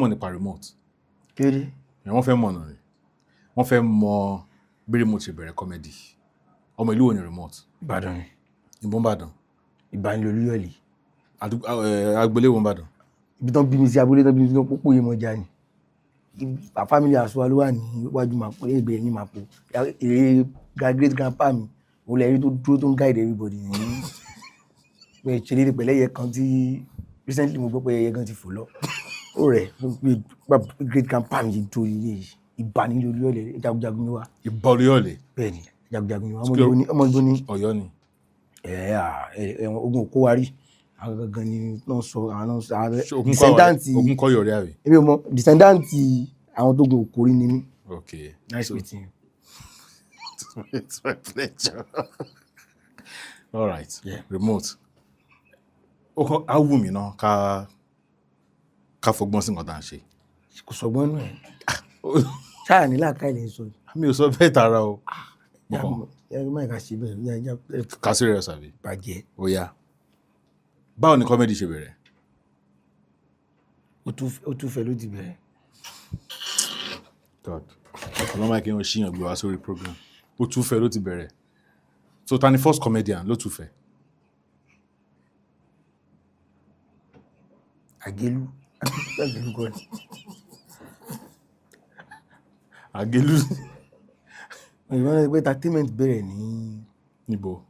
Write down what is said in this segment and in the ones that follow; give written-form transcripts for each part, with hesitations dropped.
mọ̀ nípa remote. Kéré. Wọ́n fẹ́ mọ̀ náà ni. Wọ́n fẹ́ mọ bí remote ṣe bẹ̀rẹ̀ comedy. Ọmọ ìlú wo ni remote? Ìbàdàn ni. Ìbọn Ìbàdàn. Ìbàdàn Olúyọ̀lé. Agboolé wo Ìbàdàn? Ibi tán bí mi sí abúlé tán bí mi sí pópó Yemọja ni. Family house wa ló wà ní iwájú Màpó, ẹgbẹ́ ẹ̀yìn Màpó. Èrè great grandpa mi, òun lẹ́yìn tó dúró tó ń guide everybody ní pé ṣeré pẹ̀lẹ́ ẹyẹ kan tí recently mo gbọ́ pé ẹyẹ kan ti fò lọ. Ó rẹ̀ great grandpa mi ti tó ilé Ìbàdàn Olúyọ̀lé, jagunjagun ni wá. Ìbà Olúyọ̀lé. Bẹ́ẹ̀ni, jagunjagun ni wá. Ọmọ Ìgbò ni. Ọ̀yọ́ ni. Ogun òkó wa rí. Àwọn gangan ni náà sọ àwọn descendant Ogun kọ́ yọ̀rẹ́ àbí? Èmi ò mọ̀ descendant àwọn tó gun òkó rí ni mí. Okay. Nice meeting you. It's my pleasure. All right. Yeah. Remote. Á wù mí náà ká fọgbọ́n sí nǹkan tá à ń ṣe. Kò sọgbọ́n nù ẹ̀. Ṣáà ní làákàyè lè sọ. Mi ò sọ bẹ́ẹ̀ tààrà o. Yàrá máa kà sí bẹ́ẹ̀. Ká serious àbí? Bàjẹ́. Ó yá. Báwo ni comedy ṣe bẹ̀rẹ̀? Ó tún fẹ́ ló ti bẹ̀rẹ̀. God. Ọlọ́mọ kí wọ́n ṣíyàn gbé wá sórí program. Ó tún fẹ́ ló ti bẹ̀rẹ̀. So ta ni first comedian ló tún fẹ́? Àgélú. Àgélú God. Àgélú. Ìwọ́n rẹ̀ pé entertainment bẹ̀rẹ̀ ní níbo?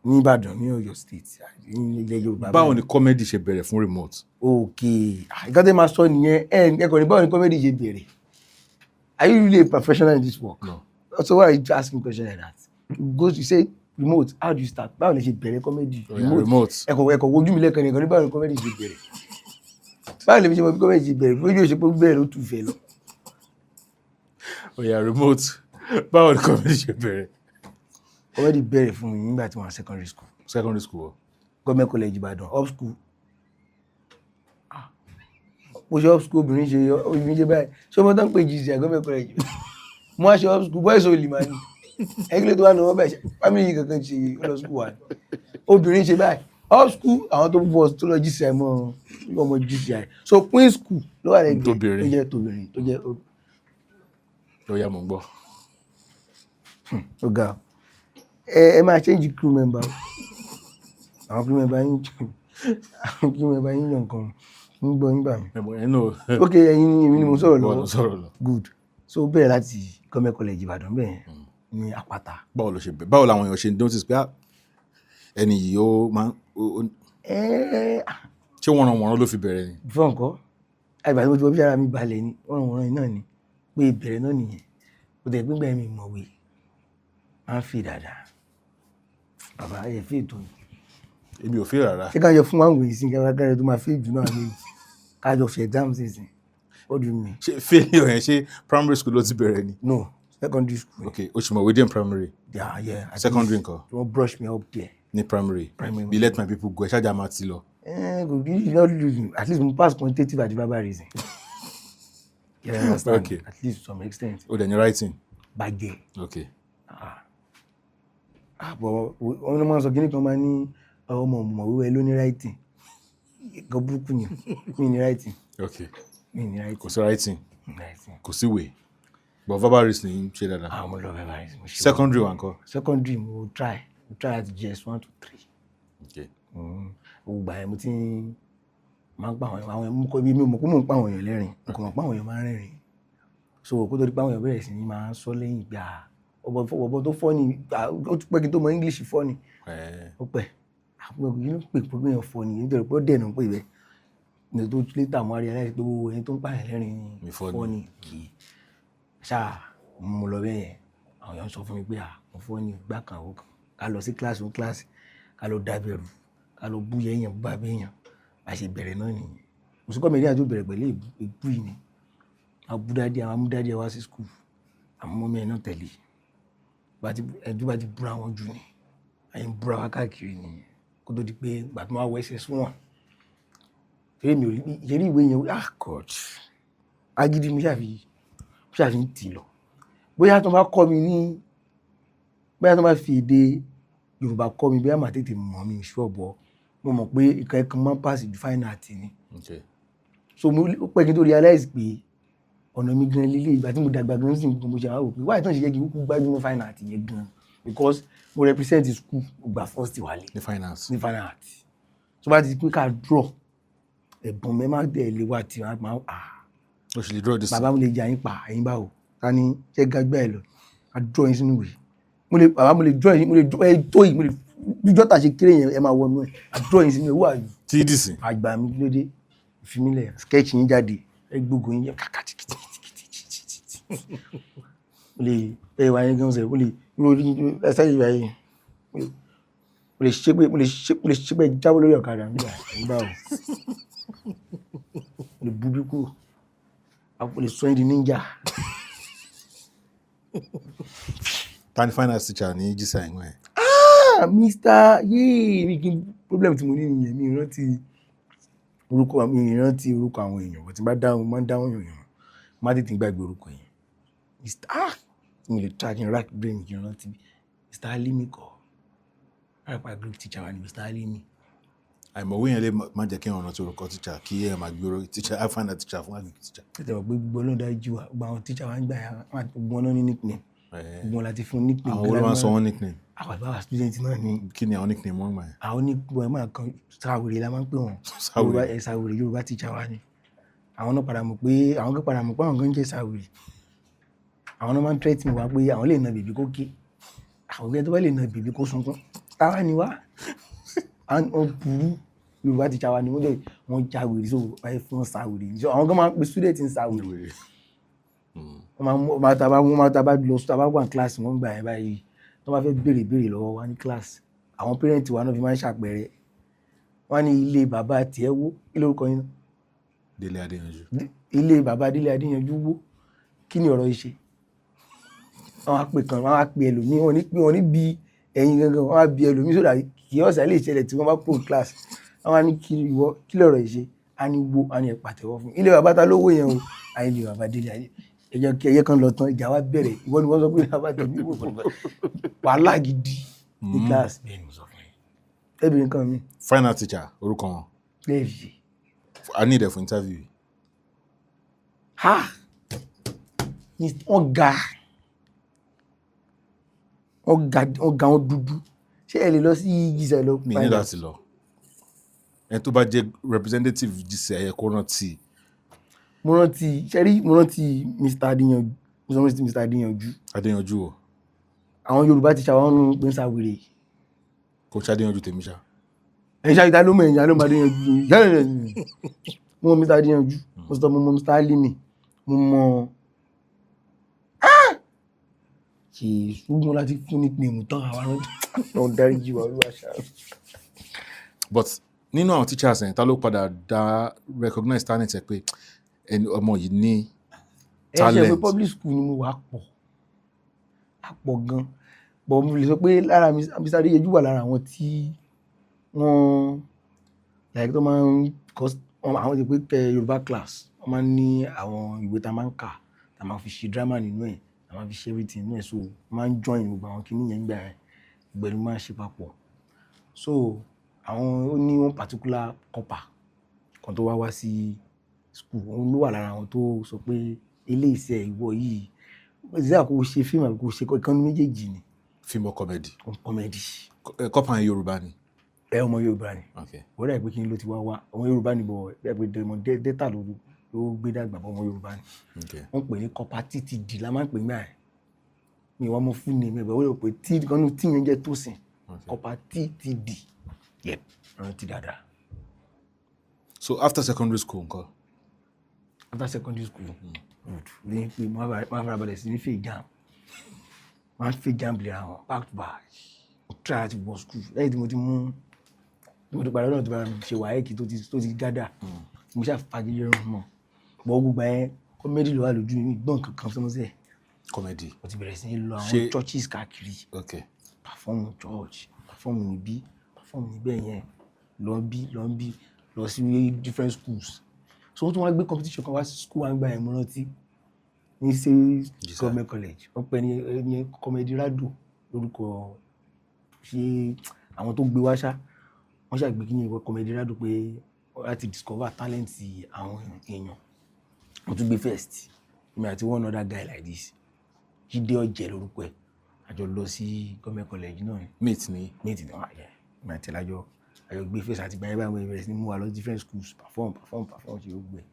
Ní Ìbàdàn, ní Ọ̀yọ́ state, ní ilẹ̀ Yorùbá. Báwo ni comedy ṣe bẹ̀rẹ̀ fún remote? Okay. Nǹkan tẹ́ máa sọ nìyẹn. Ẹ̀kọ́ ní báwo ni comedy ṣe bẹ̀rẹ̀? Are you really a professional in this work? No. So why are you asking questions like that? You say remote, how do you start? Báwo ni ṣe bẹ̀rẹ̀ comedy? Remote. Ẹ̀kọ́ wojú mi lẹ́ẹ̀kan nìkan ní báwo ni comedy ṣe bẹ̀rẹ̀? Báwo ni ṣe mọ bí comedy ṣe bẹ̀rẹ̀? Ojú òṣèpọ̀ bẹ̀rẹ̀ ló tún fẹ́ lọ. Ó yá remote. Báwo ni comedy ṣe bẹ̀rẹ̀? Comedy bẹ̀rẹ̀ fún mi nígbà tí mo wà secondary school. Secondary school. Government college Ìbàdàn, up school. Mo ṣe up school obìnrin ṣe báyìí. Ṣé ọmọ tán pè GCI government college? Mo wá ṣe up school boys only man. Ẹgbẹ́ tó wà ní wọ́n bẹ̀ ṣe family kankan ṣe lọ school wa. Obìnrin ṣe báyìí. Up school àwọn tó bọ̀ tó lọ GCI mọ́ ọmọ GCI. So queen school ló wà lẹ́gbẹ̀ẹ́ tó jẹ́ tóbìnrin tó jẹ́. Ó yá mo gbọ́. Ọ̀gá ẹ máa change crew member. Àwọn crew member yín yàn kan ń gbọ́ nígbà mi. Ok ẹ̀yin èmi ni mo sọ̀rọ̀ lọ́wọ́. Good. So bẹ̀rẹ̀ láti government college Ìbàdàn bẹ́ẹ̀ ní Àpáta. Báwo ló ṣe bẹ̀rẹ̀? Báwo làwọn èèyàn ṣe ń notice pé ẹni yìí ó máa ṣé wọ́n ló fi bẹ̀rẹ̀ ni? Fún ọ̀kọ́ àgbà tí mo ti wọ́n bí ara mi balẹ̀ ni wọ́n náà ni pé ìbẹ̀rẹ̀ náà nìyẹn. Ó tẹ̀ gbígbà mi mọ̀wé máa ń fi dáadáa. Bàbá ẹ̀ fi ètò ni. Èmi ò fi rárá. Ṣé ká jọ fún àwọn ìsìn kẹrẹ tó máa fi jù náà méjì ká jọ ṣe exam sísìn. What do you mean? Ṣé failure yẹn ṣé primary school ló ti bẹ̀rẹ̀ ni? No, secondary school. Okay, o ṣì mọ̀ within primary. Yeah. Secondary nǹkan. Wọ́n brush me up there. Ní primary. Be let my people go ẹ ṣáàjà máa ti lọ. Kò bí you not lose at least mo pass quantitative àti verbal reason. You understand? Okay. At least to some extent. O dẹ̀ ní writing. Bàjẹ́. Okay. Wọ́n ló máa ń sọ kíní kan máa ní ọmọ mọ̀wé ló ní writing. Nǹkan burúkú ni mi ní writing. Okay. Mi ní writing. Kò sí writing. Kò sí ìwé. But verbal reasoning ṣe dáadáa. Mo lọ verbal reasoning. Secondary wa ńkọ́? Secondary mo try at JS 1 to 3. Okay. Gbogbo àyẹ̀ mo ti máa ń pa àwọn ẹ̀mú kọ́ ibi mi mọ̀ pé mò ń pa àwọn èèyàn lẹ́rìn. Mo mọ̀ pé àwọn èèyàn máa ń rẹ́rìn. So kó tó di pé àwọn èèyàn bẹ̀rẹ̀ sí ní máa ń sọ lẹ́yìn ìgbà ọ̀bọ̀ tó fọ́ ni ó tún pẹ́ kí n tó mọ English fọ́ ni. Ó pẹ́ àwọn èèyàn ló pè pé èèyàn fọ́ ni nítorí pé ó dẹ̀nà pé ibẹ̀ ní tó later mo rí aláìsí pé ẹni tó ń pààyàn lẹ́rìn ni fọ́ ni kì í ṣáà mo lọ bẹ́ẹ̀ yẹn àwọn èèyàn sọ fún mi pé mo fọ́ ni gbá kan ó kan ká lọ sí kíláàsì ká lọ dábẹ̀rù ká lọ bú yẹ̀yàn bú bàbá èèyàn bá ṣe bẹ̀rẹ̀ náà nìyẹn òṣùkọ́ mi ní àjò bẹ̀rẹ̀ pẹ̀lú ìbú yìí ni àwọn amúdádé wá sí skul àwọn ọmọ ẹ̀ náà tẹ̀lé ẹjú bá ti búra wọn jù ni àyè ń búra wá káàkiri nìyẹn kó tó di pé gbà tó máa wọ ẹsẹ̀ sún wọn eré mi ò rí ìṣeré ìwé yẹn God agídí mi ṣàfi ń tì lọ bóyá tó bá kọ́ mi ní bóyá tó bá fi èdè Yorùbá kọ́ mi bóyá màá tètè mọ̀ mi ṣọ́ọ̀bọ̀ mo mọ̀ pé ìka ẹ̀kan máa ń pàṣẹ ju fine art ni so mo pẹ́ kí n tó realize pé ọ̀nà mi gan lílé ìgbà tí mo dàgbà gan sí nǹkan mo ṣe àwọn òpin wáyé tán ṣe jẹ́ kí n kú gbájúmọ́ fine art yẹn gan because mo represent school gba first wálé ní fine art. tó bá ti pé ká draw ẹ̀bùn mi máa dẹ̀ lé wá tí wọ́n máa o ṣe lè draw this. bàbá mo lè jẹ́ àyín pa àyín báwo ká ní ṣé gbàgbé ẹ̀ lọ a draw yín sínú ìwé bàbá mo lè draw yín mo lè tó yìí mo lè bíjọ́ tà ṣe kéré yẹn ẹ máa wọnú ẹ̀ a draw yín sínú ìwé wà yìí. tí dì sí. àgbà mi lóde ìfimilẹ̀ sketch yín jáde ẹ gbógun yín yẹn kàkà tìkìtìkìtì mo lè ẹ wà yín gan ṣe mo lè lórí ẹsẹ̀ yìí wà yìí mo lè ṣépè jábọ́ lórí ọ̀kadà nígbà nígbà o mo lè bú bí kú mo lè sọ yín di ninja. ta ni fine art teacher ní jísà ìwọ̀n ẹ̀. Mr. yéé mi kí n problem tí mo ní nìyẹn mi rántí orúkọ àwọn èèyàn bó ti bá dáhùn máa ń dáhùn èèyàn má tètè gbàgbé orúkọ yẹn mi lè try kí n rack brain kí n rántí Mr. Alimi kọ́ àpá Greek teacher wa ni Mr. Alimi. àìmọ̀wé yẹn lè má jẹ́ kí n rántí orúkọ teacher kí ẹ máa gbé orúkọ teacher I find that teacher fún Greek teacher. tètè wọ́n pé gbogbo ọlọ́dà jù wá gbogbo àwọn teacher wa ń gbà yà gbogbo ọ̀nà ní nickname gbogbo láti fún nickname. àwọn olùwà sọ wọn nickname. àwọn àgbà student náà ni. kí ni àwọn nickname wọn gbà yẹn. àwọn onígbọ̀n ẹ̀ máa kan Sáwìrì la máa ń pè wọ́n. Sáwìrì Yorùbá teacher wa ni. àwọn náà padà mọ̀ pé àwọn kan jẹ́ Sáwìrì. àwọn náà máa ń threaten wa pé àwọn lè na bèbí kó ké àwọn gẹ́gẹ́ tó bá lè na bèbí kó sunkún táwa ni wá. wọ́n burú Yorùbá teacher wa ni wọ́n jáwèrè so báyìí fún Sáwìrì. àwọn kan máa ń pe student ń Sáwìrì. wọ́n máa taba lọ taba wà ní kíláàsì wọ́n gbà ẹ̀ báyìí tó bá fẹ́ béèrè lọ́wọ́ wa ní kíláàsì àwọn pẹ́rẹ́ǹtì wa náà fi máa ń ṣàpẹẹrẹ wọ́n ní ilé bàbá tiẹ̀ wó kí lórúkọ yín náà. Délé Adéyanjú. ilé bàbá Délé Adéyanjú wó kí ni ọ̀rọ̀ yìí ṣe. wọ́n á pè ẹlòmíì wọ́n ní bí ẹ̀yin gangan wọ́n á bí ẹlòmíì sódà kì í ọ̀sẹ̀ lè ṣẹlẹ̀ tí wọ́n bá pò kíláàsì wọ́n á ní kí lọ̀rọ̀ yìí ṣe á ní wo á ní ẹ̀ pàtẹ́wọ́ fún ilé bàbá ta lówó yẹn o á ní ilé bàbá Délé Adéyanjú ẹyẹ kan lọ tán ìjà wa bẹ̀rẹ̀ ìwọ ni wọ́n sọ pé bàbá tẹ̀lé ìwọ wàhálà gidi ní kíláàsì bẹ́ẹ̀ ni mo sọ fún yín ẹbí nǹkan mi. fine art teacher orúkọ wọn. lẹ́ẹ̀fì. I need it for interview. wọ́n ga wọn dúdú ṣé ẹ lè lọ sí jíṣẹ́ lọ. mi ní láti lọ ẹni tó bá jẹ́ representative jíṣẹ́ ẹ̀yẹ kó rántí. mo rántí Mr. Adéyanjú. Adéyanjú o. àwọn Yorùbá ti ṣàwọn pé ń Sáwìrì. kò ṣe Adéyanjú tèmi ṣá. ẹ̀ṣá ìta ló mọ̀ ẹ̀yà ló máa Adéyanjú. mo mọ Mr. Adéyanjú mo mọ Mr. Alimi mo mọ kì í ṣùgbọ́n láti fún ní pé mo tán àwọn ọ̀rọ̀ dárí jù wá olúwa ṣáà. but nínú àwọn teachers ẹ̀ ta ló padà dá recognize talent ẹ̀ pé ẹni ọmọ yìí ní talent. ẹ ṣe pé public school ni mo wà pọ̀ gan but mo lè sọ pé lára Mr. Adéyanjú wà lára àwọn tí wọ́n like tó máa ń àwọn ti pé Yorùbá class wọ́n máa ń ní àwọn ìwé tá a máa ń kà tá a máa fi ṣe drama nínú ẹ̀ tá a máa fi ṣe everything nínú ẹ̀ so máa ń join gbogbo àwọn kìíní yẹn gbà ẹ̀ ìgbẹ̀lú máa ń ṣe papọ̀ so àwọn ó ní one particular copper kan tó wá sí school òun ló wà lára àwọn tó sọ pé ilé iṣẹ́ ìwọ yìí ìṣe kò ṣe fíìmù àbí kò ṣe ìkànnì méjèèjì ni. fíìmù comedy. comedy. kọ́pà Yorùbá ni. ọmọ Yorùbá ni. wọ́n dà pé kí ni ló ti wá ọmọ Yorùbá ni bọ̀ ẹ pé dẹ́ta ló gbé dàgbà ọmọ Yorùbá ni. wọ́n pè ní kọ́pà TTD la máa ń pè ní àyè mi wọ́n mọ fún ni ẹ̀bẹ̀ wọ́n yóò pé tí kanú tí yẹn jẹ́ Tósìn kọ́pà TTD yẹ rántí dáadáa. so after secondary school nǹkan. after secondary school ní pé máa fara balẹ̀ sí ní fẹ́ jam máa fẹ́ jam lè àwọn back to back try láti wọ school lẹ́yìn tí mo ti padà lọ́nà tó bá ṣe wáyéèkì tó ti gádà mo ṣe àfagilé rán mọ́ bọ́ gbogbo ẹ̀ kọ́mẹ́dì ló wà lójú mi gbọ́n kankan sọ́mọ́sẹ̀. comedy. mo ti bẹ̀rẹ̀ sí ní lọ àwọn churches káàkiri perform church perform níbí perform níbẹ̀ yẹn lọ sí different schools so wọ́n tún wá gbé competition kan wá sí school wa ń gba ẹ̀mú rántí ní sí government college wọ́n pè ní comedy rado lórúkọ ṣe àwọn tó gbé wá ṣá wọ́n ṣàgbé kí ní ìwọ comedy rado pé láti discover talent àwọn èèyàn. Mo tún gbé first èmi àti one other guy like this Jídé Ọ̀jẹ̀ lórúkọ ẹ̀ àjọ lọ sí government college náà ni mate ni wà yẹn èmi àti àjọ gbé first àti gbàyẹn báyìí bẹ̀rẹ̀ sí ní mú wa lọ different schools perform ṣe gbogbo ẹ̀.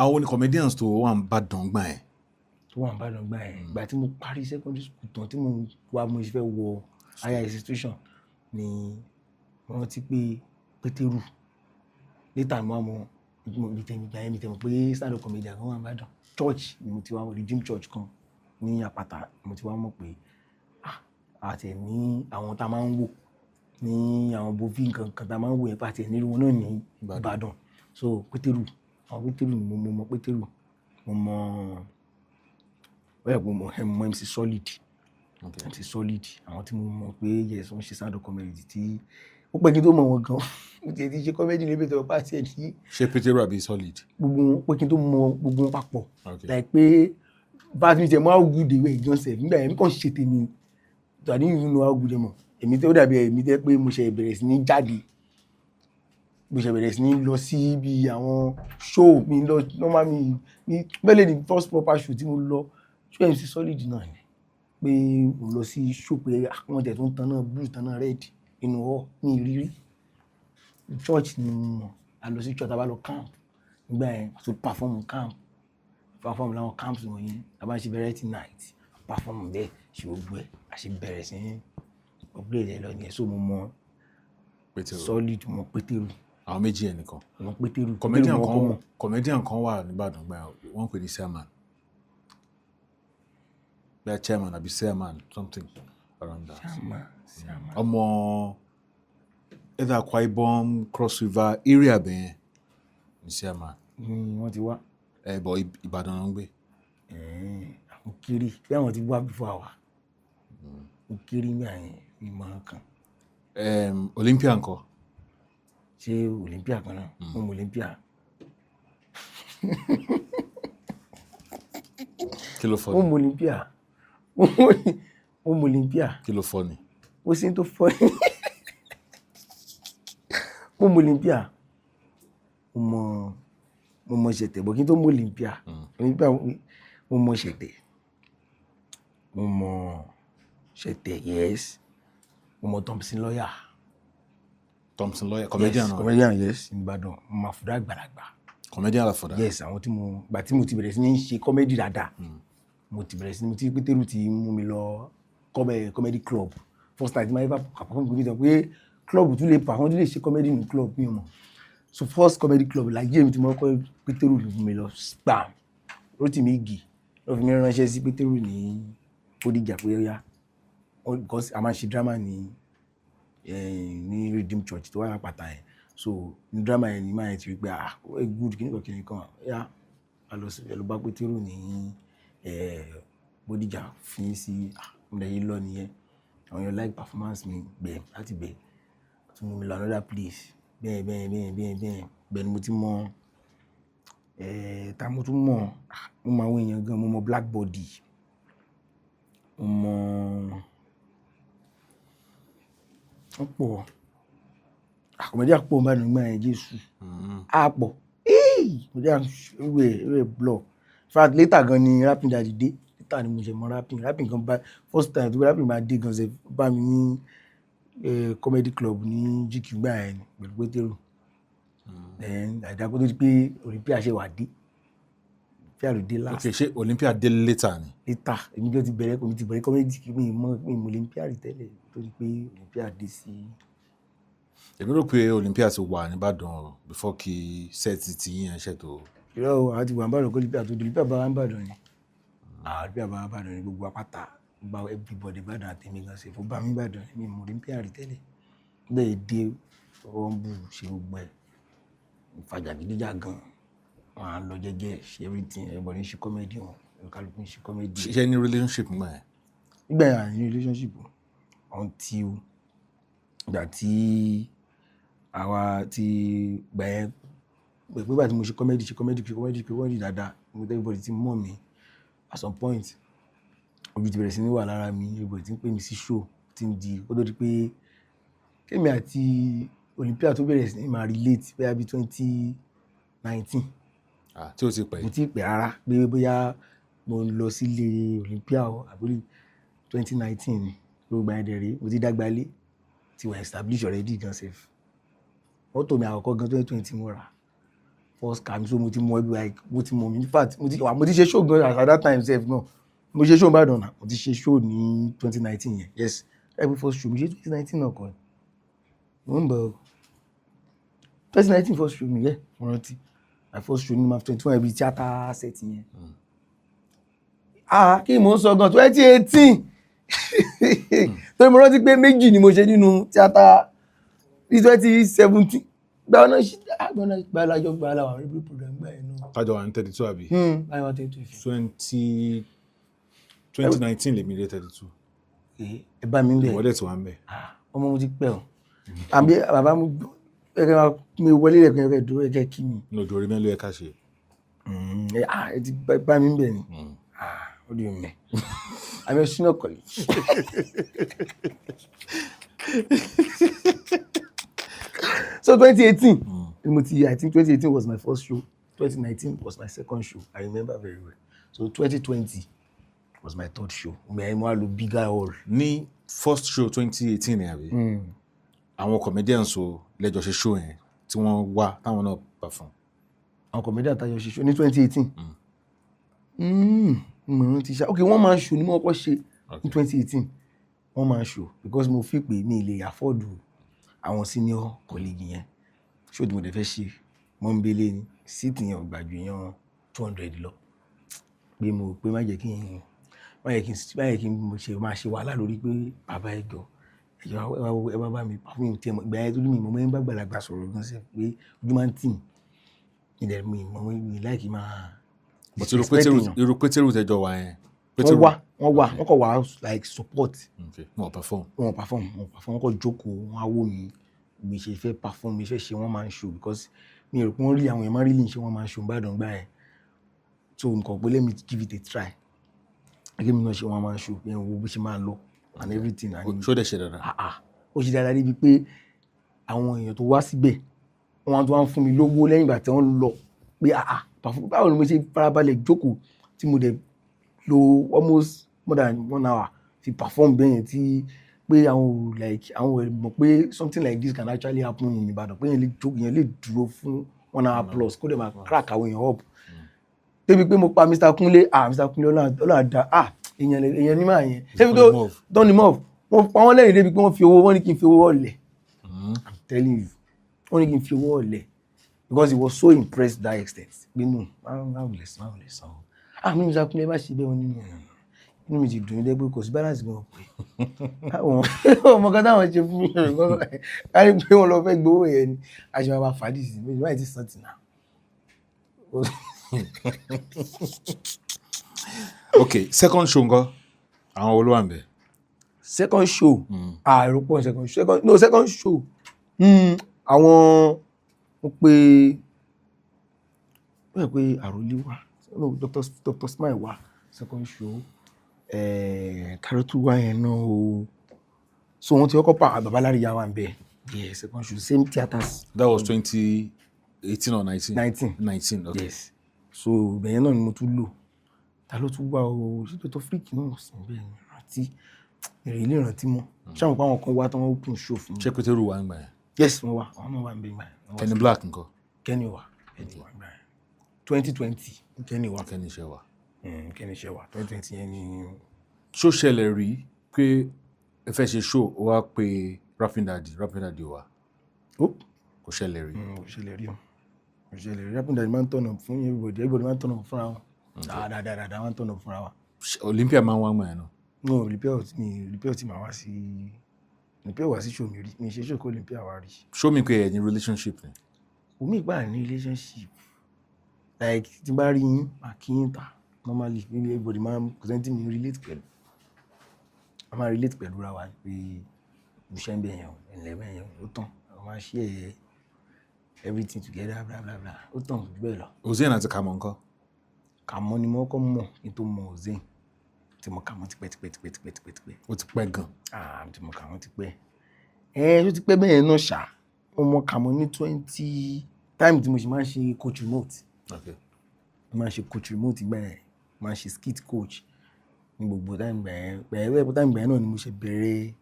àwọn ni comedians tó wà ń bá dàn gbà ẹ̀. tó wà ń bá dàn gbà ẹ̀ ìgbà tí mo parí secondary school tán tí mo wá mo fẹ́ wọ higher institution ni mo rántí pé Pétérù later mo mọ mi tẹ̀mọ̀ pé stand up comedian kan wà ń bá dàn church ni mo ti wá Redeem Church kan ní Àpáta mo ti wá mọ̀ pé àti ní àwọn tá a máa ń wò ní àwọn bovie nǹkan kan tá a máa ń wò yẹn pàtẹ nílùú wọn náà ní Ìbàdàn so Pétérù ni mo mọ Pétérù mo mọ MC Solid MC Solid àwọn tí mo mọ̀ pé yes wọ́n ṣe stand up comedy tí ó pẹ́ kí n tó mọ̀ wọn gan mo ti ṣe comedy níbi tó bá tiẹ̀ ní. ṣé Pétérù àbí Solid. gbogbo wọn pé kí n tó mọ̀ gbogbo wọn papọ̀ like pé bá a ti ṣe mọ́ how good they were Joseph nígbà yẹn kàn ṣe tèmi I didn't even know how good them were èmi tó dàbí èmi tẹ́ pé mo ṣe bẹ̀rẹ̀ sí ní jáde mo ṣe bẹ̀rẹ̀ sí ní lọ sí ibi àwọn show mi lọ normal mi ní bẹ́lẹ̀ ní first proper show tí mo lọ show MC Solid náà ni pé mo lọ sí show pé àwọn tẹ̀ tó ń tan náà blue tan náà red inú ọ̀ ní ìrírí church ni mo mọ̀ a lọ sí church a bá lọ camp nígbà yẹn to perform láwọn camps wọ̀nyẹn a bá ń ṣe variety night perform bẹ́ẹ̀ ṣe gbogbo ẹ̀ a ṣe bẹ̀rẹ̀ sí upgrade ẹ̀ lọ ní ẹ̀ so mo mọ Solid mo Pétérù. àwọn méjì ẹ̀ nìkan. mo Pétérù comedian kan wà nìbàdàn gbà wọ́n pè ní Chairman bẹ́ẹ̀ chairman àbí Chairman something around that. Chairman. ọmọ either Akwa Ibom Cross River area bẹ́ẹ̀ ní Chairman. wọ́n ti wá. bọ̀ Ìbàdàn ló ń gbé. àwọn kiri bí àwọn ti wá before àwa kiri ní àyẹn ní máa kan. Olympia ńkọ́. ṣé Olympia kan náà mo mọ Olympia. kí ló fọ́ ni. mo mọ Olympia. kí ló fọ́ ni. ó sì ń tó fọ́ ni. mo mọ Olympia mo mọ ṣẹ̀tẹ̀ bọ́ kí n tó mọ Olympia mo mọ ṣẹ̀tẹ̀ yes mo mọ Thompson lawyer comedian náà. comedian yes Ìbàdàn mo mọ Àfùdá Àgbàlagbà comedian Àfùdá. yes àwọn tí mo ti bẹ̀rẹ̀ sí ní ṣe comedy dáadáa mo ti Pétérù ti mú mi lọ comedy club first time tí máa ever perform comedy pé club tún lè perform tún lè ṣe comedy ní club mi mọ̀ so first comedy club láyé mi tí mo kọ́ Pétérù ló fún mi lọ spam Rótìmí Igi ló fi mi ránṣẹ́ sí Pétérù ní Bódìjà pé ó yá because a máa ń ṣe drama ní Redeem Church tó wà ní Àpáta yẹn so ní drama yẹn ní máa yẹn ti rí pé good kìnnìkan yá a lọ sí ẹlòbá Pétérù ní Bódìjà fi sí ọmọdé yìí lọ nìyẹn àwọn èèyàn like performance mi bẹ́ẹ̀ láti bẹ́ẹ̀ tún mú mi lọ another place bẹ́ẹ̀ ni mo ti mọ ta mo tún mọ àwọn èèyàn gan mo mọ Blackbody mo mọ ọ̀pọ̀ àkọmọdé àpò bá nù gbà yẹn Jésù àpọ̀ ọmọdé àwẹ̀ blog in fact later gan ni rapping daddy dé later ni mo ṣe mọ rapping gan bá first time tó rapping bá dé gan ṣe bá mi ní comedy club ní GQ gbà yẹn pẹ̀lú Pétérù then àìdákó tó di pé Olympia ṣe wà dé dé last. ok ṣé Olympia dé later ni. later èmi jọ ti bẹ̀rẹ̀ comedy kí mi mọ Olympia rí tẹ́lẹ̀ tó di pé Olympia dé sí. èmi rò pé Olympia ti wà nìbàdàn before kí sẹ́ẹ̀tì tí yín ṣe tó. irọ́ àti wà nìbàdàn kó Olympia tó di Olympia bá wà nìbàdàn ni Olympia bá wà nìbàdàn ni gbogbo apáta gba everybody Ìbàdàn àtẹ̀mí gan ṣe fún bá mi Ìbàdàn mi mọ Olympia rí tẹ́lẹ̀ bẹ́ẹ̀ dé wọ́n bù ṣe gbogbo ẹ̀ ìfàjàgídíjà gan wọn à ń lọ jẹ́jẹ́ ṣe everything everybody ń ṣe comedy wọn kálukú ń ṣe comedy. ṣe ní relationship nígbà yẹn. nígbà yẹn àní relationship until ìgbà tí àwa ti gbà yẹn pé bá tí mo ṣe comedy dáadáa mo tell everybody ti mọ̀ mi at some point ojú ti bẹ̀rẹ̀ sí ní wà lára mi everybody ti ń pè mí sí show ti ń di kó tó di pé kémi àti Olympia tó bẹ̀rẹ̀ sí ní máa relate bóyá bí 2019 tí ó ti pẹ́ mo ti pè rárá pé bóyá mo lọ sílé Olympia o àbúrò 2019 ni gbogbo ẹ̀dẹ̀ rèé mo ti dágbà lé ti wà establish already gan sef mọ́tò mi àkọ́kọ́ gan 2020 mo rà first car mi so mo ti mọ ẹbí like mo ti mọ mi in fact mo ti ṣe show gan at that time sef gan mo ṣe show Ìbàdàn náà mo ti ṣe show ní 2019 yẹn yes every first show mo ṣe 2019 náà kọ́ mo ń bọ̀ 2019 first show mi yẹ mo rántí my first show ní ma 21 ibi theatre set yẹn kí mo ń sọ gan 2018 tó mo rántí pé méjì ni mo ṣe nínú theatre ní 2017 gbàlájọ gbàláwà rẹ̀ program gbà ẹ̀ náà. kájọ wà ní 32 àbí. báyọ̀ 32. 2019 lèmi dé 32. ẹ bá mi ń bẹ̀. ìwọ́dẹ̀ tí wà ń bẹ̀. ọmọ mo ti pẹ́ o àbí bàbá mi wọlé rẹ̀ kan ẹ̀rẹ́ dúró ẹ̀jẹ̀ kí mi. lójú orí mẹ́lú ẹ̀ka ṣe. ẹ ti bá mi ń bẹ̀ ni ó di mẹ́ àmì ọ̀ṣun náà kọ̀lé. So 2018 I think 2018 was my first show 2019 was my second show I remember very well so 2020 was my third show mo wá lo bigger hall. ní first show 2018 ni àbí àwọn comedians o lẹ́jọ́ ṣe show yẹn tí wọ́n wá táwọn náà perform. àwọn comedians tájọ ṣe show ní 2018 mo rántí ṣá okay wọ́n máa ń show ní mo kọ́kọ́ ṣe ní 2018 wọ́n máa ń show because mo fi pé mi lè afford àwọn senior colleague yẹn show tí mo dẹ̀ fẹ́ ṣe mọ́ ń belé ni síìtì yẹn ò gbàjú yẹn 200 lọ pé mo pé má jẹ́ kí n mo ṣe máa ṣe wàhálà lórí pé bàbá ẹjọ́ ẹ bá bá mi pàfún tí ìgbà yẹn tó ní mi mo máa ń bá gbàlagbà sọ̀rọ̀ gan sí pé ojú máa ń tì ìdẹ̀ mi láìkí máa. but irú pétérù tẹjọ wà yẹn. wọ́n kọ̀ wá like support. wọ́n perform wọ́n kọ̀ jókòó wọ́n á wò mí bí ṣe fẹ́ perform mi fẹ́ ṣe wọ́n máa ń show because mi rò pé wọ́n rí àwọn èèyàn máa rí lè ṣe wọ́n máa ń show Ìbàdàn gbà yẹn so nǹkan pé let me give it a try ẹgbẹ́ mi náà ṣe wọ́n máa ń show yẹn wo bó ṣe máa lọ and everything. ṣó dẹ̀ ṣe dáadáa. ó ṣe dáadáa débi pé àwọn èèyàn tó wá síbẹ̀ wọ́n tó wá ń fún mi lówó lẹ́yìn ìgbà tí wọ́n lọ pé báwo ni mo ṣe farabalẹ̀ jókòó tí mo dẹ̀ lo almost more than 1 hour fi perform bẹ́ẹ̀ yẹn tí pé àwọn mọ̀ pé something like this can actually happen in Ìbàdàn pé yẹn lè dúró fún 1 hour plus kó dẹ̀ máa crack àwọn èèyàn up débi pé mo pa Mr. Kunle ọlọ́àdá èèyàn ní máa yẹn débi pé Don Imov wọ́n pa wọ́n lẹ́yìn débi pé wọ́n ní kí n fi owó ọ̀lẹ̀ I'm telling you wọ́n ní kí n fi owó ọ̀lẹ̀ because he was so impressed to that extent pé no máa wùlẹ̀ sàn mi Mr. Kunle má ṣe bẹ́ẹ̀ wọ́n nínú inú mi ti dùn ní dẹ́gbẹ́ kò sí balance gan pé ọmọ kan táwọn ṣe fún mi rẹ̀ kárí pé wọ́n lọ fẹ́ gbowó yẹn ni a ṣe máa fàdí sí mi báyìí ti sàn tì náà. Okay, second show ńkọ́ àwọn olówó àmbẹ̀. Second show àìròpọ̀ second show àwọn mo pe àròlé wa Dr. Smile wa second show Karotu wa yẹn náà o so wọ́n ti kọ́kọ́ pa Babaláríyá wa ń bẹ̀ yes second show same theatres. That was 2018 or 19? 19 okay. Yes so bẹ̀yẹn náà ni mo tún lò ta ló tún wá o ṣé Dr. Freak náà sì bẹ́ẹ̀ ni àti ilé ìrántí mọ́ ṣáwọn pa àwọn kan wá tí wọ́n open show fún mi. ṣé pétérù wà ń gbà yẹn. Yes wọ́n wá àwọn náà wà ń bẹ̀ gbà yẹn. Kenny Black ńkọ́. Kenny wà ń gbà yẹn 2020 Kenny wà. Kenny ṣe wà. Kenny ṣe wà 2020 yẹn ni. ṣó ṣẹlẹ̀ rí pé ẹ fẹ́ ṣe show ó wá pé Rapping Daddy wa. kò ṣẹlẹ̀ rí. kò ṣẹlẹ̀ rí o kò ṣẹlẹ̀ rí Rapping Daddy máa ń turn up fún everybody máa ń turn up fúnra wọn. dáadáa máa ń turn up fúnra wa. Olympia máa ń wá gbà yẹn náà. no Olympia ti máa wá sí Olympia wá sí show mi rí mi ṣe show kó Olympia wá rí. show mi pé ẹ ní relationship ni. omi ìgbà ní relationship like tí n bá rí yín àkíyín ta normally everybody máa ń present me relate pẹ̀lú ra wa pé iṣẹ́ ń bẹ̀ yẹn ẹ̀lẹ́ bẹ̀ yẹn ó tán a máa share everything together bla bla bla ó tán jù bẹ́ẹ̀ lọ. Ozen àti Kàmọ́ ńkọ́. Kàmọ́ ni mo kọ́ mọ̀ kí n tó mọ Ozen tí mo Kàmọ́ tipẹ́. ó ti pẹ́ gan. tí mo Kàmọ́ tipẹ́ tó ti pẹ́ bẹ́ẹ̀ náà ṣá ọmọ Kàmọ́ ní 20 time tí mo ṣe máa ń ṣe coach remote. Okay. Mo máa ń ṣe coach remote ìgbà yẹn, mo máa ń ṣe skit coach ní gbogbo time ìgbà yẹn. Bẹ̀rẹ̀ time ìgbà yẹn náà ni mo ṣe bẹ̀rẹ̀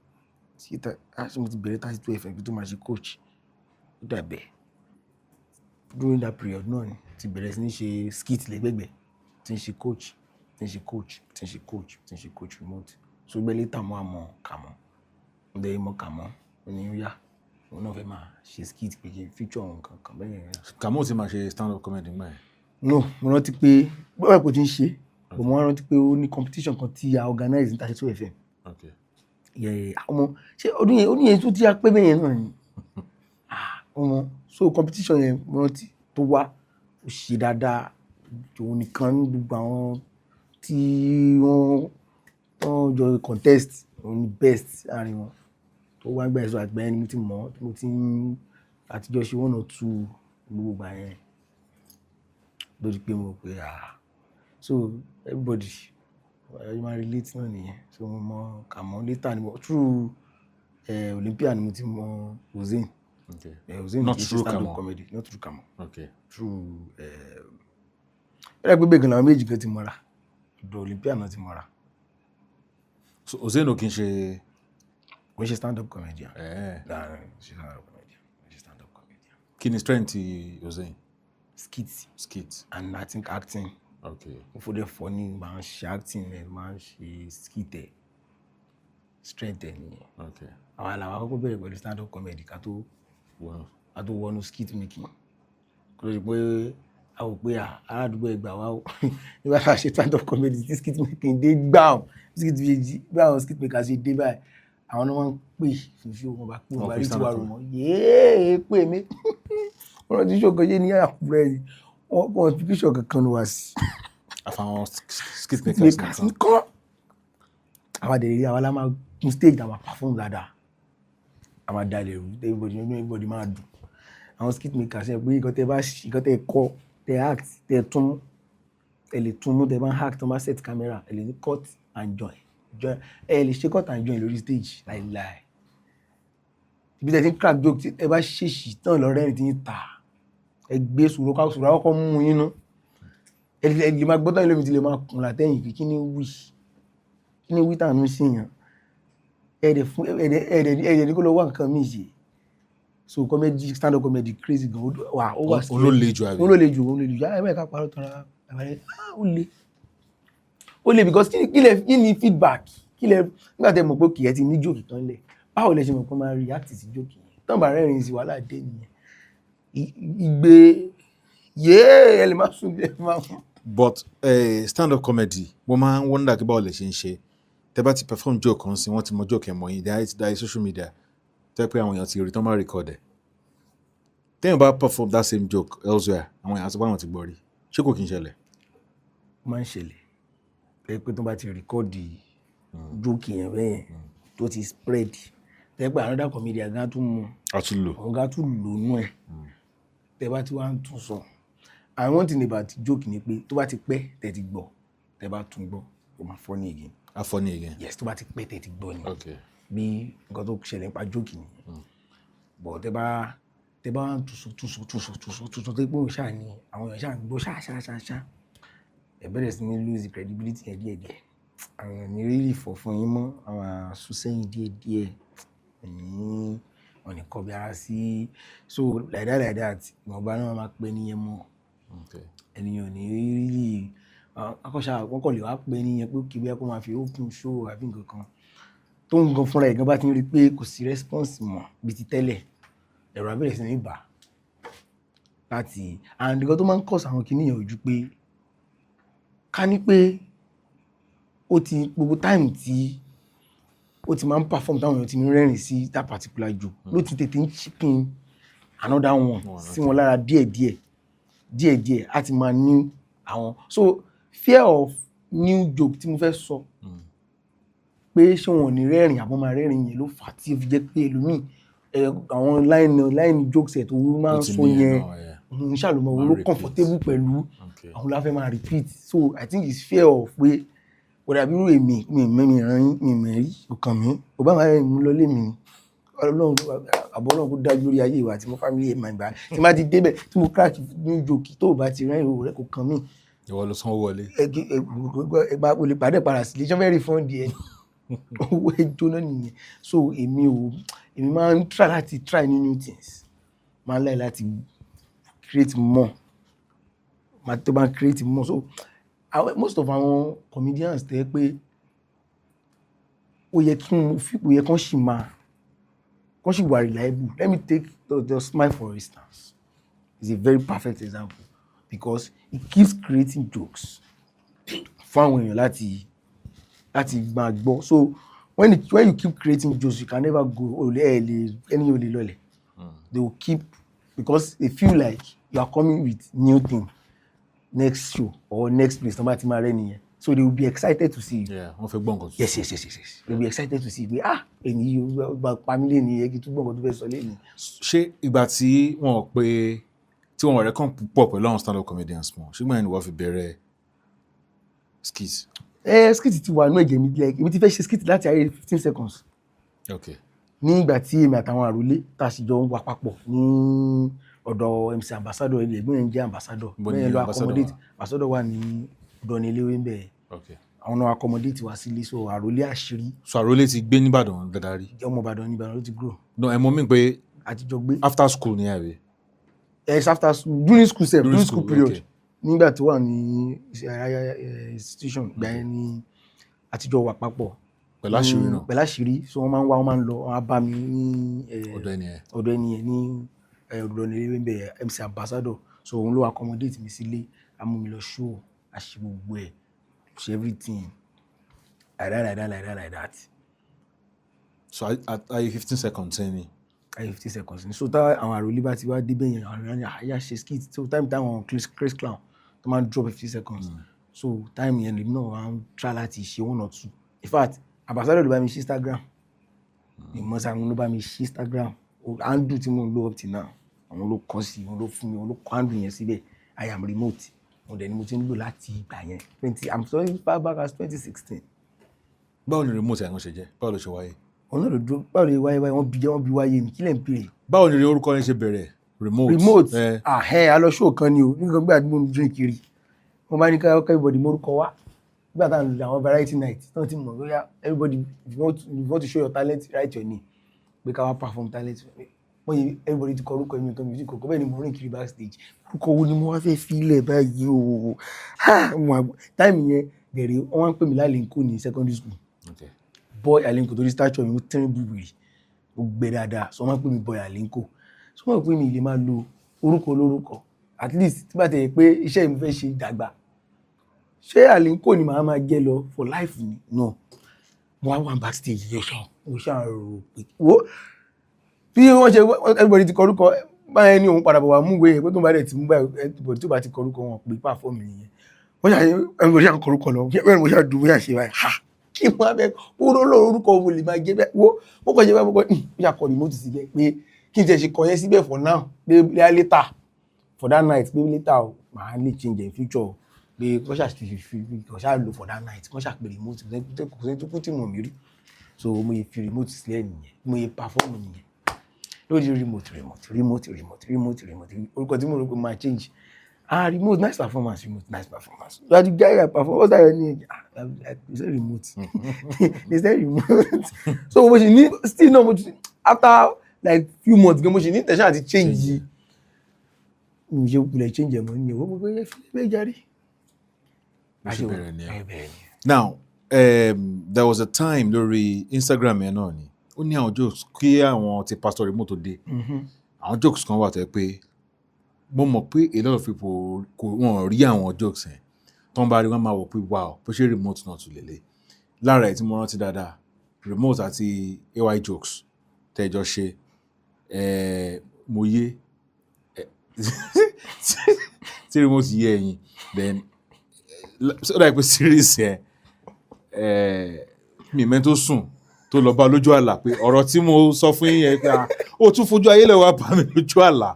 mo ti bẹ̀rẹ̀ 32 FM tó máa ṣe coach. Ó dàbẹ̀. During that period náà ni ti bẹ̀rẹ̀ sí ní ṣe skit lẹ́gbẹ̀gbẹ̀, tí ń ṣe coach, tí ń ṣe coach, tí ń ṣe coach, tí ń ṣe coach remote. So gbẹ́ later mo àmọ́ Kàmọ́. Mo dẹ̀ mọ̀ Kàmọ́, ó ní ó yá. Òun náà fẹ́ máa ṣe skit pé kí feature òun kankan bẹ́ẹ̀ yẹn. Kàmọ́ ti máa ṣe stand up comedy gbà yẹn. No, mo rántí pé bọ́ọ̀ kò ti ń ṣe, but mo rántí pé ó ní competition kan tí a organize ní 32 FM. Okay. Ọmọ ṣé ọdún yẹn tó ti a pé bẹ́ẹ̀ yẹn náà ni. Ọmọ so competition yẹn mo rántí tó wá ó ṣe dáadáa. Òun nìkan ní gbogbo àwọn tí wọ́n jọ contest òun ni best láàrin wọn. Tó wá gbà ẹ̀sọ́ àgbà ẹni mo ti mọ̀, mo ti àtijọ́ ṣe 1 or 2 gbogbo ìgbà yẹn. Lórí pé mo pé so everybody you máa relate náà nìyẹn. So mo mọ̀ Kàmọ́ later ni mo through Olympia ni mo ti mọ̀ Ozain. Okay. Ozain Not kì í ṣe through stand-up Kàmọ́. comedy, not through Kàmọ́. Okay. Through ẹ̀rẹ́ gbígbé gan làwọn méjì kan ti mọ́ra. Ọ̀dọ̀ Olympia náà ti mọ́ra. So Ozain ò kí ń ṣe. Kò ń ṣe stand-up comedian. Eh. Ṣe stand-up comedian. Ṣe stand-up comedian. Kí ni strength ti Ozain? Skit and I think acting. Okay. Mo fò dé funny, máa ń ṣe acting ẹ̀, máa ń ṣe skit ẹ̀. Strength ẹ̀ nìyẹn. Okay. Àwọn àlàwà kọ́kọ́ bẹ̀rẹ̀ pẹ̀lú stand-up comedy ká tó wọnú skit making. Kò lè pé a ò pé aládùúgbò ẹgbàá wa ó nígbà tá a ṣe stand-up comedy tí skit making dé gbàm skit méjì bí àwọn skit makers ṣe dé báyìí àwọn náà wọ́n ń pè fífi wọn bá pè wọn bá rí tiwa rò mọ́ yéé pè mí wọ́n ti ṣòkan yé ní Àkúrẹ́ yìí wọ́n kàn fi píṣọ̀ kankan wá sí. Àfàwọn skit makers nìkan. Àwọn àdèrè àwọn aláma kún stage àwọn perform dáadáa àwọn àdàlẹ̀ rú everybody máa dùn. Àwọn skit makers ṣe pé ìkan tẹ bá ṣe ìkan tẹ kọ tẹ act tẹ tún ẹ lè tún mú tẹ bá act tẹ bá set camera ẹ lè ní cut and join ẹ lè ṣe cut and join lórí stage láìláì. Ibi tẹ ti ń crack joke ẹ bá ṣèṣì tán lọ rẹ́rìn tí ń ta ẹ gbé sùúrù àkọ́kọ́ mú yín nú ẹ lè máa gbọ́tàn ilé mi ti lè máa kùn látẹ̀yìn pé kí ni wí tàánú sí yàn ẹ̀ẹ́dẹ̀ ní kó lọ wá nǹkan mí ṣe. So comedy stand-up comedy crazy gan wà ó wà sí olólejú àbí olólejú ẹ mẹ́ka parọ́ tọ́ra ó le because kí ni feedback kí lẹ nígbà tẹ́ mọ̀ pé kìí ẹ ti ní jókì tán lẹ̀ báwo lẹ ṣe mọ̀ pé máa react sí jókì yẹn tán bá rẹ́rìn sí wàhálà dé nìyẹn ìgbé ẹ lè má sùn bí ẹ máa fún. But stand-up comedy mo máa ń wonder kí báwo lè ṣe ń ṣe tẹ́ bá ti perform joke kan sí wọ́n ti mọ joke ẹ̀ mọ́ yín dáì social media tẹ́ pé àwọn èèyàn ti rí tán máa record ẹ̀ tẹ́yìn bá perform that same joke elsewhere àwọn èèyàn àti báwọn ti gbọ́ rí ṣé kò kí n ṣẹlẹ̀. ó máa ń ṣẹlẹ̀ pé tó bá ti record joke yẹn bẹ́ẹ̀ tó ti spread tẹ́ pé another comedian gan tún mú ọ̀gá tún lò nú ẹ̀ tẹ́ bá ti wá ń tún sọ and one thing about joke ni pé tó bá ti pẹ́ tẹ́ ti gbọ́ tẹ́ bá tún gbọ́ ó máa funny again. Funny again. Yes, tó bá ti pẹ́ tẹ́ ti gbọ́ ni. Okay. Bí nǹkan tó ṣẹlẹ̀ nípa joke ni. But tẹ́ bá ń túnṣọ tó pé òun ṣáà ni àwọn èèyàn ṣáà ń gbọ́ ṣáà ẹ bẹ̀rẹ̀ sí ní lose credibility yẹn díẹ̀díẹ̀ àwọn èèyàn ní really fọ̀ fún yín mọ́ àwọn àsúnsẹ́yìn díẹ̀díẹ̀ ẹ̀yìn wọn ní kọbi ara sí so like that ìwọ̀nba náà máa pẹ́ níyẹn mọ́ ènìyàn ní really akọ́ṣà àkọ́kọ́ lè wá pẹ́ níyẹn pé kí bẹ́ẹ̀ kó máa fi open show àbí nǹkan kan tó ń gan fúnra ẹ̀ gan bá ti ń rí pé kò sí response mọ́ bí ti tẹ́lẹ̀ ẹ̀rọ abẹ́rẹ́ sí ní bà láti and nǹkan tó máa ń cause àwọn kìnìyàn ojú pé ká ní pé ó ti gbogbo time tí ó ti máa ń perform táwọn èèyàn ti ń rẹ́rìn sí that particular joke ló ti tètè ń chipping another one sí wọn lára díẹ̀díẹ̀ á ti máa ní àwọn so fear of new joke tí mo fẹ́ sọ pé ṣé wọn ò ní rẹ́rìn àbọ̀ máa rẹ́rìn yẹn ló fà á tí ó fi jẹ́ pé ẹlòmíì àwọn line jokes ẹ̀ tó máa ń sọ yẹn òun ṣàlùmọ̀ òun ló comfortable pẹ̀lú àwọn láfẹ́ máa repeat so I think it's fear of pé wọ́dà bí irú èmi mi mẹ́rin mi mẹ́rí ọkàn mi ò bá máa rẹ̀ mú lọ lé mi ọlọ́run ló wà bẹ́ẹ̀. àbọ̀ náà kó dájú lórí ayé ìwà àti mo family ẹ̀ máa gbà tí má ti débẹ̀ tí mo crack ní jòkì tó o bá ti rẹ́rìn owó rẹ̀ kò kàn mí. ìwọ ló sanwó wọlé. ẹgbà olè pàdé padà sí ilé very fund ẹ̀ owó ẹjọ́ náà nìyẹn. So èmi máa ń try new things, máa ń láì láti create more, máa tó bá create more. So most of àwọn comedians tẹ́ pé ó yẹ kán sì wà reliable. Let me take the Smile for instance. It's a very perfect example because he keeps creating jokes fún àwọn èèyàn láti máa gbọ́. So when you keep creating jokes, you can never go any olè lọ́lẹ̀. They will keep, because they feel like you are coming with new thing next show or next place tó bá ti máa rẹ́ nìyẹn. So they will be excited to see you. Wọ́n fẹ́ gbọ́ nǹkan tó. Yes. They will be excited to see you. Èyí yóò gba pamílẹ̀ ní ẹgbẹ́ tó gbọ́ nǹkan tó fẹ́ sọ lẹ́yìn. Ṣé ìgbà tí wọ́n rẹ̀ kàn púpọ̀ pẹ̀lú àwọn stand-up comedians mọ̀ ṣùgbọ́n ẹni wọ́n fi bẹ̀rẹ̀ skit? Skit ti wà nínú ẹ̀jẹ̀ mi díẹ̀. Èmi ti fẹ́ ṣe skit láti ayé 15 seconds. Okay. Ní ìgbà tí èmi àtàwọn àròlé tá a sì jọ ń wà papọ̀ ní ọ̀dọ̀ MC Ambassador ilẹ̀ ẹ̀gbọ́n yẹn jẹ́ Ambassador. Bẹ́ẹ̀ lọ accommodate. Ambassador wà ní ọ̀dọ̀ ní ilé wẹ́ńbẹ̀. Okay. Àwọn náà accommodate wá sílé, so àròlé àṣírí. So àròlé ti gbé nìbàdàn dáadáa rí? Ọmọ Ìbàdàn ní Ìbàdàn ló ti grow. No, ẹ mọ̀ mí pé àtijọ́ gbé. After school ní àbí? Yes, after school, during school period. Okay. Nígbà tó wà ní institution gbà yẹn ní àtijọ́ wà papọ̀. Pẹ̀lú àṣírí náà? Pẹ̀lú àṣírí, so wọ́n máa ń lọ, wọ́n á bá mi ní ọ̀dọ̀ ẹni yẹn ní ọ̀dọ̀ ní ilé wẹ́ńbẹ̀ MC Ambassador. So òun ló accommodate mi sílé, a mú mi lọ show, a ṣe gbogbo ẹ̀, ṣe everything like that. So ayé 15 seconds ẹni? Ayé 15 seconds ni. So tá àwọn àròlé bá ti wá débẹ̀ yẹn, àwọn èèyàn àyà ṣe skit. So time táwọn Chris Clown tó máa ń drop 15 seconds. So time yẹn lèmi náà wá ń try láti ṣe 1 or 2. In fact, Ambassador ló bá mi ṣe Instagram. Ìmọ̀sàmù ló bá mi ṣe Instagram. Handle tí mo ń lò up till now. Àwọn ló kọ́ sí, àwọn ló fún mi, àwọn ló kọ́ handle yẹn síbẹ̀. I am remote. Dẹ̀ ni mo ti ń lò láti ìgbà yẹn. I'm sorry, far back as 2016. Báwo ni remote ẹ̀wọ̀n ṣe jẹ́? Báwo ló ṣe wáyé? Ọ̀nà ló dúró, báwo ni wáyé wọ́n bí wáyé ni, kí lẹ̀ ń pè é? Báwo ni orúkọ yẹn ṣe bẹ̀rẹ̀? Remote. A lọ show kan ni o, nígbà gbà tí mo ń drink kiri. Wọ́n bá ní ká everybody mórúkọ wá. Nígbà tá à ń lò àwọn variety night, náà ti mọ̀ bóyá everybody if you want to show your talent, write your name. Pé ká wá perform talent. Wọ́n yẹ everybody ti kọ orúkọ mi nǹkan music kọ̀ọ̀kan, bẹ́ẹ̀ ni mo rìn kiri backstage. Orúkọ wo ni mo wá fẹ́ fi ilẹ̀ báyìí o? Time yẹn gẹ̀rẹ́ wọ́n ń pè mí l'Alenko ní secondary school. Okay. Boy Alenko torí stature mi ó tẹ́rìn búburì, ó gbẹ dáadáa, so wọ́n ń pè mí Boy Alenko. So wọ́n pè mí lè máa lo orúkọ olórúkọ, at least tí bá tẹ̀ pé iṣẹ́ mi fẹ́ ṣe dàgbà. Ṣé Alenko ni màá máa jẹ́ lọ for life ni? No. Mo wá backstage yẹn mo ṣáà rò pé wo bí wọ́n ṣe everybody ti kọ orúkọ báyẹn ní òun padà bọ̀ wá mú ìwé yẹn pé tó bá dẹ̀ ti mú báyìí everybody tó bá ti kọ orúkọ wọn pé perform nìyẹn. Wọ́n ṣáà everybody ṣáà kọ orúkọ lọ, bẹ́ẹ̀ mo ṣáà dùn bóyá ṣe báyìí. Kí n máa bẹ orúkọ mo lè máa jẹ́ bẹ́ẹ̀ wo mo kàn ṣe bẹ́ẹ̀ mo kàn yà kọ́ remote síbẹ̀ pé kí n tẹ̀ ṣe kọ yẹn síbẹ̀ for now pé later for that night pé later màá lè change in future pé kọ́ ṣáà lò for that night kọ́ ṣáà pé remote kò sí tó kú tí mo mi rí. So mo yẹ fi remote sílẹ̀ nìyẹn, mo yẹ perform nìyẹn. Lórí remote orúkọ tí mo rò pé máa change. Remote nice performance. You are the guy that perform. What's that your name? They say remote. They say remote. So mo ṣe ní still no after like few months mo ṣe ní intention àti change. Mo ṣe kúlẹ̀ change ẹ̀ mọ́ ní owó gbogbo yẹn fi lè jáde. Now, there was a time lórí Instagram yẹn náà ni ó ní àwọn jokes kí àwọn ti Pastor Remote dé. Àwọn jokes kan wà tẹ́ pé mo mọ̀ pé a lot of people wọ́n rí àwọn jokes yẹn tó ń bá rí wọ́n máa wọ̀ pé wow bó ṣe Remote náà tún lélẹ̀. Lára ẹ̀ tí mo rántí dáadáa Remote àti AY Jokes tẹ́jọ́ ṣe mo yé tí Remote yé ẹ̀yìn then ó dà pé series yẹn mi mẹ́ tó sùn tó lọ bá lójú àlá pé ọ̀rọ̀ tí mo sọ fún yín yẹn pé ó tún fojú ayé lẹ́wọ̀ bá mi lójú àlá.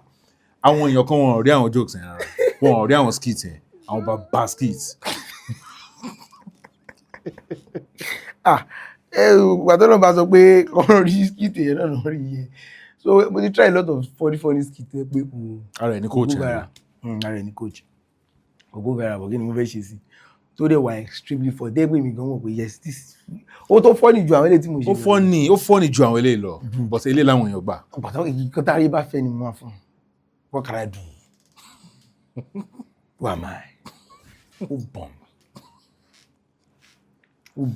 Àwọn èèyàn kan wọn ò rí àwọn jokes yẹn rárá, wọn ò rí àwọn skits yẹn, àwọn bàbá skits. Gbàtọ́ náà bá sọ pé ọ̀rọ̀ rí skit yẹn náà rí yẹn. so mo ti try a lot of funny skit pé ara ẹ̀ ní coach ara ẹ̀ ní coach ògo vera bọ̀ kí ni mo fẹ́ ṣe sí tó dẹ̀ wà extremely for dé pé mi gan mọ̀ pé yes this ó tó funny ju àwọn eléyìí tí mo ṣe ó funny ju àwọn eléyìí lọ but eléyìí làwọn èèyàn gbà. pàtàkì èyí kan tárí bá fẹ́ ni mo máa fún what can I do who am I ó bọ̀ mi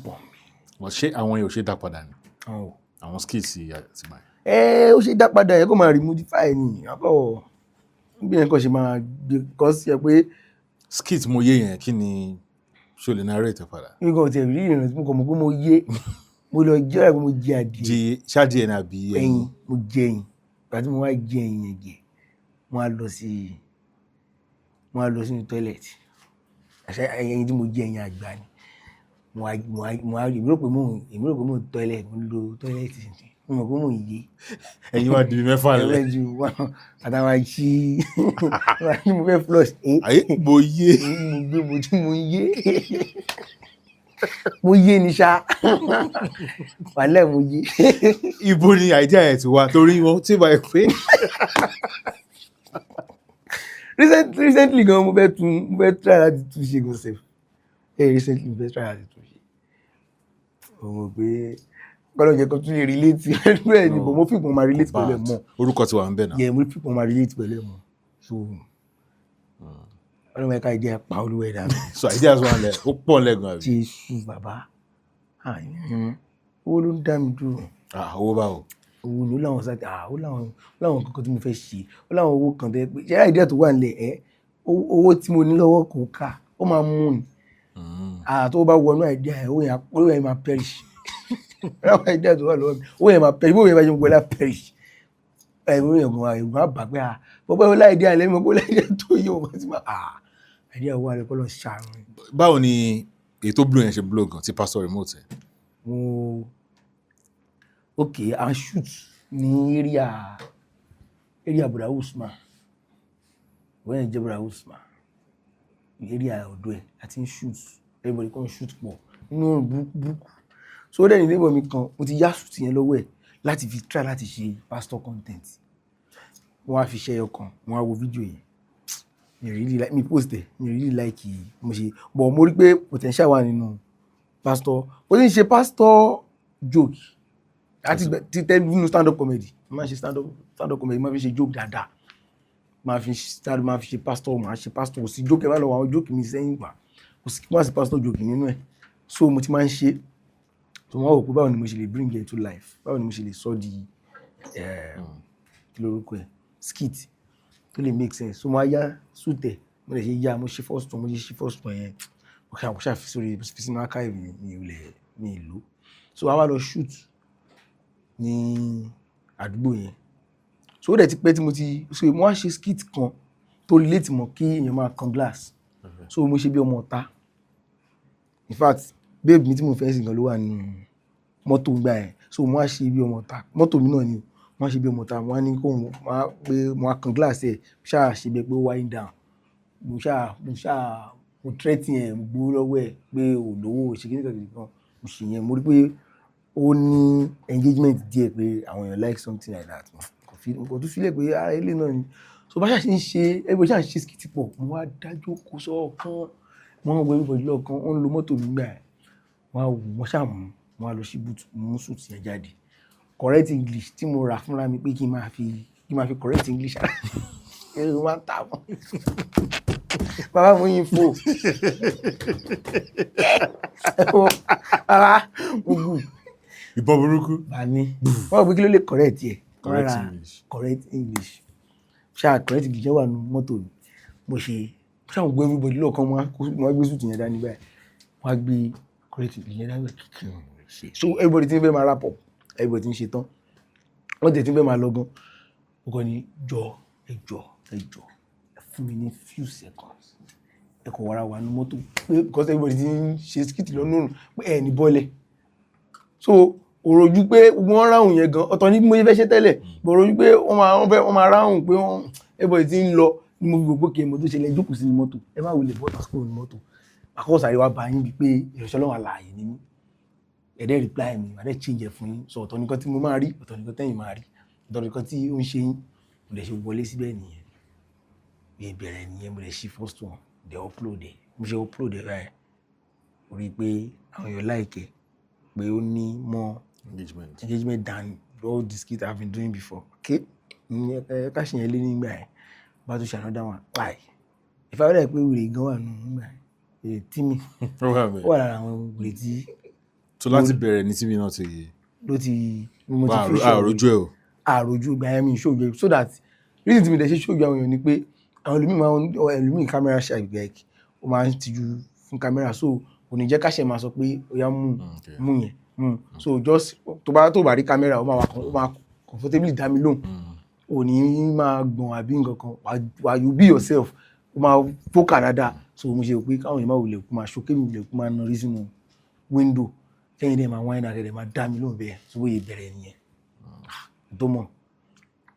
wọ́n ṣé àwọn yóò ṣe dá padà ni àwọn skills àti báyìí. ó ṣe dá padà yẹ kó máa remodify ni àbọ̀ bí yẹn kàn ṣe máa gbé kọ́ sí ẹ pé skit mo yé yẹn kí ni ṣo lè narrate padà. mi kàn tẹ̀ rí ìrìnà tí mo kàn mọ̀ pé mo yé mo lọ jẹ́ ọ̀rẹ́ pé mo jẹ adìẹ ṣáàdì ẹ̀ náà bí ẹyin mo jẹ ẹyin ìgbà tí mo wá jẹ ẹyin yẹn jẹ mo á lọ sínú tọ́ílẹ̀tì àṣà ẹyin tí mo jẹ ẹyin àgbà ni mo á èmi rò pé mo tọ́ílẹ̀tì mo lo tọ́ílẹ̀tì mo mọ̀ pé mo yé ẹyin wá di 6 lẹ àtàwọn àìsí mo fẹ́ flush ayé mo yé mo yé ni ṣá wàhálà mo yé. ibo ni idea ẹ̀ ti wá torí wọn tí bá ẹ pé. recently gan mo fẹ́ try láti tún ṣe gan sef recently mo fẹ́ try láti tún ṣe mo pé kọ́lọ́ jẹ́ kan tún lè relate pẹ̀lú ẹ̀ ní bọ̀ mo fìpọ̀ máa relate pẹ̀lú ẹ̀ mọ́ orúkọ ti wà ń bẹ̀ náà. mo fìpọ̀ máa relate pẹ̀lú ẹ̀ mọ́ so ọlọ́mọ ẹ̀ka ìdí ẹ̀ pa olúwa ẹ̀dá mi. so ideas wà lẹ ó pọ̀ lẹ́gàn àbí. Jésù bàbá owó ló ń dá mi dúró. owó báwo. owó ni ó láwọn sáà ó láwọn kankan tí mo fẹ́ ṣe ó láwọn owó kan tẹ́ pé ṣe àìdíà tó wà nílẹ̀ owó tí mo ní lọ́wọ́ kò ká ó máa mú ni tó bá wọnú àìdíà ẹ̀ owó yẹn máa perish láwọn àìdíà tó wà lọ́wọ́ mi owó yẹn máa perish owó yẹn bá ṣe gbọ́ lá perish owó yẹn gan ẹ̀gbọ́n àbá pé bọ́bá yóò láìdíà lẹ́mí ọgbọ́n láìdíà tó yẹ wọn ti máa àìdíà wà lẹ́kọ́ lọ ṣàrùn. báwo ni ètò blue yẹn ṣe blow gan tí pastor remote ẹ. I shoot ní area Bùrà Usman wọ́n yẹn jẹ́ Bùrà Usman area ọ̀dọ́ ẹ̀ àti shoot everybody kan shoot pọ̀ nínú burúkú so dẹ́ni neighbor mi kan mo ti yá shoot yẹn lọ́wọ́ ẹ̀ láti fi try láti ṣe pastor content wọ́n á fi ṣe ẹyọ kan wọ́n á wo fídíò yẹn mi post ẹ̀ mi really like mo ṣe but mo rí pé potential wà nínú pastor ó sì ń ṣe pastor joke àti ti tẹ́ nínú stand up comedy máa ṣe stand up comedy máa fi ṣe joke dáadáa máa fi ṣe pastor máa ṣe pastor kò sí joke ẹ̀ máa lọ wọ àwọn joke mi sẹ́yìn gbà kò sí máa ṣe pastor joke nínú ẹ̀ so mo ti máa ń ṣe so wọ́n wò pé báwo ni mo ṣe lè bring it to life báwo ni mo ṣe lè sọ di kí lórúkọ ẹ̀ skit tó lè make sense so mo á yá sùtẹ̀ mo lè ṣe yá mo ṣe first one yẹn ok àwọn ṣáà fi sórí fi sínú archive mi ìlú so a wá lọ shoot ní àdúgbò yẹn so ó dẹ̀ ti pẹ́ tí mo ti so mo wá ṣe skit kan tó relate mọ́ kí èèyàn máa kan glass so mo ṣe bí ọmọ ọ̀tá in fact babe mi tí mo fẹ́ sìn gan ló wà nínú mọ́tò gbà yẹn so mo wá ṣe bí ọmọ ọ̀tá mọ́tò mi náà ni mo wá ṣe bí ọmọ ọ̀tá mo wá ní kó mo wá kan glass ẹ̀ ṣáà ṣe bẹ́ẹ̀ pé ó wind down mo threaten ẹ̀ mo gbowó lọ́wọ́ ẹ̀ pé ò lówó ṣe kí nìkan mo ṣe yẹn mo rí pé ó ní engagement díẹ̀ pé àwọn èèyàn like something like that kò tún sílẹ̀ pé ara ilé náà ni so bá ṣáà ṣe ń ṣe ẹgbẹ́ ṣáà ń ṣe skit pọ̀ mo wá dájú kó sọ́ọ̀kan wọ́n ń wọ everybody lọ́ọ̀kan wọ́n ń lo mọ́tò nígbà ẹ̀ wọ́n ṣáà mú wọ́n á lọ sí boot mú suit yẹn jáde correct English tí mo rà fúnra mi pé kí n máa fi correct English ẹ̀rọ máa ń tà wọ́n bàbá mo yin fò bàbá ogun ìbọn burúkú bàmí wọ́n gbé kí ló lè correct yẹ correct English ṣáà correct English wà nù mọ́tò mi mo ṣe ṣáà gbé everybody lọ́ọ̀kan wọ́n gbé suit yẹn dání báyìí wọ́n gbé correct English yẹn dání báyìí so everybody ti ń fẹ́ máa wrap up everybody ti ń ṣe tán wọ́n tẹ̀ tí ń fẹ́ máa lọ́gán ó kọ́ ni ẹjọ́ fún mi ní few seconds ẹkọ̀ wàrà wà ní mọ́tò pé because everybody ti ń ṣe skit lọ́nà òrùn pé ẹ̀ ní bọ́ọ̀lẹ̀ so òròjú pé wọ́n ráhùn yẹn gan ọ̀tọ̀ ní bí mo ṣe fẹ́ ṣe tẹ́lẹ̀ bọ̀ òròjú pé wọ́n máa ráhùn pé everybody ti ń lọ ní mo fi gbogbo kí mo tó ṣẹlẹ̀ jókòó sí ní mọ́tò ẹ má wulẹ̀ bọ́ọ̀tà school ní mọ́tò àkọ́kọ́ sáré wá bá yín bíi pé ìrẹsẹ̀ ọlọ́run àlàyé ni mí ẹ̀dẹ́ reply mi ẹ̀dẹ́ change ẹ̀ fún yín so ọ̀tọ̀ nìkan tí mo máa rí ọ̀tọ̀ nìkan tẹ́yìn máa rí dọ̀rọ̀ kan tí ó ń ṣe yín mo lè ṣe wọlé síbẹ̀ nìyẹn bí ìbẹ̀rẹ̀ nìyẹn mo lè ṣí first one dẹ̀ upload ẹ̀ mo ṣe upload ẹ̀ báyìí mo rí i pé àwọn èèyàn láìkẹ́ pé ó ní more engagement than all the skits I've been doing before. Okay, ká ṣe yẹn lé nígbà yẹn bá tún ṣe another one láì ìfàwọ́lẹ̀ pé wèrè gan wà nù nígbà yẹn tí mi ó wà lára àwọn wèrè tí. tó láti bẹ̀rẹ̀ ní tíbi náà ti. ló ti mo ti fi àròjù ẹ̀ o. àròjù ìgbà yẹn mi ṣòjò so that reason tí mi dẹ̀ ṣe ṣòjò àwọn èèyàn ni pé àwọn ẹlòmíì camera shy like ó máa ń tijú fún camera so kò ní jẹ́ káṣẹ́ máa sọ pé ó yá mú yẹn so just tó bá rí camera ó máa comfortably dá mi lóhùn ò ní máa gbọ̀n àbí nǹkan kan wà you be yourself ó máa fókà dáadáa so mo ṣe pé káwọn èèyàn máa wulẹ̀ kó máa ṣókè mi wulẹ̀ kó máa nọrí sínú window kẹ́yìn dẹ̀ máa wáyé náà kẹ́yìn dẹ̀ máa dá mi lóhùn bẹ́ẹ̀ so bóyá ìbẹ̀rẹ̀ nìyẹn tó mọ̀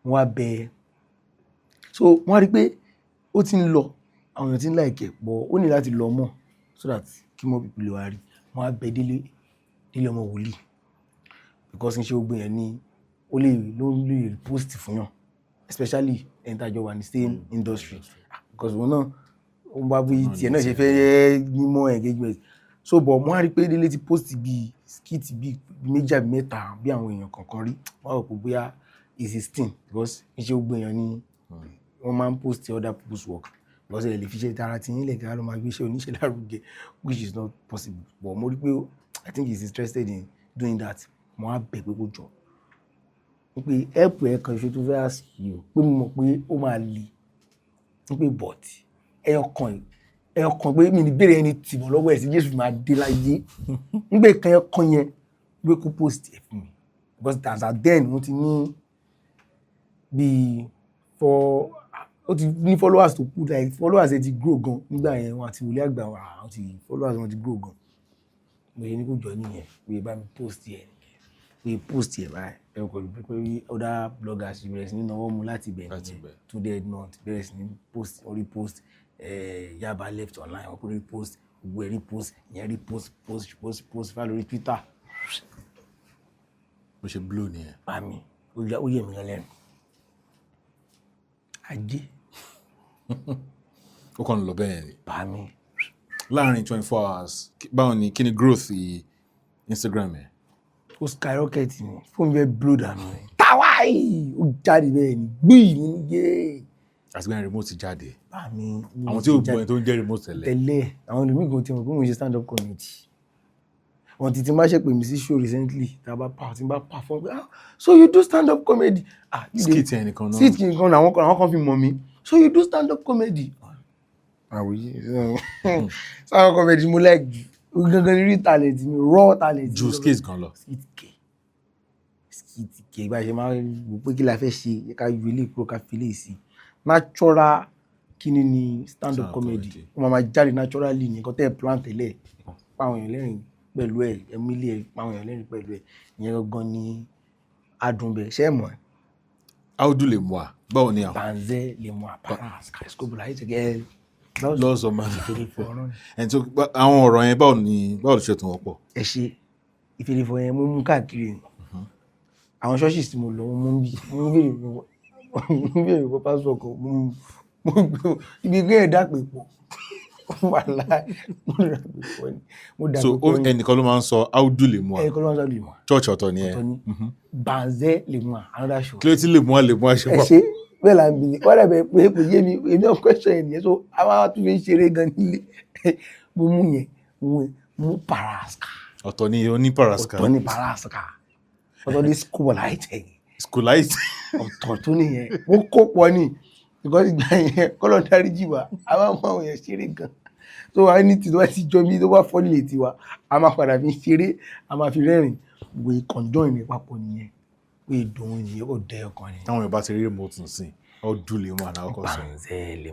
wọ́n á bẹ so wọ́n á rí pé ó ti ń lọ àwọn èèyàn ti ń láìkẹ́ pọ̀ ó ní láti lọ mọ̀ so that kí more people lè wá rí wọ́n á bẹ délé ọmọ wòlíì because n ṣe gbogbo yẹn ni ó lè post fún yàn especially ẹni tá a jọ wà ní same industry because wọn náà ó ń bá bí tiẹ̀ náà ṣe fẹ́ ní more engagement so but wọ́n á rí pé délé ti post bíi skit bíi méjì àbí mẹ́ta bí àwọn èèyàn kankan rí wọ́n á rò pé bóyá is 16 because n ṣe gbogbo yẹn ni wọ́n máa ń post other people's work because ẹ̀ lè fi ṣe tara ti yín lẹ̀ kí á lọ máa gbé iṣẹ́ oníṣẹ́ lárugẹ which is not possible but mo rí pé I think he's interested in doing that mo á bẹ̀ pé kó jọ pé help ẹ̀ kan ṣe tó fẹ́ ask you pé mo mọ̀ pé ó máa le pé but ẹyọkan pé mi ní bèrè ẹni tìbọ̀ lọ́wọ́ ẹ̀ sí Jésù máa dé láyé nígbà kan ẹyọkan yẹn pé kó post ẹ̀ fún mi because as at then wọ́n ti ní bíi ó ti ní followers tó kú like followers ẹ ti grow gan nígbà yẹn wọn àti wòlíì àgbà wọn ti followers wọn ti grow gan mo yẹ ní kó jọ nìyẹn pé bá mi post yẹ pé post yẹ báyìí ẹ kò rí pé other bloggers bẹ̀rẹ̀ sí ní náwó mu láti bẹ̀ nìyẹn Tunde Ednut bẹ̀rẹ̀ sí ní post orí post Yaba left online ọkùnrin post gbogbo ẹ̀ rí post ìyẹn rí post fà lórí Twitter. bó ṣe blow nìyẹn. bá mi ó yẹ mi lẹ́nu ajé ó kàn ń lọ bẹ́ẹ̀ ni. bá mi. láàrin 24 hours báwo ni kí ni growth Instagram ẹ̀. ó skyrocket ni fóònù bẹ́ẹ̀ blow dànù ni tàwáì ó jáde bẹ́ẹ̀ ni gbìyì ní yé. àtìgbà remote jáde. bá mi. àwọn tí ó gbọ́ ẹ tó ń jẹ́ remote tẹ́lẹ̀ àwọn olùmígun tí mo kó mo ṣe stand up comedy wọ́n ti máa ṣe pè mí sí show recently tí bá perform so you do stand up comedy. skit yẹn nìkan náà. skit nìkan náà àwọn kan fi mọ̀ mí so you do stand up comedy. àwòyí stand up comedy mo like jù gangan ní real talent mi raw talent. ju skit kan lọ. skit kè bá ṣe máa wò pé kí la fẹ́ ṣe ká yọ ilé kúrò ká fi lè sí natural kíni ni stand up comedy wọ́n máa jáde naturally ní nǹkan tẹ́ ẹ̀ plan tẹ́lẹ̀ pàwọn èèyàn lẹ́rìn pẹ̀lú ẹ̀ emily ẹ̀ pàwọn èèyàn lẹ́rìn pẹ̀lú ẹ̀ ìyẹn gangan ni adùnbẹ̀ ṣẹ́ mọ̀ ẹ́. Audu le moi báwo ni àwọn. Banzẹ́ le moi para skyscope láyé ti gẹ́ lọ́sọ̀ máa ẹ̀ tó àwọn ọ̀rọ̀ yẹn báwo ló ṣe tún wọ́pọ̀. ẹ ṣe ìfẹ́lẹ́fọ́ yẹn mo mú káàkiri ni àwọn ṣọ́ọ̀ṣì tí mo lọ mo ń bèèrè fún pásítọ̀ kan mo ibi gbé ẹ̀dá pè pọ̀ wàhálà mo dà pè pọ̀ ni mo dà pè pọ̀ ni. so ẹnìkan ló máa ń sọ Audu le moi. ẹnìkan ló máa ń sọ le moi. church ọ̀tọ̀ ni ẹ. Banzẹ́ le moi another show. kí ló ti le moi ṣe pọ̀. ẹ ṣe bẹ́ẹ̀ la ń bi wọ́n dà bẹ́ẹ̀ pé kò yé mi èmi náà question yẹn nìyẹn so a máa tún fi ń ṣeré gan nílé mo mú yẹn mú paraska. ọ̀tọ̀ ni oní paraska. ọ̀tọ̀ ni paraska ọ̀tọ̀ ni schoolite. schoolite. ọ̀tọ̀ tó nìyẹn ó kó pọ̀ ni because ìgbà yẹn kọ́lọ̀ dárí jì wá a máa mú àwọn yẹn ṣeré gan so a ní tí tó bá ti jọ mí tó bá fọ́ nílé tiwa a máa padà fi ṣeré a máa fi rẹ́rìn gbé conjoin ní papọ̀ nìyẹn pé ìdùnnú nìyẹn ó dẹ́ ọkàn ni. táwọn Yorùbá ti rí remote nsìn Audu le moi náà kọ́ sọ.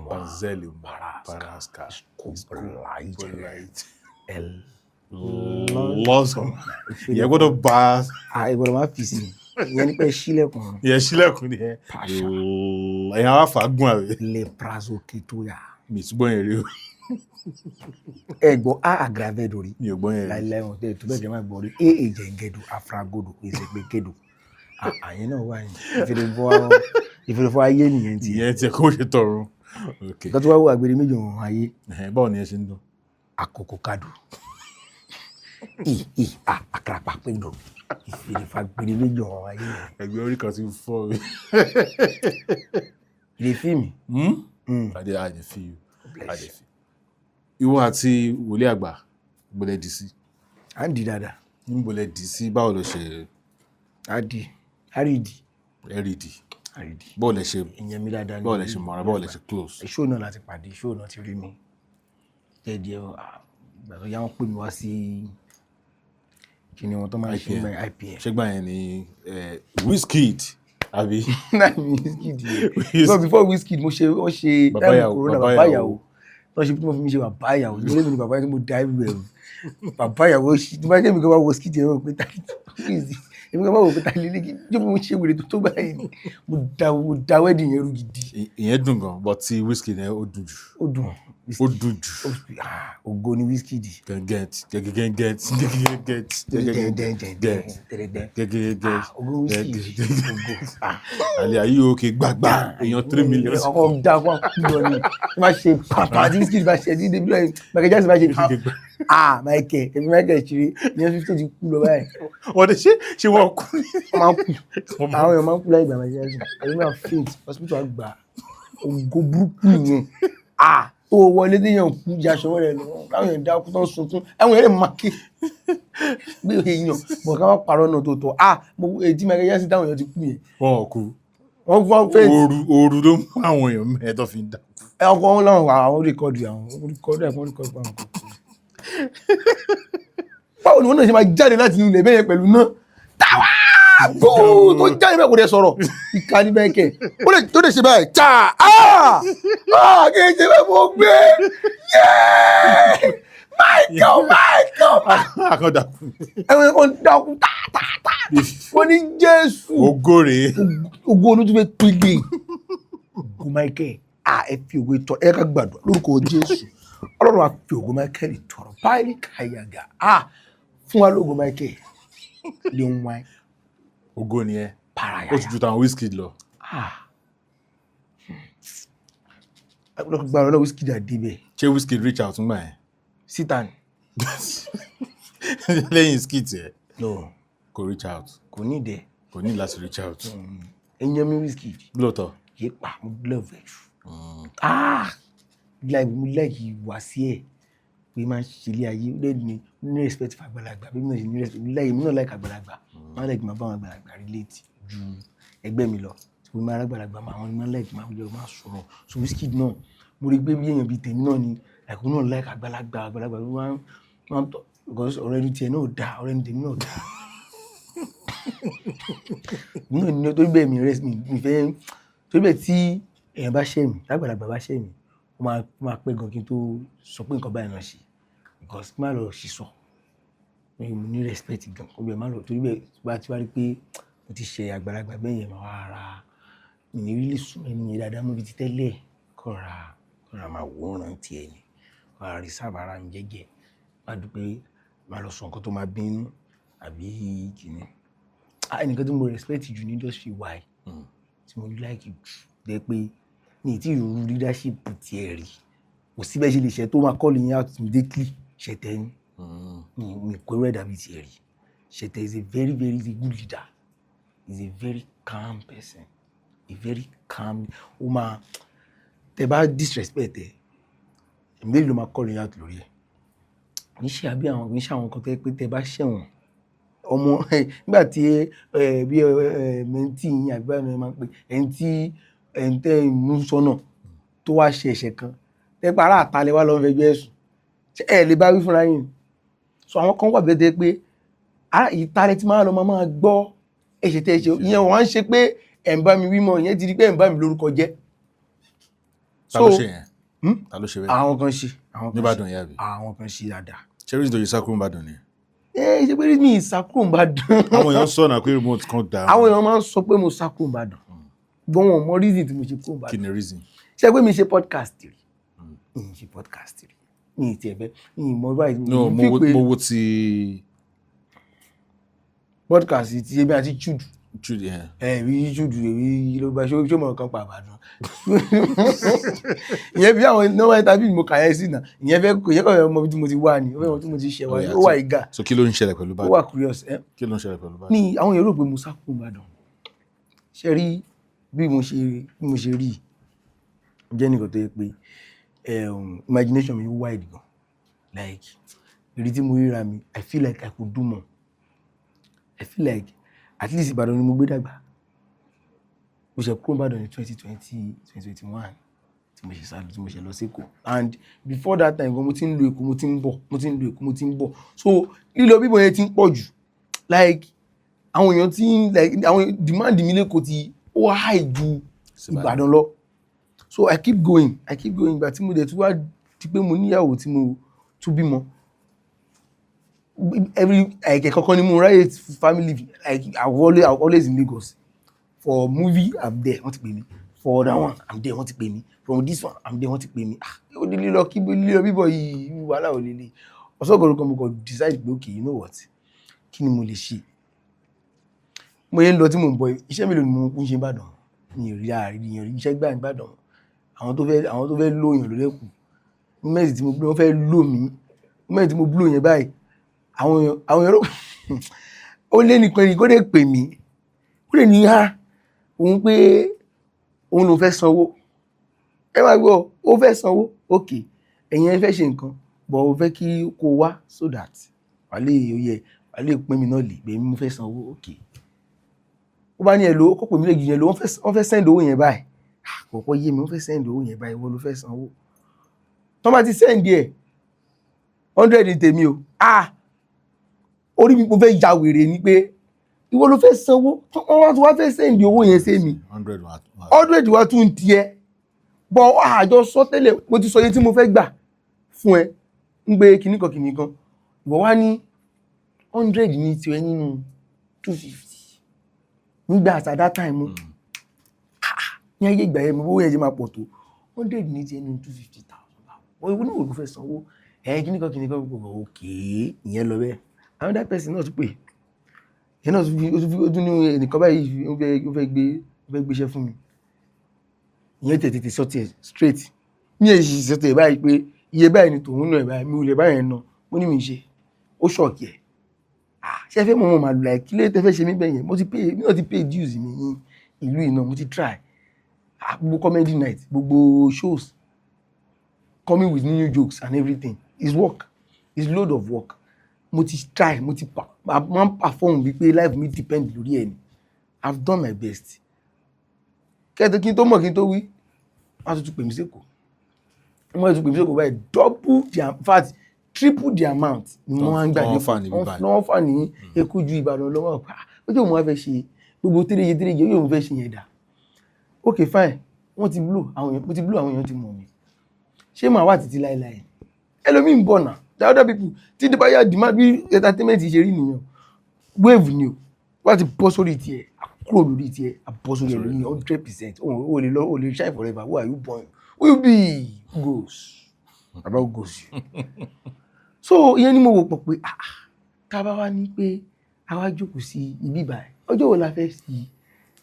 Banzẹ́ le moi paraska schoolite lọ́sàn ìyẹn gbọ́dọ̀ bá. ìgbọ́dọ̀ máa fi sí ìyẹn ní pẹ́ sílẹ̀kùn. ìyẹn sílẹ̀kùn ni ẹ ẹ̀yàn wá fàágùn àwẹ̀. le prazoketoya. mi túbọ̀ yẹn rí o. ẹ̀gbọ́n a aggravedo rí. mi ò gbọ́ yẹn rí. láìláì wọn tẹ́ tó bẹ́ẹ̀ jẹ́ máa gbọ́ rí a èjẹ̀ǹgẹ̀dù afragodo ìṣègbèkedo àyẹn náà wà ní ìfèrèfọ́ ayé nìyẹn ti ìyẹn tiẹ̀ kó ṣe tọrùn. Okay. tó wá wọ àgbèrè méjì wọn ayé Báwo ni ẹ ṣe ń dún? àkókò kádù àkàràpà péjọ ìfèrèfọ́ àgbèrè méjì wọn ayé nìyẹn. Ẹgbẹ́ orí kan ti ń fọ́ mi. ilé fíìmù Adé fi you. Ìwọ àti wòlíì àgbà gbọ́dọ̀ dì sí. à ń di dáadáa. Níbo lẹ dì sí? Báwo ló ṣe àrídì ẹ̀rìdì? Báwo lẹ ṣe ìyẹn mi dáadáa. báwo lẹ ṣe mọ̀ra? Báwo lẹ ṣe close? ṣóò náà láti pàdé, ṣóò náà ti rí mi díẹ̀díẹ̀. ìgbà tó yá wọn pè mí wá sí kí ni wọn tó máa ń ṣe ní IPM. Ṣé gbà yẹn ni Wizkid àbí? náà ni Wizkid yẹn. so before Wizkid mo ṣe wọ́n ṣe corona bàbá ìyàwó tó ṣe bí wọ́n fi mi ṣe bàbá ìyàwó ní lẹ́nu ni bàbá ìyàwó mo dá everywhere bàbá ìyàwó ṣì tí wọ́n ṣe mi kọ́ bá wo Wizkid yẹn wọ́n pé èmi kan bá wò pé ta lè léegi jẹ́ mo ṣe wèrè tó báyìí ni mo da wedding yẹn rú gidi. Ìyẹn dùn gan but ti Wizkid yẹn ó dùn jù. ó dùn jù. ògo ni Wizkid. ògo Wizkid àlẹ́ ayé òkè gbàgbà èèyàn 3 million. ọkọ̀ da fún àkúrò ni wọ́n máa ṣe pàpà tí Wizkid bá ṣe dídé bí lọ́yìn Michael Jackson bá ṣe Michael èmi Michael ṣeré ní ọdún 50 ti kú lọ báyìí. wọ́n dẹ̀ ṣé wọ́n kú ni. wọ́n máa ń kú àwọn èèyàn máa ń kú láì gbà Michael Jackson ẹ̀rọ náà faint hospital àgbà ògo burúkú nìyẹn. tó wọlé téèyàn kú jaṣọwọ́ rẹ̀ lọ láwọn èèyàn dákú tán sunkún àwọn èèyàn lè máa ké gbé èèyàn bọ̀ ká má parọ́ náà tó tọ́ èdè Michael Jackson táwọn èèyàn ti kú yẹn. wọn ò kú. wọ́n fọ́n faint. ooru ló mú àwọn èèyàn mẹ́ẹ̀ẹ́dọ́ fi ń dà. ọkọ̀ wọn láwọn àwọn rékọ́dù ẹ̀kọ́ pa àwọn kò kú. báwo ni wọ́n náà ṣe máa jáde láti inú ilẹ̀ bẹ́yẹn pẹ̀lú náà táwa tó jáde bẹ́ẹ̀ kò dẹ̀ sọ̀rọ̀ ìka ní bẹ́ẹ̀ kẹ̀ ó lè tó lè ṣe báyìí tá kí n ṣe bẹ́ẹ̀ mo gbé Michael akọ́dà. ẹ̀wọ̀n kan dákú tá wọ́n ní Jésù ògo rèé. ògo olótú fẹ́ pélé ògo Michael ẹ fi ògo ìtọ́ ẹ ká gbàdúrà lórúkọ Jésù Ọlọ́run á fi ògo Michael tọrọ báyìí káyàgà fún wa lógo Michael lè ń wáyé. ògo ni ẹ paraya ó ti ju tàwọn Wizkid lọ. gbàrọ̀ náà Wizkid àdébẹ̀. ṣé Wizkid reach out ńgbà yẹn? síta ni. lẹ́yìn skit ẹ̀ no kò reach out. kò ní ìdẹ. kò ní láti reach out. ẹ̀yàn mi Wizkid. lóòótọ́. kì í pa mo love ẹ̀ jù. mo like ìwà sí ẹ̀ pé máa ń ṣe ilé ayé ó lè ní respect fún àgbàlagbà bí mo ṣe ní respect mi náà like àgbàlagbà máa like máa bá àwọn àgbàlagbà relate ju ẹgbẹ́ mi lọ tí mo máa rágbàlagbà máa wọn máa like máa jọ máa sọ̀rọ̀ so Wizkid náà mo rí pé bí èèyàn bíi tèmi náà ni like náà like àgbàlagbà ló máa ń tọ́ because ọ̀rẹ́ ẹni tiẹ̀ náà dáa ọ̀rẹ́ ẹni tèmi náà dáa mi náà ní torí bẹ́ẹ̀ mi fẹ́ torí bẹ́ẹ̀ tí èèyàn bá ṣẹ̀ mí lágbàlagbà bá ṣẹ̀ mí ó máa pẹ́ gan kí n tó sọ pé nǹkan báyìí náà ṣe because má lọ ṣìṣọ mo ní respect gan kó bẹ́ẹ̀ má lọ torí bẹ́ẹ̀ bá ti wá rí pé mo ti ṣe àgbàlagbà bẹ́ẹ̀ yẹn máa wá ara mi ní rí lè sún ẹni yẹn dáadáa mo fi ti tẹ́lẹ̀ kọ́ra máa wòran tiẹ̀ ni kọ́ra rí sábà ara mi jẹ́jẹ́ má dúpẹ́ má lọ sọ nǹkan tó máa bínú àbí kìíní. ẹnìkan tí mo respect jù ní industry wáyé tí mo like jù dẹ́ pé ní ìtì ìrú leadership tiẹ̀ rí kò síbẹ̀ ṣe lè ṣe tó máa call yín out immediately ṣẹ̀tẹ̀ ní mi kò rẹ̀ dàbí tiẹ̀ rí ṣẹ̀tẹ̀ is a very very good leader is a very calm person a very calm ó máa tẹ bá disrespect ẹ èmi ló máa call yín out lórí ẹ níṣẹ́ àbí àwọn níṣẹ́ àwọn kan tẹ́ pé tẹ bá ṣẹ̀wọ̀n ọmọ nígbà tí bí mẹ́ntì yín àbí báyìí máa ń pè ẹni tí ẹ̀ǹtẹ́ ìmú sọ́nà tó wá ṣe ẹ̀ṣẹ̀ kan tẹ́pẹ́ ará àtàlẹ́ wá lọ́n fẹjọ́ ẹ̀sùn ẹ̀ lè bá wí fúnra yín so àwọn kan wà bẹ́ẹ̀ pé ìtàlẹ́ tí máa lọ máa gbọ́ ẹ̀ṣẹ̀ tẹ́ ẹ̀ṣẹ̀ ìyẹn wọ́n á ń ṣe pé ẹ̀ ń bá mi wí mọ́ ìyẹn ti di pé ẹ̀ ń bá mi lórúkọ jẹ́. ta ló ṣe yẹn? ta ló ṣe bẹ́ẹ̀? àwọn kan ṣe níbàdàn yà bí? àwọn kan ṣe dáadáa. ṣé rí nítorí sákúrò níbàdàn ni? ṣe pé mi ìsákúrò níbàdàn. àwọn èèyàn sọ náà pé remote kan dà. àwọn èèyàn máa ń sọ pé mo sákúrò níbàdàn gbọ́n wọn mọ reason tí mo ṣe kó bá. kí ni reason? ṣe pé mi ṣe podcast rí mi ṣe podcast rí mi ti ẹ̀fẹ́ mi mọ báyìí. no mo wo ti podcast ti ebi àti chudu Jude, yeah. Bí Jude èmi ló bá ṣó mọ̀ nǹkan pa Ìbàdàn. Ìyẹn bí àwọn normal interview mo kà yẹn sí náà, ìyẹn fẹ́ kò yẹ kọ́ ọmọ bí mo ti wà ní, ó fẹ́ mọ tí mo ti ṣẹ̀ wá ní, ó wà ìgà. So kí ló ń ṣẹlẹ̀ pẹ̀lú Ó Ìbàdàn? wà curious. Kí ló ń ṣẹlẹ̀ pẹ̀lú Ìbàdàn? Ní àwọn èèyàn rò pé mo sá kúrò Ìbàdàn. Ṣé rí bí mo ṣe rí jẹ́ nìkan tó yẹ pé imagination mi wide gan. Like ìrí tí mo ríra mi, I feel like I could do more. I feel like at least Ìbàdàn ni mo gbé dàgbà. Mo ṣe kúrò Ìbàdàn ní 2020, 2021 tí mo ṣe sálọ, tí mo ṣe lọ sí Èkó. And before that time mo ti ń lo Èkó, mo ti ń bọ̀. So lílọ bíbọ̀ yẹn ti ń pọ̀ jù. Like àwọn èèyàn tí ń like àwọn demand mi lẹ́kọ̀ọ́ ti ó high ju Ìbàdàn lọ. So I keep going. Ìgbà tí mo dẹ̀ tún wá di pé mo níyàwó tí mo tún bímọ. Like kankan ni mo ráyè family, like I'm always in Lagos. For movie I'm there, wọ́n ti pè mí. For that one I'm there, wọ́n ti pè mí. From this one I'm there, wọ́n ti pè mí. Ó dé lílọ bíbọ̀ yìí wàhálà ò lélẹ̀. Ọ̀sọ́gọ̀rọ̀ kan mo kàn decide pé okay, you know what, kí ni mo lè ṣe? Mo yẹn lọ tí mo ń bọ̀ iṣẹ́ mélòó ni mo ń ṣe Ìbàdàn? Mi ò rí àríyàn iṣẹ́ gbà ní Ìbàdàn. Àwọn tó fẹ́ lóyàn ló lẹ́kù. Mẹ́sì tí mo gbé wọ́n fẹ́ lò mí. Mẹ́sì tí mo blow yẹn báyìí. Àwọn èèyàn ó lé nìkan ní kó lè pè mí. Kó lè ní òun pé òun ló fẹ́ sanwó. Ẹ máa gbọ́, ó fẹ́ sanwó. Okay, ẹ̀yin ẹ fẹ́ ṣe nǹkan, but ó fẹ́ kí kó wá so that wà lè pín mi náà lè pé mo fẹ́ sanwó. Okay. Ó bá ní ẹ lò ó, kó pè mí lè jù yẹn lò, wọ́n fẹ́ send owó yẹn báyìí. Kọ̀ọ̀kan yé mi, wọ́n fẹ́ send owó yẹn báyìí, wọ́n ló fẹ́ sanwó. Tọ́ bá ti send ẹ̀ 100 ní tèmi o. Orí mi mo fẹ́ ya wèrè ni pé ìwọ ló fẹ́ sanwó. Wọ́n wá fẹ́ send owó yẹn sí mi. 100 wá tún tiẹ̀. Bọ̀ àjọ sọ tẹ́lẹ̀, mo ti sọ iye tí mo fẹ́ gbà fún ẹ. Ń gbé kìnnìkan. Ìwọ wá ní 100 ní tiẹ̀ nínú 250. Nígbà at that time ní ayé ìgbà yẹn owó yẹn jẹ́ máa pọ̀ tó 100 ní tiẹ̀ nínú 250,000. Wọ́n ìwọ náà ló fẹ́ sanwó. Kìnnìkan gbogbo okay, ìyẹn lọ bẹ́ẹ̀. Another person náà tún pè. Ìyẹn náà tún ní ẹnìkan báyìí ó fẹ́ gbéṣẹ́ fún mi. Ìyẹn tètè sọ tiẹ̀ straight. Ní èyí sọ tiẹ̀ báyìí pé iye báyìí ni tòun náà báyìí, mi ò lè báyìí náà. Mo ní mi ṣe. Ó ṣọ̀kì ẹ̀. Ṣé ẹ fẹ́ mọ̀ máa like kí ló tẹ́ fẹ́ ṣe mí bẹ́ẹ̀ yẹn? Mi náà ti pay dues mi ní ìlú iná, mo ti try. Gbogbo comedy night, gbogbo shows, coming with new jokes and everything. It's work. It's load of work. Mo ti try, máa ń perform wípé life mi depend lórí ẹni. I've done my best. Kẹ́tẹ́ kí n tó mọ̀ kí n tó wí, wọ́n tún pè mí sékòó. Wọ́n tún pè mí sékòó báyìí in fact triple the amount ni wọ́n á ń gbà ní wọ́n fà ní Èkó ju Ìbàdàn lọ́wọ́. Ó jẹ́ òun wá fẹ́ ṣe gbogbo téréje yóò fẹ́ ṣe yẹn dà. Okay fine, mo ti blow àwọn èèyàn ti mọ̀ mí. Ṣé màá wà títí láéláé? Ẹlòmíì ń bọ̀ náà. The other people tí dé bá yá demand bí entertainment ṣe rí nìyẹn. Wave ni o. Wọ́n ti bọ́ sórí tiẹ̀, kúrò lórí tiẹ̀, bọ́ sórí ẹ̀ lórí 100%. O lè shine forever. Who are you born? Who you be? Who goes? Baba who goes you? So ìyẹn ni mo wò pọ̀ pé tá bá wá ní pé a wá jókòó sí ibi báyìí. Ọjọ́ wo la fẹ́ sí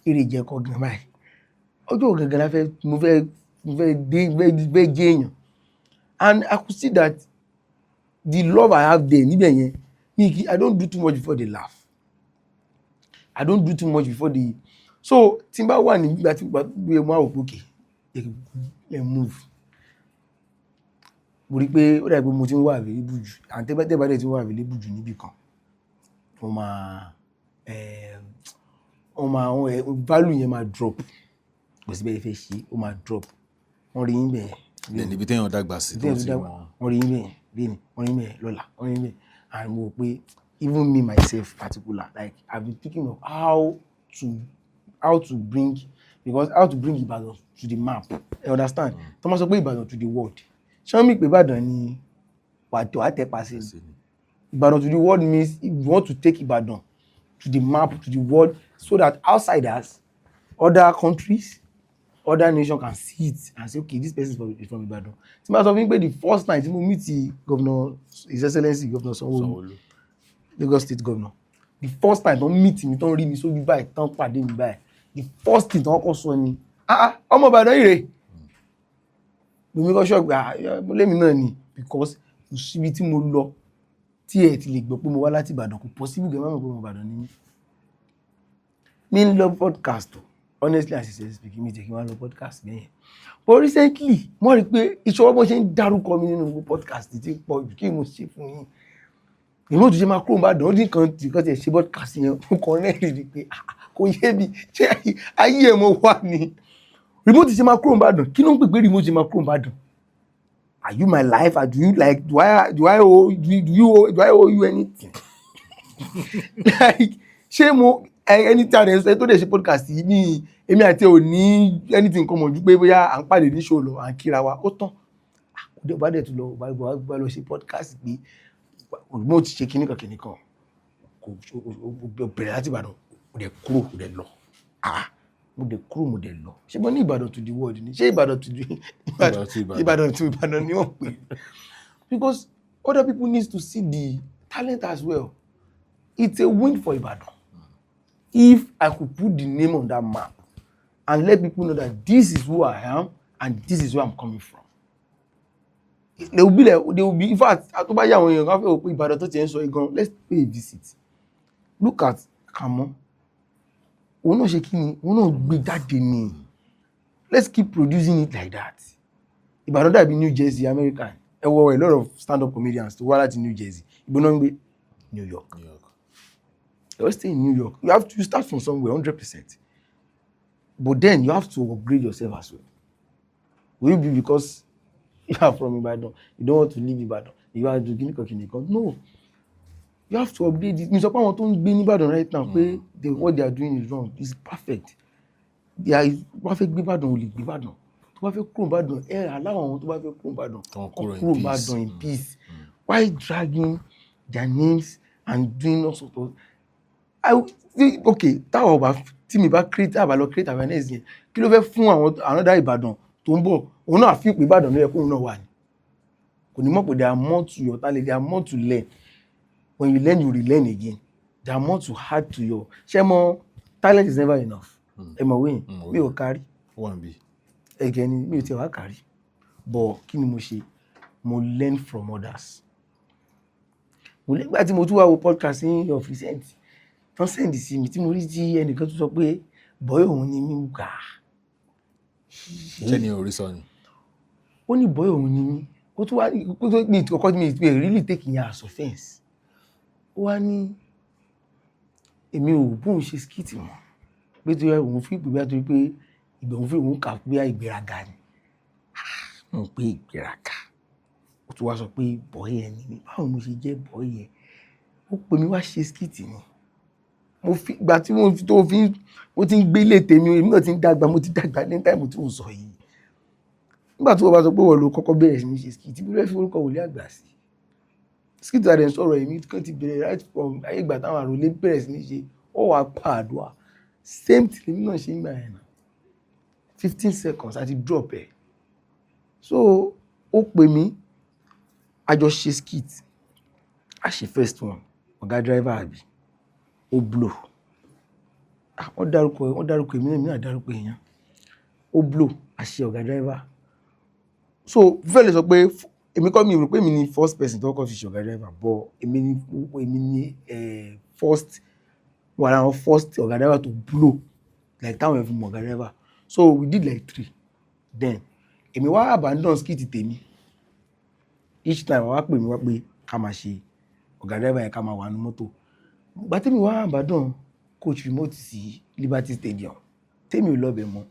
èrè jẹ kọ gan báyìí? Ọjọ́ wo gangan la fẹ́ mo fẹ́ jẹ́ èèyàn? And I could see that the love I have there níbẹ̀ yẹn, I don't do too much before they laugh. I don't do too much before they. So tí n bá wà nígbà tí mo wá òpó kè ẹ move. Mo rí pé ó dàbí pé mo ti ń wà available jù, and tẹ́bá dẹ̀ ti ń wà available jù níbì kan. Value yẹn máa drop. Kò sí bẹ́ẹ̀ fẹ́ ṣe, ó máa drop. Wọ́n rí yín bẹ́ẹ̀. Níbi téèyàn dàgbà sí tó ti mọ̀. Wọ́n rí yín bẹ́ẹ̀ lẹ́ni, wọ́n rí yín bẹ́ẹ̀ lọ́la, wọ́n rí yín bẹ́ẹ̀. And mo rò pé even me myself particular, like I've been thinking of how to bring Ibadan to the map. You understand? Tó máa sọ pé Ibadan to the world. Ṣé wọ́n mí pé Ibadan ni pàtó àtẹ̀pàṣẹ? Ibadan to the world means if you want to take Ibadan to the map, to the world, so that outsiders, other countries, other nations can see it and say, okay, this person is from Ibadan. Tí máa sọ fún mi pé the first time tí mo meet Governor, His Excellency Governor Sanwo-Olu, Lagos State Governor, the first time tó meet mi tó rí mi sójú báyìí tán pàdé mi báyìí the first thing tó kọ́kọ́ sọ ni ọmọ Ìbàdàn yìí rè mi kọ́ ṣọ́ọ̀gbà lémi náà ni because kò síbi tí mo lọ tí ẹ ti lè gbọ́ pé mo wá láti Ìbàdàn kò possible gẹ́gẹ́ mọ́ pé mo Ìbàdàn ni mi ń lọ podcast honestly as I say speaking mi jẹ́ kí n wá lọ podcast bẹ́yẹn but recently mo rí pé ìṣọwọ́ bó ṣe ń dárúkọ mi nínú podcast tí pọ̀ jù kí mo ṣe fún yín ìmọ̀ tó ṣe máa kúrò Ìbàdàn ó dín kan tí kò tẹ̀ ṣe podcast yẹn mo kàn rẹ́rìn rí pé kò yé mi ṣé ayé ẹ̀ mo wà ní remote ṣe máa kúrò Ìbàdàn kí ló ń pè pé remote ṣe máa kúrò Ìbàdàn are you my life or do you like do I owe you anything like ṣé mo ẹni tí a rẹ̀ sọ tó dẹ̀ ṣe podcast yìí ní èmi àti ò ní anything kan mọ̀ ju pé bóyá à ń pàdé ní show lọ à ń kíra wa ó tán òde bá dẹ̀ tún lọ bá lọ ṣe podcast pé mo ti ṣe kíníkan kò bẹ̀rẹ̀ láti Ìbàdàn mo dẹ̀ kúrò mo dẹ̀ lọ mo dẹ̀ kúrò mo dẹ̀ lọ ṣé mo ní Ìbàdàn to the world ni ṣé Ìbàdàn to Ìbàdàn ni wọ́n pè because other people need to see the talent as well it's a win for Ìbàdàn if I could put the name on that map and let people know that this is who I am and this is where I'm coming from. They will be in fact tó bá yà àwọn èèyàn kan fẹ́ pé Ìbàdàn tó ti ń sọ igan let's pay a visit look at Kamo òun náà ṣe kí ni òun náà gbé jáde ni let's keep producing it like that. Ìbàdàn dàbí New Jersey American ẹ wọ a lot of stand-up comedians tó wá láti New Jersey ìbò náà ń gbé New York. You stay in New York. You start from somewhere 100%. But then you have to upgrade yourself as well. Will it be because you are from Ibadan, you don't want to leave Ibadan, you are doing Kinikon? No. You have to upgrade it. Mr. Pawon tó ń gbé ní Ibadan right now pé what they are doing is wrong. It's perfect. They are perfect gbé Ibadan ò lè gbé Ibadan. Tó bá fẹ́ kúrò Ibadan allow àwọn tó bá fẹ́ kúrò Ibadan kúrò Ibadan in peace. Why dragging their names and doing all sort of okay táwọn ọba tí mi bá create àbálọ create awareness yẹn kí ló fẹ́ fún àwọn another Ìbàdàn tó ń bọ̀ òun náà fi pé Ìbàdàn ló yẹ kóun náà wà ní kò ní mọ̀ pé there are more to your talent there are more to learn when you learn you relearn again there are more to add to your ṣé mo talent is never enough ẹ mọ̀ wíyìn mi ò kárí ẹ̀gẹ́ ni mi ò tiẹ̀ wá kárí but kí ni mo ṣe mo learn from others mo nígbà tí mo tún wá wo podcast ní of recent tán sẹ́ndì sí mi tí mo rí tí ẹnìkan tó sọ pé bọ́yọ̀ òun ni mí gbà. ṣé ni orí sọ ni. ó ní bọ́yọ̀ òun ni mí ó tún wá ní ìkọ̀kọ́ tí mi really take ìyẹn as offence. ó wá ní èmi ò bóun ṣe skit mọ́ pé tó yẹ òun fi ìpè bí wàá pé ìgbà òun fi òun kà pé ìgbéraga ni mo pé ìgbéraga ó tún wá sọ pé bọ́yẹ̀ ni mí báwo mo ṣe jẹ́ bọ́yẹ̀ ó pè mí wá ṣe skit ni. Mo fi ìgbà tí mo ti ń gbé ilé tèmi èmi náà ti ń dàgbà mo ti dàgbà ní táìmù tí mo sọ yìí nígbà tí wọ́n bá sọ pé wọ́n ló kọ́kọ́ bẹ̀rẹ̀ sí ní ṣe skit bí wọ́n fi orúkọ Wòlíì Àgbà sí skit àdẹ̀ ń sọ̀rọ̀ èmi kan ti bẹ̀rẹ̀ right from ayé ìgbà táwọn àròlé bẹ̀rẹ̀ sí ní ṣe ó wà pa àdúrà same thing èmi náà ṣe ń gbà yẹn náà 15 seconds àti drop ẹ̀ so ó pè mí a jọ ṣe skit a ṣe first one ọ̀gá driver àbí ó blow wọ́n dárúkọ èmi náà dárúkọ èèyàn ó blow àṣẹ ọ̀gá driver so fífẹ́ lè sọ pé èmi kọ́ mi rò pé èmi ni first person tó kọ́ fi ṣe ọ̀gá driver but èmi ni first one àwọn first ọ̀gá driver to blow like táwọn ẹ̀fọn mọ̀ ọ̀gá driver so we did like 3 then èmi wá abandon skit tèmi each time wọ́n wá pè mí wá pé ká máa ṣe ọ̀gá driver yẹn ká máa wà ní mọ́tò gbà tèmi wá àbádàn coach remote sí Liberty Stadium tèmi ò lọ́bẹ̀ mọ́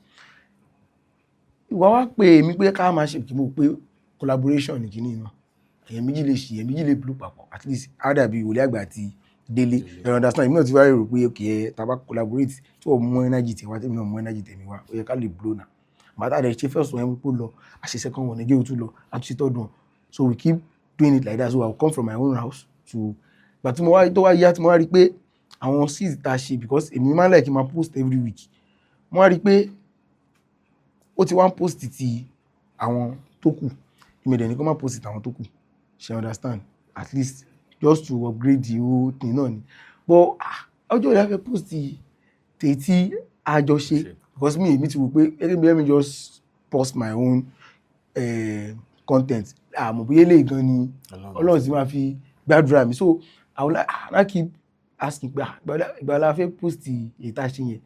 ìwà wá pé èmi pé ká máa ṣe kí mo pé collaboration ní kíní náà èyàn méjì lè ṣe èyàn méjì lè blow papọ̀ at least àdàbí Wòlíì Àgbà àti Délé ẹ̀rọ understand èmi náà ti wá rò pé okay tá bá collaborate tí wọ́n mú energy tèmi wá tèmi náà mú energy tèmi wá ó yẹ ká lè blow náà bàtà rẹ̀ ṣe first one yẹn púpọ̀ lọ àṣẹ second one ẹgẹ́ òtún lọ àtúnṣe third one so we keep doing it like that so I will come from my own house to but mo wá tó wá yá tí mo wá rí pé àwọn seeds tá ṣe because èmi máa ń like máa post every week mo wá rí pé ó ti wá ń post ti àwọn tó kù èmi dẹ̀ ní kó má post ti àwọn tó kù ṣe understand at least just to upgrade the whole thing náà ni but ọjọ́ ìyá fẹ́ post tèyí tí a jọ ṣe because mi ti wò pé let me just post my own content àmọ́ bóyá eléyìí gan ni Ọlọ́run sì máa fi gbàdúrà mi so I would like keep asking pé ìgbà la fẹ́ post èyí tá a ṣe yẹn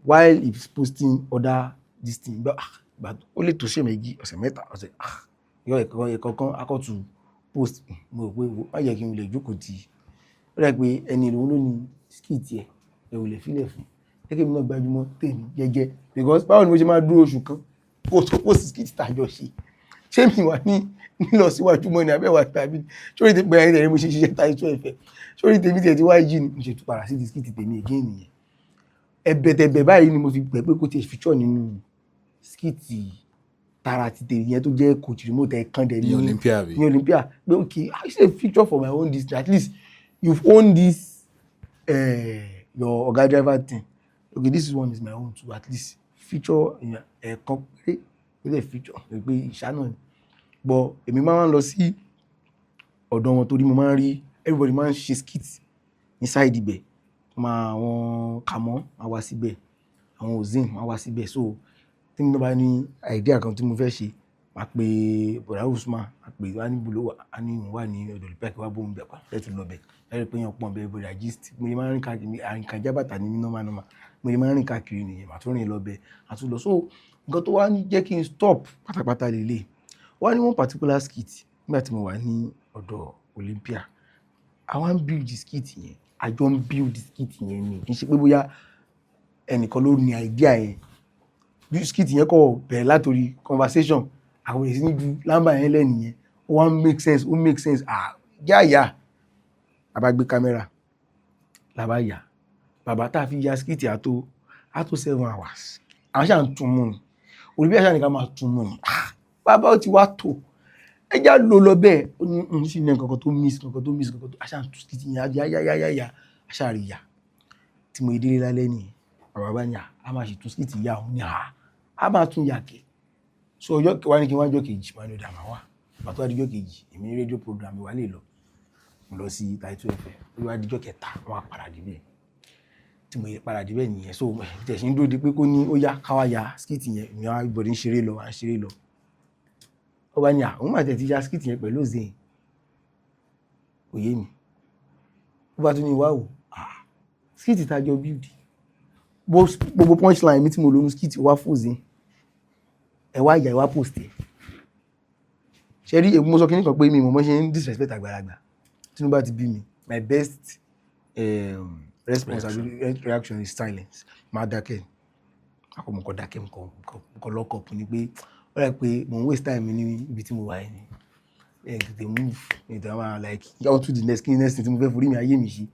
while he's posting other this thing but ó lè tó ṣe méjì ọ̀sẹ̀ mẹ́ta ọ̀sẹ̀ yọ ẹ̀kọ̀ọ̀kan akọ̀tù post mo rò pé má yẹ kí n lè jókòó tì ó rẹ̀ pé ẹni ìlú ló ní skit ẹ̀ ẹ̀ ò lè filẹ̀ fún gẹ́gẹ́ bí náà gbajúmọ̀ tèmi jẹ́jẹ́ because báwo ni mo ṣe máa dúró oṣù kan kó tó post skit tàjọ ṣé mi wà ní lọ síwájú mọ́ ni abẹ́wà tàbí sórí ti pẹ̀lú ẹ̀rẹ́ mo ṣe ṣiṣẹ́ Title FM sórí tèmi tiẹ̀ ti wá jí ni mo ṣe tún padà sí ti skit tèmi again nìyẹn ẹ̀bẹ̀tẹ̀bẹ̀ báyìí ni mo fi pẹ̀ pé kó tiẹ̀ feature nínú skit tara ti tèmi yẹn tó jẹ́ coach remote ẹ̀kan dẹ̀ ní Olympia pé okay I say feature for my own district at least you've owned this your oga driver thing okay this one is my own too at least feature ẹ̀kan pé ó lè feature pé ìṣáná ni but èmi máa ń lọ sí ọ̀dọ̀ wọn torí mo máa ń rí everybody máa ń ṣe skit inside ibẹ̀ àwọn Kàmọ́ máa wá síbẹ̀ àwọn Ozin máa wá síbẹ̀ so tí mo bá ní idea kan tí mo fẹ́ ṣe máa pe bọ̀dá Usman máa pe wá ní bulo wà ní òun wà ní ọ̀dọ̀ ìpẹ́kẹ́ wá bóun bẹ̀ pa lẹ́tù lọ bẹ̀ lẹ́rìí pé yàn pọ̀ bẹ́ẹ̀ bọ̀dá gist mo lè máa rìn káàkiri àrìnkàjá bàtà ní normal mo lè máa rìn káàkiri nìyẹn màá tún rìn lọ bẹ̀ àtún lọ so nǹkan tó wá ní jẹ́ kí n stop pátápátá lélẹ̀ wá ní one particular skit nígbà tí mo wà ní ọ̀dọ̀ Olympia àwọn build skit yẹn àjọ ń build skit yẹn ni kì í ṣe pé bóyá ẹnìkan ló ní idea yẹn skit yẹn kọ́ bẹ̀rẹ̀ látòrí conversation àwọn èsì ní ju lámbà yẹn lẹ́nu yẹn ó wá make sense yáyà bàbá gbé kámẹ́rà làbá yà bàbá tá a fi ya skit àtó 7 hours àwọn ṣáà ń tún mú ni Olympia ṣáà nìkan máa tún mú ni bàbá ó ti wá tó ẹjá lò lọ bẹ́ẹ̀ ó ní sí ní nǹkan tó miss àṣà ń tún skit yẹn yáyáyáyá àṣà rí yà tí mo délé lálẹ́ nìyẹn bàbá bá ní a máa ṣe tún skit yà òun ní a máa tún yà kẹ́ so ọjọ́ wá ní kí wọ́n jọ́ kejì máa ní ọ̀dà máa wà bàtú àdíjọ́ kejì èmi ní rédíò program wà lè lọ mo lọ sí Title FM ó wá àdíjọ́ kẹta wọn padà débẹ̀ tí mo yẹ padà débẹ̀ nìyẹn so tẹ̀sí ń dúró de pé kó ní ó yá káwá ya skit yẹn ìyẹn wá bọ̀dé ń ṣeré lọ ó bá ní àwọn máa tẹ̀ ti ya skit yẹn pẹ̀lú Ozin kò yé mi ó bá tún ní wá wò skit ìtajọ build gbogbo punchline mi tí mo lónú skit wá fún Ozin ẹ wá ìyá ìwá post ẹ ṣe rí èmi mo sọ kí nìkan pé mi mo ṣe ń disrespect àgbàlagbà Tinubu ti bí mi my best response and reaction is silence máa dákẹ́ akọ̀mọ̀kọ̀ dákẹ́ nǹkan lọ́kọ̀ọ̀pù ni pé ó rẹ̀ pé mo ń waste time ní ibi tí mo wà ní tètè move ìtàn máa like on to the next thing tí mo fẹ́ forí mi ayé mi ṣe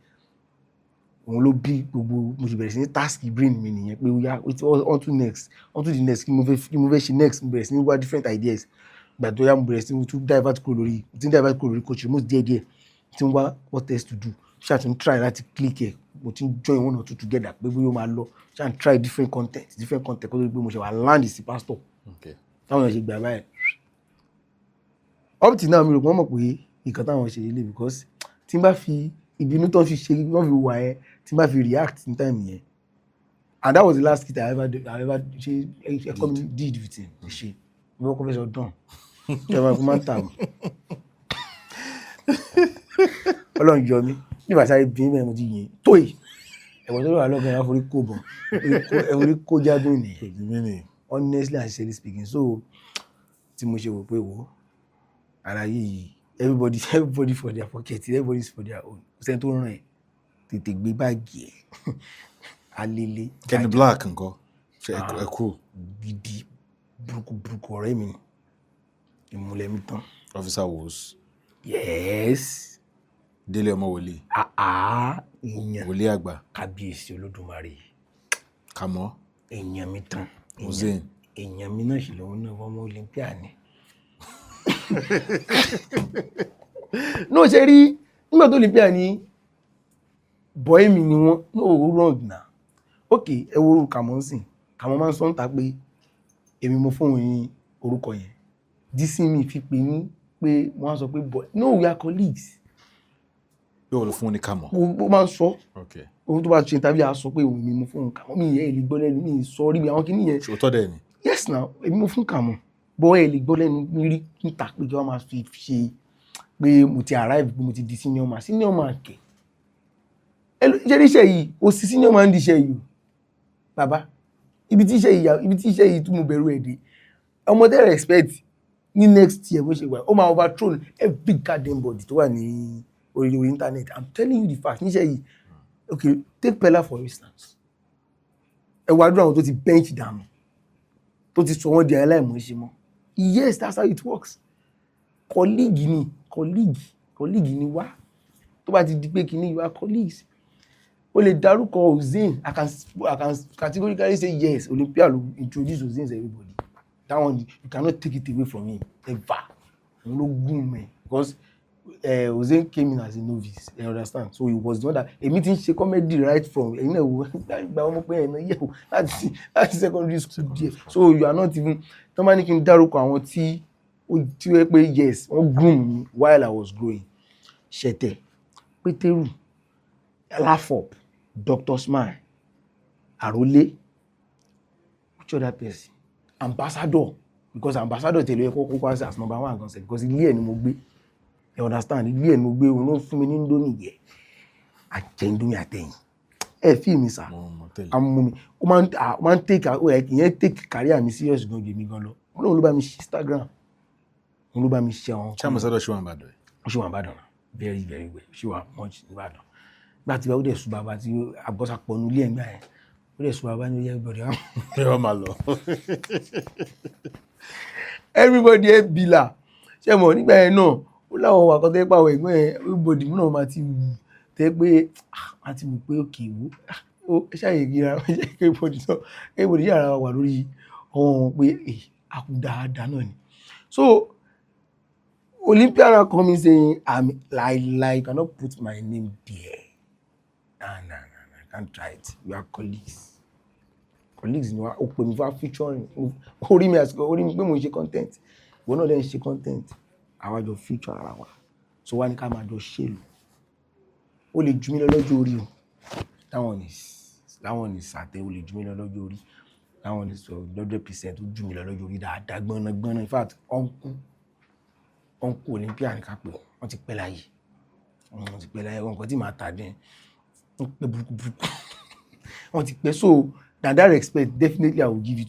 òun ló bí gbogbo mo ti bẹ̀rẹ̀ sí ní task brain mi nìyẹn pé ó yá on to the next kí mo fẹ́ ṣe next mo bẹ̀rẹ̀ sí ní wá different ideas ìgbà tó yá mo bẹ̀rẹ̀ sí ní tún divert kúrò lórí coach remote díẹ̀díẹ̀ tí mo wá what else to do ṣáà tún try láti click ẹ̀ mo ti ń join one or two together pé bóyá ó máa lọ ṣáà try different content kó tó di pé mo ṣe wà land sí pastor táwọn èèyàn ṣe gbà báyìí up till now mi rò pé wọ́n mọ̀ pé nǹkan táwọn ṣe lélẹ̀ because tí n bá fi ìbínú tó fi ṣe wọ́n fi wà ẹ́ tí n bá fi react in time yẹn and that was the last skit I ever ṣe ẹ̀kọ́ mi did with him ṣe ìwọ́n kọ́ fẹ́ sọ dán ìjọba ẹ̀kọ́ máa ń tà mí Ọlọ́run yọ mí nígbà sáré bí mẹ́rin mo ti yìn tóyì ẹ̀wọ̀n tó lọ́wọ́ lọ́gbọ̀n yẹn forí kó bọ̀ orí kó jádùn nìyẹn honestly and sincerely speaking so tí mo ṣe wò pé wò ara yìí everybody for their pocket everybody for their own kò sẹ́ni tó ràn ẹ́ tètè gbé báàgì ẹ̀ alele. Kenny Black nǹkan ṣe ẹ kú. gidi burúkú ọ̀rẹ́ mi ìmúlẹ̀ mi tán. Officer Wos. yes. Délé ọmọ wòlíì. èèyàn wòlíì àgbà. kábíyèsí olódùmarè. Kàmọ́. èèyàn mi tán. Ozin. èèyàn mi náà sì lòun náà ọmọ Olympia ni. no ṣe rí nígbà tó Olympia ni bọ́ẹ̀ mi ni wọ́n no wrong na ok ẹ wo Kàmọ́ ń sìn Kàmọ́ máa ń sọ ń ta pé èmi mo fún òun ní orúkọ yẹn dísí mi fi pè ní pé wọ́n á sọ pé boy no we are colleagues pé o lọ fún ní kàmọ́. ó máa ń sọ Okay. ohun tó bá ṣe tàbí a sọ pé òun ni mo fún kàmọ́ mi ẹ̀ lè gbọ́ lẹ́nu mi sọ rí mi àwọn kìíní yẹn. ṣòótọ́ dẹ̀ ni. Yes now èmi mo fún kàmọ́ bọ́ ẹ̀ lè gbọ́ lẹ́nu mi rí níta pé kí wọ́n máa fi ṣe pé mo ti arrive pé mo ti di senior man kẹ̀. iṣẹ́ yìí o sì senior man di iṣẹ́ yìí o bàbá ibi tí iṣẹ́ yìí tún mo bẹ̀rù ẹ̀ dé ọmọ tẹ́ respect ní next year bó ṣe wà ó máa overthrow every goddamn body tó wà ní orí internet. I'm telling you the fact níṣẹ́ yìí. Okay, take Pella for instance. Ẹ wá dúró àwọn tó ti bench dànù tó ti sọ wọ́n di aláìmọ̀ọ́ṣe mọ́. Yes, that's how it works. Colleague ni wá tó bá ti di pé kìíní you are colleagues. O lè dárúkọ Ozean. I can categorically say yes, Olympia will introduce Ozean to everybody. That one you cannot take it away from him ever. No good man because Ozean came in as a novice, you understand? So he was the one that èmi ti ń ṣe comedy right from ẹ̀yin náà wo gba ọmọ pé ẹ̀yin náà yẹ̀ wò láti secondary school díẹ̀. So you are not even tó máa ní kí n dárúkọ àwọn tí ó yẹ pé yes wọ́n groom me while I was growing. Ṣẹ̀tẹ̀, Pétérù, Lafop, Dr. Smile, Àrólé, which other person? Ambassador, because ambassador tẹ̀lé ẹ̀kọ́ kókó as number one gan sẹ̀ because ilé ẹ̀ ni mo gbé. You understand? Ilé ẹ̀ ni mo gbé òun ló fún mi ní Indomie yẹ. Àjẹ Indomie àtẹ̀yìn. Ẹ fi mi sà. Àmọ́ mi. Ó máa ń take ìyẹn take career mi serious gan jèmi gan lọ. Ọlọ́run ló bá mi ṣe Instagram. Òun ló bá mi ṣe àwọn. Ṣé ambassador ṣe wà Ìbàdàn? Ó ṣe wà Ìbàdàn. Very very well. Ṣé wà much Ìbàdàn. Gbà tí ó dẹ̀ sùn bàbá tí àbọ̀sàpọ̀ nu ilé ẹ̀gbà yẹn. Ó dẹ̀ sùn bàbá ní ilé everybody. Ẹ wá máa lọ. Everybody ẹ bìlà. Ṣé mo nígbà yẹn náà ó láwọn wà kan tẹ́ pé àwọn ẹ̀gbọ́n ẹ̀ everybody múnà máa ti wù tẹ́ pé máa ti wù pé òkè wò ó ṣàyè gíra everybody yàrá wà lórí ọ̀hún pé àkúdáadáa náà ni. So Olympia now come in saying I'm like cannot put my name there. Nah, I can't try it. We are colleagues ni wa ó pè mí fún featuring orí mi àsìkò orí mi pé mo ń ṣe content ìwọ náà dẹ̀ ń ṣe content àwa jọ feature ara wa so wá ní ká máa jọ ṣèlú ó lè jù mí lọ lọ́jọ́ orí o láwọn ní sàtẹ́ ó lè jù mí lọ lọ́jọ́ orí láwọn ní sọ 100% ó jù mí lọ lọ́jọ́ orí dáadáa gbọ́nà in fact ọ̀nkú Olympia ní ká pè wọ́n ti pẹ́ láyé wọn kàn tí máa tà dín wọ́n pẹ́ burúkú wọ́n ti pẹ́ so na that respect definitely I will give it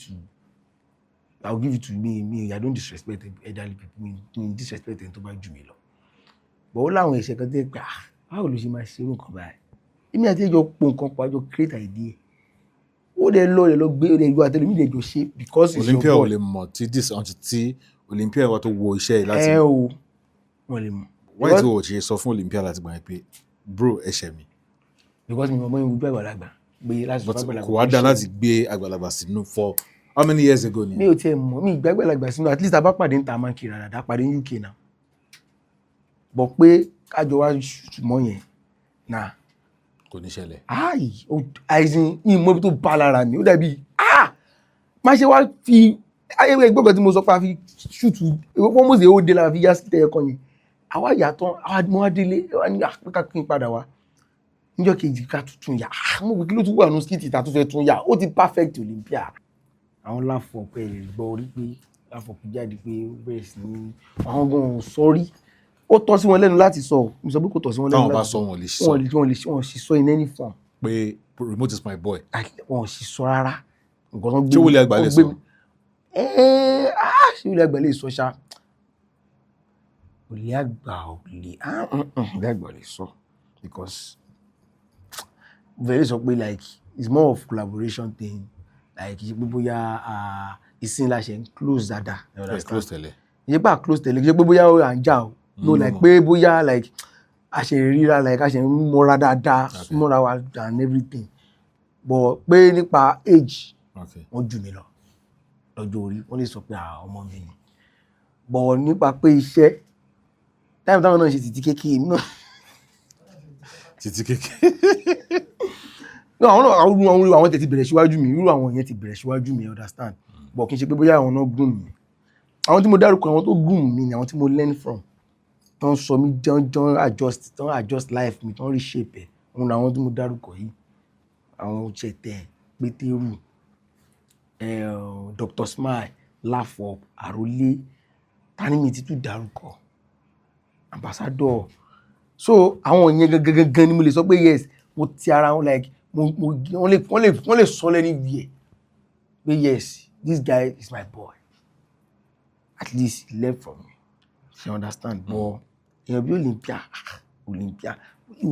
to me. I don't disrespect elderly people. Me disrespect ẹni tó bá jù mí lọ. But ó láwọn ẹ̀ṣẹ̀ kan tẹ́ pé báwo ló ṣe máa ṣe irú nǹkan báyìí. Èmi àti ẹjọ́ pò nǹkan pa jọ create idea. Ó dẹ̀ lọ gbé ó dẹ̀ yọ àtẹlẹ́mí dẹ̀ jọ ṣe because it's Olympia your ò boy. lè mọ̀ tí Olympia wa tó wo iṣẹ́ yìí láti. Wọ́n lè mọ̀. Why tí o ṣe sọ fún Olympia láti gbà pé bro ẹ̀ṣẹ̀ mi. Because mi mọ̀ mọ́ ìwúgbẹ́ àgbàlagbà. But kò wá dá láti gbé àgbàlagbà sínú for how many years ago ni? Mi ò tiẹ̀ mọ̀ mi ìgbẹ́ àgbàlagbà sínú at least a bá pàdé ní ta máa ń kiri àdá pàdé ní UK náà. Bọ̀ pé kájọ wá mọ́ yẹn náà. Kò ní ṣẹlẹ̀. Àìsàn ìmọ̀ bí tó bá lára mi ó dàbí má ṣe wá fi ayẹyẹ ìgbọ́gbẹ̀ tí mo sọ pé a fi ṣùtù wọ́n mọ̀ sí ó dé lára fi yá sí tẹ́ẹ̀kọ́ yẹn àwa yàtọ̀ àwọn adélé wá ní àpéká kí n padà wá níjọ́ kejì ká tuntun yà mo wí kí ló tún wà ní skit ìta tó fẹ́ tún yà ó ti perfect Olympia. Àwọn láfọ̀ pé gbọ́ orí pé láfọ̀ pé jáde pé ó bẹ̀rẹ̀ sí ní àwọn gan sọ́rí ó tọ́ sí wọn lẹ́nu láti sọ mo sọ pé kò tọ́ sí wọn lẹ́nu láti sọ táwọn bá sọ wọn sì sọ in any form pé remote is my boy. Wọn sì sọ rárá nǹkan tó gbé ṣé Wòlíì Àgbà lè sọ? ṣé Wòlíì Àgbà lè sọ ṣá Wòlíì Àgbà lè sọ because very sọ pé like it's more of collaboration thing like ṣe pé bóyá ìsìn la ṣe ń close dáadáa. Close tẹ́lẹ̀. Ṣe pé close tẹ́lẹ̀ ṣe pé bóyá à ń jà o no like pé bóyá like a ṣe ríra like a ṣe ń mọ́ra dáadáa mọ́ra wa and everything but pé nípa age wọ́n jù mí lọ lọ́jọ́ orí wọ́n lè sọ pé ọmọ mi ni but nípa pé iṣẹ́ táìmù táwọn náà ṣe títí kékeré náà. Títí kékeré. àwọn tẹ̀ ti bẹ̀rẹ̀ síwájú mi irú àwọn yẹn ti bẹ̀rẹ̀ síwájú mi understand but kì í ṣe pé bóyá àwọn náà groom mi àwọn tí mo dárúkọ àwọn tó groom mi ni àwọn tí mo learn from tán sọ mí tán adjust life mi tán reshape ẹ̀ òun làwọn tí mo dárúkọ yìí àwọn Chete Pétérù Dr. Smile Lafop Àrólé tani mi ti tún dárúkọ Ambassador so àwọn yẹn gangan ni mo lè sọ pé yes mo ti ara wọn like wọ́n lè sọ lẹ́ni wíẹ̀ pé yes this guy is my boy at least he left from me you understand but èèyàn bí Olympia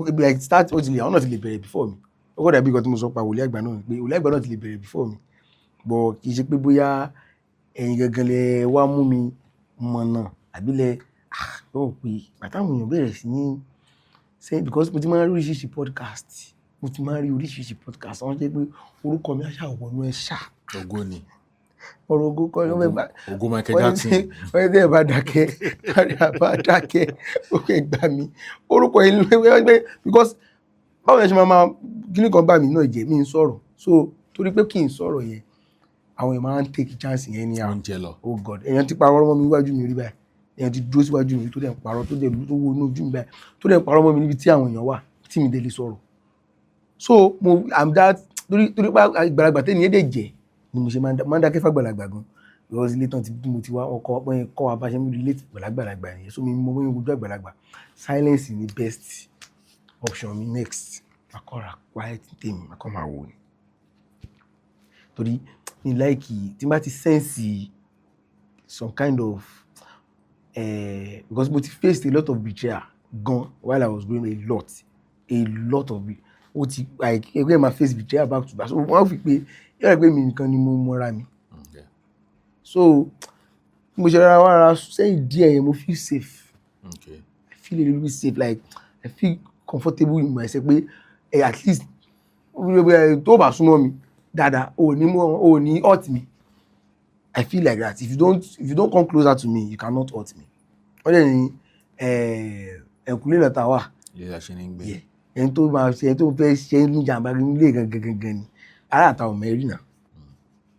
ibi like start ó ti lè àwọn náà ti lè bẹ̀rẹ̀ before mi ó kọ́ dàbí nǹkan tí mo sọ pa Wòlíì Àgbà náà pé Wòlíì Àgbà náà ti lè bẹ̀rẹ̀ before mi but kì í ṣe pé bóyá ẹ̀yin gangan lẹ wá mú mi mọ̀nà àbí lẹ ó pé àtàwọn èèyàn bẹ̀rẹ̀ sí ní say because mo ti máa ń rí oríṣiríṣi podcast àwọn jẹ́ pé orúkọ mi àṣà wọnú ẹ̀ ṣá ògo ni ọ̀rọ̀ ògo kọ́ ló fẹ́ bá ògo Michael Jackson wọ́n tẹ́ ẹ̀ bá dákẹ́ ó fẹ́ gbà mí orúkọ yìí ló fẹ́ gbé because báwo yẹn ṣe máa kíní kan bá mi náà jẹ́ mi ń sọ̀rọ̀ so torí pé kí n sọ̀rọ̀ yẹn àwọn èèyàn máa ń take chance yẹn ní àwọn oúnjẹ lọ oh God èèyàn ti parọ́ mọ́ mi níwájú mi rí báyìí èèyàn ti dúró síwájú mi tó dẹ̀ ń parọ́ tó dẹ̀ tó wo inú ojú mi báyìí tó dẹ̀ ń parọ́ mọ́ mi níbi tí àwọn èèyàn wà tí mi dẹ̀ lè sọ̀rọ̀ so I'm that torí pé àgbàlagbà tẹ́ni yẹn dẹ̀ jẹ́ ni mo ṣe máa ń dákẹ́ fàgbàlagbà gan because ilé tán ti bí mo ti wá ọkọ̀ pọ́n kọ́ wa bá ṣe ń relate àgbàlagbà yẹn so mi mọ bóyá ojú àgbàlagbà silence ni best option mi next akọ́ra quiet tèmi akọ́ máa wò ni torí ní láìkì tí n bá ti sense some kind of because mo ti faced a lot of betrayal gan while I was growing a lot of it ó ti like ẹgbẹ́ máa face betrayal back to back so wọ́n fi pé yẹ́rọ pé mi nìkan ni mo mọ́ra mi so mo ṣe rárá sẹ́yìn díẹ̀ yẹn mo feel safe I feel a little bit safe like I feel comfortable in myself pé at least tó bá súnmọ́ mi dáadáa o ní hurt me I feel like that if you don't come closer to me you cannot hurt me wọ́n dẹ̀ ní ẹ̀kúnlé náà ta wà ẹni tó máa ṣe ẹni tó fẹ́ ṣe ní jàǹbá nílé gangan ni ara àtàwọn mẹ́rin náà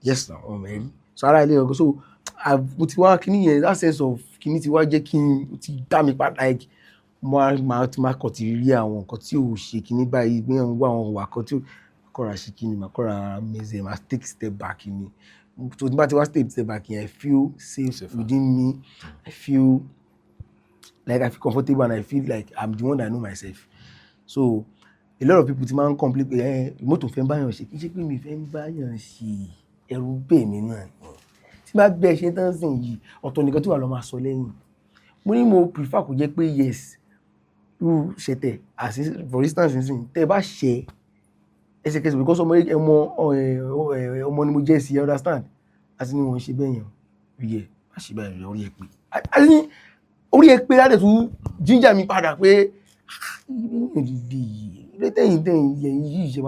yes na ọmọ mẹ́rin so ara ilé ọkọ so mo ti wá kíní yẹn that sense of kíní ti wá jẹ́ kí n ti dá mi padà like máa kọ̀ ti rí àwọn nǹkan tí ò ṣe kíní báyìí gbé àwọn ìwà kan tí ò kọ́ra ṣe kíní máa kọ́ra mẹ́sẹ̀ máa take step back ni so tí bá ti wá step back yẹn I feel safe within me I feel comfortable and I feel like I'm the one that know myself so a lot of people ti máa ń complain pé mọ́tò fẹ́ báyàn ṣe kí n ṣe pé mi fẹ́ báyàn ṣe ẹrú bẹ́ẹ̀ mi náà tí bá bẹ́ẹ̀ ṣe tán sìn yìí ọ̀tọ̀ nìkan tí wà lọ máa sọ lẹ́yìn mo ní mo prefer kó jẹ́ pé yes irú ṣẹ̀tẹ̀ for instance nsìn tẹ́ ẹ bá ṣe ẹsẹ̀kẹsẹ̀ because ọmọ ni mo jẹ́ sí ẹ understand àti ní wọ́n ṣe bẹ́ẹ̀ yẹn yẹ má ṣe bẹ́ẹ̀ orí ẹ pé àti orí ẹ pé láti tún jíjà mi padà pé tẹ́yìn yẹn yìí ṣe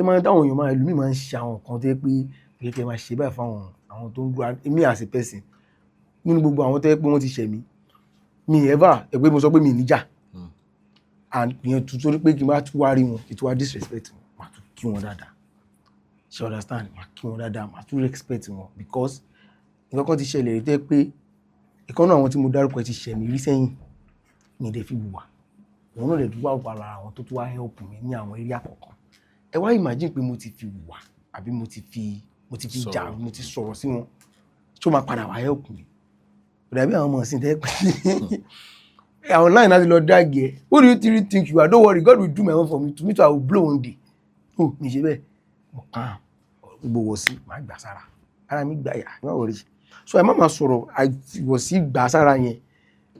máa táwọn èèyàn máa ẹlòmíì máa ń ṣe àwọn nǹkan tó yẹ pé kẹ̀kẹ́ máa ṣe báyìí fáwọn àwọn tó ń gbọ́ èmi as a person nínú gbogbo àwọn tó yẹ pé wọ́n ti ṣẹ̀ mí mi ever ẹgbẹ́ mo sọ pé mi níjà and ìyẹn tuntun pé kí n bá tún wá rí wọn ètò wa disrespect wọn màá tún kí wọn dáadáa ṣe understand màá kí wọn dáadáa màá tún respect wọn because nǹkan kan ti ṣẹlẹ̀ rí tẹ́ pé ìkànnì àwọn tí mo dárúkọ ti ṣẹ̀ mí rí sẹ́yìn ní ìdẹ́ fi wùwà òun náà lè dúpọ̀ àwọn lára àwọn tó tún wá help mi ní àwọn eré àkọ́kọ́ ẹ wá imagine pé mo ti fi wùwà àbí mo ti fi jà mo ti sọ̀rọ̀ sí wọn tó máa padà wá help mi dàbí àwọn ọmọ ọ̀sìn tẹ́ pé àwọn line láti lọ dáàgì ẹ who do you really think you are don't worry God will do my own for me to me too I will blow one day oh mi ṣe bẹ́ẹ̀ mo kàn gbogbo wọ̀ sí màá gbà sára ara mi gbà yà má wọrí so ẹ má máa sọ̀rọ̀ àìwọ̀ sí gbà sára yẹn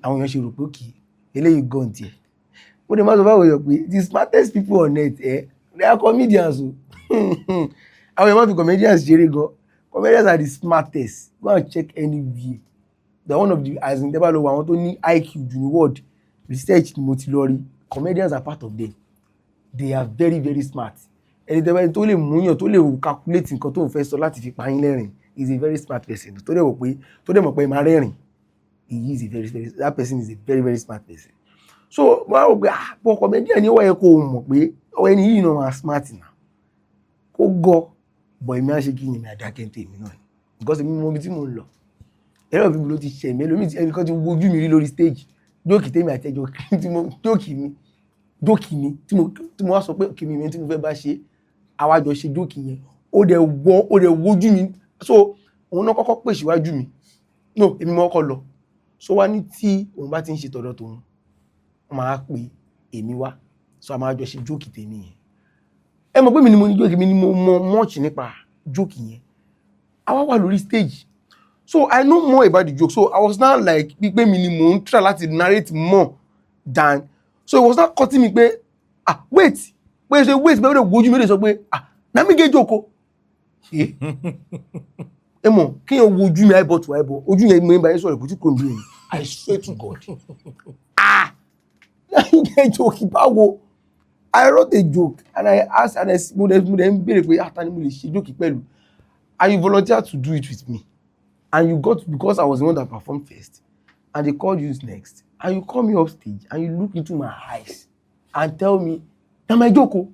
àwọn èèyàn ṣe rò pé kì í eléyìí gan tiẹ̀ ó lè má sọ fáwọn èèyàn pé the smartest people on earth they are comedians o àwọn èèyàn má fi comedians ṣeré gan comedians are the smartest go and check anywhere they are one of the as in tẹ́bà lọ wọ àwọn tó ní IQ jù ní world research ni mo ti lọ rí comedians are part of them they are very very smart ẹni tẹ́bà tó lè múyàn tó lè calculate nǹkan tó ń fẹ́ sọ láti fi pa yín lẹ́rìn is a very smart person tó dẹ̀ mọ̀ pé máa rẹ́rìn he is a very very that person is a very very smart person so wọ́n á rò pé bọ́ comedian ni wọ́n yẹ kó o mọ̀ pé ẹni yìí náà máa smart na kó gọ́ bọ̀ èmi á ṣe kí ni mi àdákẹ́ ń tèmi náà because èmi mọ ibi tí mo ń lọ ẹ̀rọ bíbí ló ti ṣẹ̀ mí ẹlòmíì ẹnìkan ti wojú mi rí lórí stage jókì tèmi àti ẹjọ́ jókì mi tí mo wá sọ pé kí mi tí mo fẹ́ bá ṣe àwájọ ṣe jókì yẹn ó dẹ̀ wojú mi so òun náà kọ́kọ́ pè síwájú mi no èmi mọ́ ọkọ̀ lọ so wá ní tí òun bá ti ń ṣe tọ̀dọ̀ tòun wọ́n máa pè èmi wá so a máa jọ ṣe jókì tèmi yẹn ẹ mọ̀ pé mi ni mo ní jókì mi ni mo mọ much nípa jókì yẹn àwa wà lórí stage so I know more about the joke so I was now like pípé mi ni mo ń try láti narrate more than so it was not cutting me pé wait pé ṣe wait pé ó lè wojú mi lè sọ pé na mi gé jókòó ẹ mọ̀ kí yẹn wojú mi eyeball to eyeball ojú yẹn mo ń bá yẹn sọ̀rọ̀ ìbùtí kò ń bí ẹni I swear to God na mi gé jókòó báwo I wrote a joke and I asked and mo dẹ̀ ń béèrè pé ta ni mo lè ṣe jókòó pẹ̀lú and you volunteered to do it with me and you got because I was the one that performed first and they called you next and you call me off stage and you look into my eyes and tell me na my joke o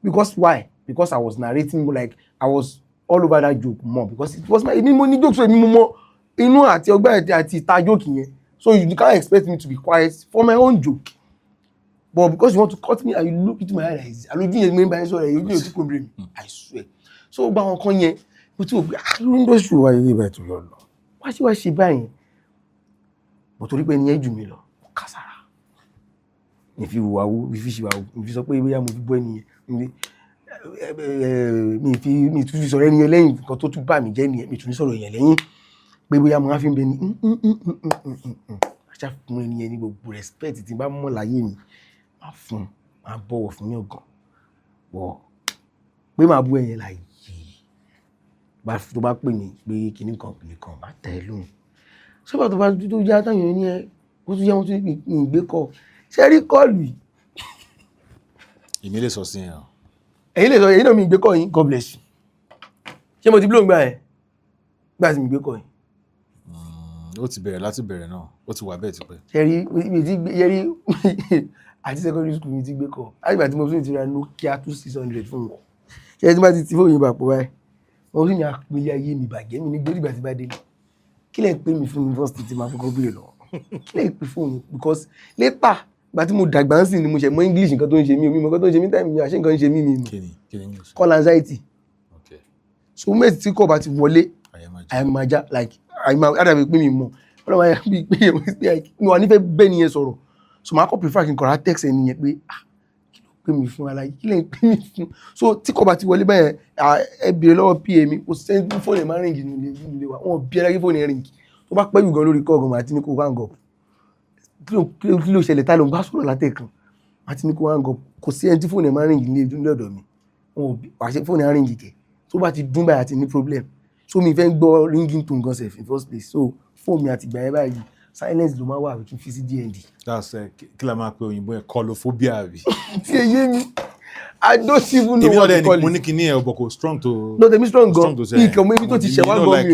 because why because I was narrating like I was all over that joke more because it was my èmi mo ní joke so èmi mo mọ inú àti ọgbẹ́ àti ìta joke yẹn so you can't expect me to be quiet for my own joke but because you want to cut me and you look into my eyes alójú yẹn mi ń bá yẹn sọ̀rọ̀ yẹn ojú yẹn tí kò bèrè mi I swear so gba àwọn kan yẹn mo ti wò pé irú industry wa yìí bá ètò yọ lọ wá ṣe báyìí mo torí pé ẹni yẹn jù mí lọ kásárà mi fi wùwà wú mi fi ṣìwà wú mi fi sọ pé bóyá mo fi bọ́ ẹni yẹn mi tún fi sọ̀rọ̀ ẹni yẹn lẹ́yìn nǹkan tó tún bà mí jẹ́ nìyẹn mi tún ní sọ̀rọ̀ yẹn lẹ́yìn pé bóyá mo wá fi ń bẹ ní aṣá fún ẹni yẹn ní gbogbo respect tí n bá mọ̀ láyé mi máa bọ̀wọ̀ fún yàn gan wọ̀ pé máa bú ẹyẹn láyé tó bá pè mí pé kinní kan máa tẹ̀ ẹ́ lóhùn sọ́bà tó bá tó yá táyọ̀ ní ẹ ó tún yá wọn tún ní ìgbé kọ́ ṣe rí kọ́ọ̀lù yìí. èmi lè sọ sí yẹn o. ẹ̀yin lè sọ èyí náà mi ìgbé kọ́ yín God bless you ṣé mo ti blow gbà ẹ̀ gbà sí mi ìgbé kọ́ yín. ó ti bẹ̀rẹ̀ láti bẹ̀rẹ̀ náà ó ti wà bẹ́ẹ̀ ti pẹ́. ṣe rí àti secondary school mi ti gbé kọ́ àgbà tí mo tún ti ra Nokia 2600 fún wọn ṣe tí bá ti fóònù yìí bàpọ̀ báyìí wọ́n sì ní àpèlé ayé mi bàjẹ́ mi ní gbé dìgbà tí bá délé kí lẹ́ ń pè mí fún university tí máa kọ́kọ́ béèrè lọ kí lẹ́ ń pè fún mi because later ìgbà tí mo dàgbà ń sìn ni mo ṣe mọ̀ English nǹkan tó ń ṣe mí omi nǹkan tó ń ṣe mí táìmì mi àṣẹ nǹkan ń ṣe mí mi nù call anxiety so mẹ́tì tí kò bá ti wọlé àyàmájá like àdàbí pé mi mọ̀ ọlọ́mọ ayé bí pé mi wà nífẹ̀ẹ́ bẹ́ẹ̀ nìyẹn sọ̀rọ̀ so màá kọ́ prefer kí n kọ̀ra text ẹni yẹn pé kí ló pè mí fún aláyé kí lẹ́ ń pè mí fún so tí kò bá ti wọlé bẹ́ẹ̀ ẹ bèrè lọ́wọ́ pa mi kò sẹ́ni fóònù ẹ̀ máa ń rìn nílé wa wọn bí ẹlẹ́gí fóònù ẹ̀ rìn tó bá pẹ́ jù gan lórí kọ́ọ̀gàn àti ní kò wá ń gọ̀ kí ló ṣẹlẹ̀ tá ló ń bá sọ̀rọ̀ látẹ̀kan àti ní kò wá ń gọ̀ kò sí ẹni tí fóònù ẹ̀ máa ń rìn nílé ọ̀dọ̀ mi wọn wà ṣe fóònù ẹ̀ rìn jìkẹ́ tó bá ti dún báyìí àti ní problem so mi fẹ́ gbọ́ ringing tone gan sef in first place so fóònù mi àti ìgbà yẹn báyìí silence ló máa wà kí n fi sí DND. kí la máa pe òyìnbó ẹ̀ colophobia rí. tí ẹ yé mi I don't even know what to call it. Mo ní kíní ẹ̀ ọ̀bọ̀ kò strong to. No, tèmi strong gan. Ìkàn mo ibi tó ti ṣẹ̀ wá gan mi.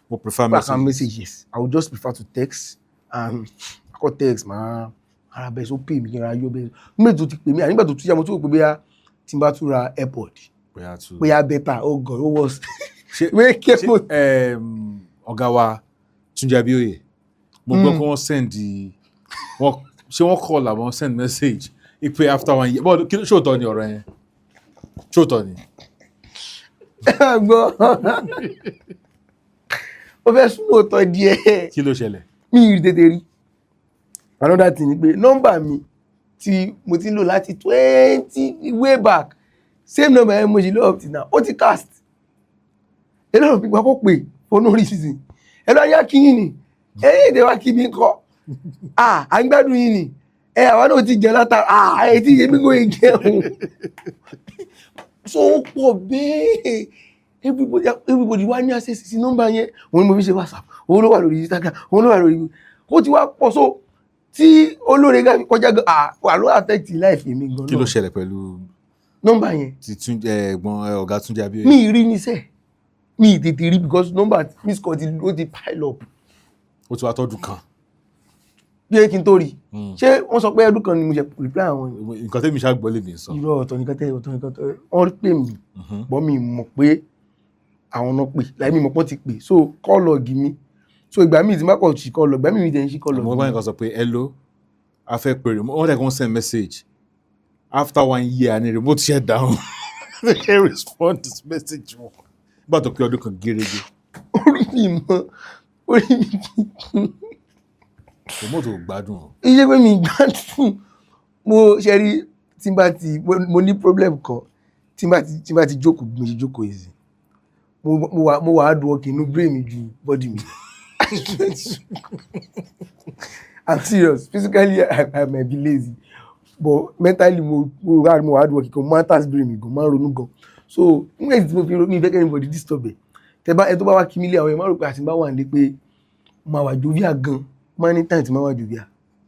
Mo prefer message. I can message yes. I would just prefer to text and akọ text máa ara bẹ́ẹ̀ so pay mi kí n ra yọ bẹ́ẹ̀. Nígbà tó ti pè mí nígbà tó tún yá mo tún wò pé bóyá tí n bá tún ra airpod. Bóyá better oh God oh worse. Ṣé ọ̀gá wa Túnjí Abíóyè mo gbọ́ pé wọ́n send ṣé wọ́n call àbọ̀ send message ipe after 1 year but kí ló ṣòótọ́ ni ọ̀rọ̀ yẹn ṣòótọ́ ni. gbọ́ ó fẹ́ súnmọ́ òótọ́ díẹ̀. kí ló ṣẹlẹ̀. mi ì tètè rí another thing ni pé nọ́mbà mi tí mo ti ń lò láti 20 way back same number yẹn mo ṣe lọ up till now ó ti cast a lot of people kò pè for no reason ẹ lọ yá kí yín ni ẹ̀yin èdè wa kí mi kọ́ à ń gbádùn yín ni àwọn náà ti jẹ látara ẹ ti yé mi kò yẹ jẹun so ó pọ̀ bẹ́ẹ̀ everybody wá ní access sí nọ́mbà yẹn òun ni mo fi ṣe WhatsApp òun ló wà lórí Instagram òun ló wà lórí ó ti wá pọ̀ so tí olóore gá kọjá wà ló affect life mi gan náà. kí ló ṣẹlẹ̀ pẹ̀lú nọ́mbà yẹn ti ẹ̀gbọ́n ọ̀gá Túnjí Abíóyè. mi ì rí níṣẹ́ mi ì tètè rí because nọ́mbà miss call ó ti pile up. ó ti wá tọ́dún kan. bí kí n tó rí ṣé wọ́n sọ pé ọdún kan ni mo ṣe reply àwọn. nǹkan tẹ́mi ṣàgbọ́ lè mi sọ. irọ́ ọ̀tọ̀ nìkan tẹ́ wọ́n pè mí bọ́ mi mọ̀ pé àwọn náà pè láì mi mọ̀ pọ́n ti pè so call log mi so ìgbà míì tí má kọ̀ ṣì kọ́ lọ ìgbà míì mi tẹ̀ ń ṣì kọ́ lọ. àwọn ọgbà nǹkan sọ pé hello a fẹ́ pèrè wọ́n dẹ̀ kàn send message after 1 year ni remote shut down they can respond to this message wọn nígbà tó pé ọdún kan gérégé. orí mi remote ò gbádùn o. iṣẹ́ pé mi gbádùn mo ṣe rí tí n bá ti mo ní problem kan tí n bá ti jókòó mo ṣe jókòó yìí mo wà hard work inú brain mi ju body mi. I'm serious. Physically, I might be lazy, but mentally, mo hard work. Mo máa task brain mi gan, máa ronú gan. So, nígbà tí mo fi ronú, mi fẹ́ kí anybody disturb ẹ̀. Ẹ tó bá wá kí mi lé àwọn ẹ̀ máa rò pé àti bá wà nílé pé máa wà jovial gan. Máa ní time tí máa wà jovial.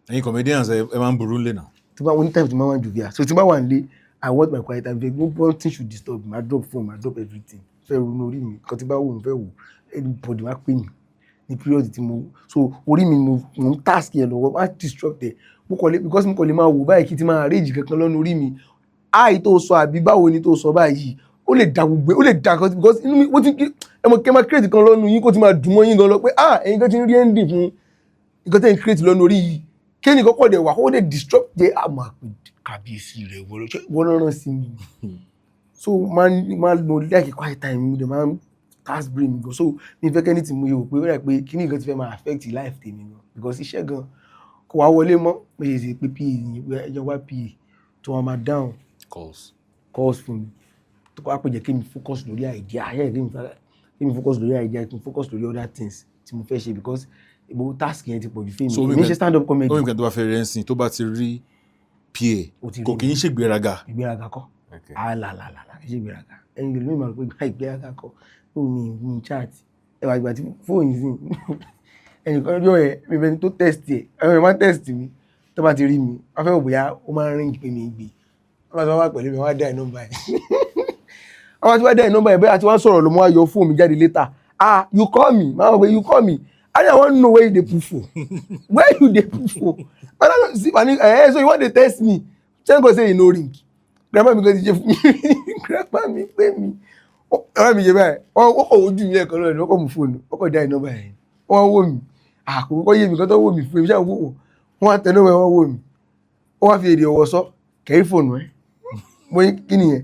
Ẹ̀yin comedians ẹ máa ń burú lé náà. Tí bá wọ́n ní time tí máa wà jovial. So, tí bá wà nílé, I want my quiet time. Nothing should disturb me. I drop phone, I drop everything. Fẹ́ ronú orí mi. Kan tí bá wò mo fẹ́ wò. Anybody wá pè mí. Ní period tí mo so orí mi mo ń task yẹn lọ́wọ́ má disrupt ẹ̀ because mo kàn lè máa wò báyìí kí n ti máa arrange kankan lọ́nà orí mi tó sọ àbí báwo ni tó sọ báyìí ó lè da gbogbo ó lè da kan because inú mi ó ti ẹ mọ̀ kí ẹ máa create kan lọ́nu yín kó ti máa dùn mọ́ yín gan lọ pé ẹ̀yin kan ti ń rí ending fún nǹkan tẹ́ ń create lọ́nu orí yìí kí ẹnì kọ́kọ́ dẹ̀ wà kó dẹ̀ disrupt dẹ̀ àmọ́ kàbíyèsí rẹ̀ wọ́n rán sí mi so máa lo like quiet time mi dẹ̀ máa ń task brain mi gan so mi fẹ́ kẹ́ni tí mo yẹ wò pé ó rẹ̀ pé kíní nǹkan ti fẹ́ máa affect life tèmi gan because iṣẹ́ gan kò wá wọlé mọ́ mo ṣe ṣe pé pa ẹjọ́ wá pa tó wá máa down calls fún mi tó wá pè jẹ́ kí mi focus lórí idea kí mi focus lórí idea kí mi focus lórí other things tí mo fẹ́ ṣe because ìgbò task yẹn ti pọ̀ ju fún mi mi ṣe stand up comedy. ó ní nǹkan tó bá fẹ́ rẹ̀ ń sìn tó bá ti rí pa kò kì í ṣe ìgbéraga. ìgbéraga kọ́ àlàlàlà kì í ṣe ìgbéraga ẹni lè lóyún ìmọ̀ pé ìgbéraga kọ́ mi chat ẹwà ìgbà tí fóònù sí ẹnìkan yọ ẹ mi bẹni tó test ẹ ẹwọn ẹ máa test mi tó bá ti rí mi wọ́n fẹ́ wò bóyá ó máa ń ring pé mi gbé wọ́n bá ti wá pẹ̀lú mi wọ́n á dá ẹ̀ nọ́mbà ẹ̀ wọ́n bá ti wá dá ẹ̀ nọ́mbà ẹ̀ bẹ́ẹ̀ àti wọ́n sọ̀rọ̀ ló mọ́ ayọ̀ fóònù mi jáde later you call me máa wọ̀ pé you call me I wan know where you dey put phone where you dey put phone so you wan dey test me tell God say you no ring grandma mi kò ti ṣe fún mi grandma mi pé mi ọ̀rẹ́ mi yẹ báyìí wọ́n kọ̀ ojú mi ẹ̀kan lọ́rẹ̀ wọ́n kọ̀ mú fóònù wọ́n kọ̀ dá iná báyìí wọ́n wò mí àkókò yé mi kan tó wò mí fún mi ṣáà wò wọ́n àtẹnu wọ́n wò mí wọ́n wá fi èdè ọ̀wọ́ sọ kẹ́rí fóònù ẹ̀ mo ní kí nìyẹn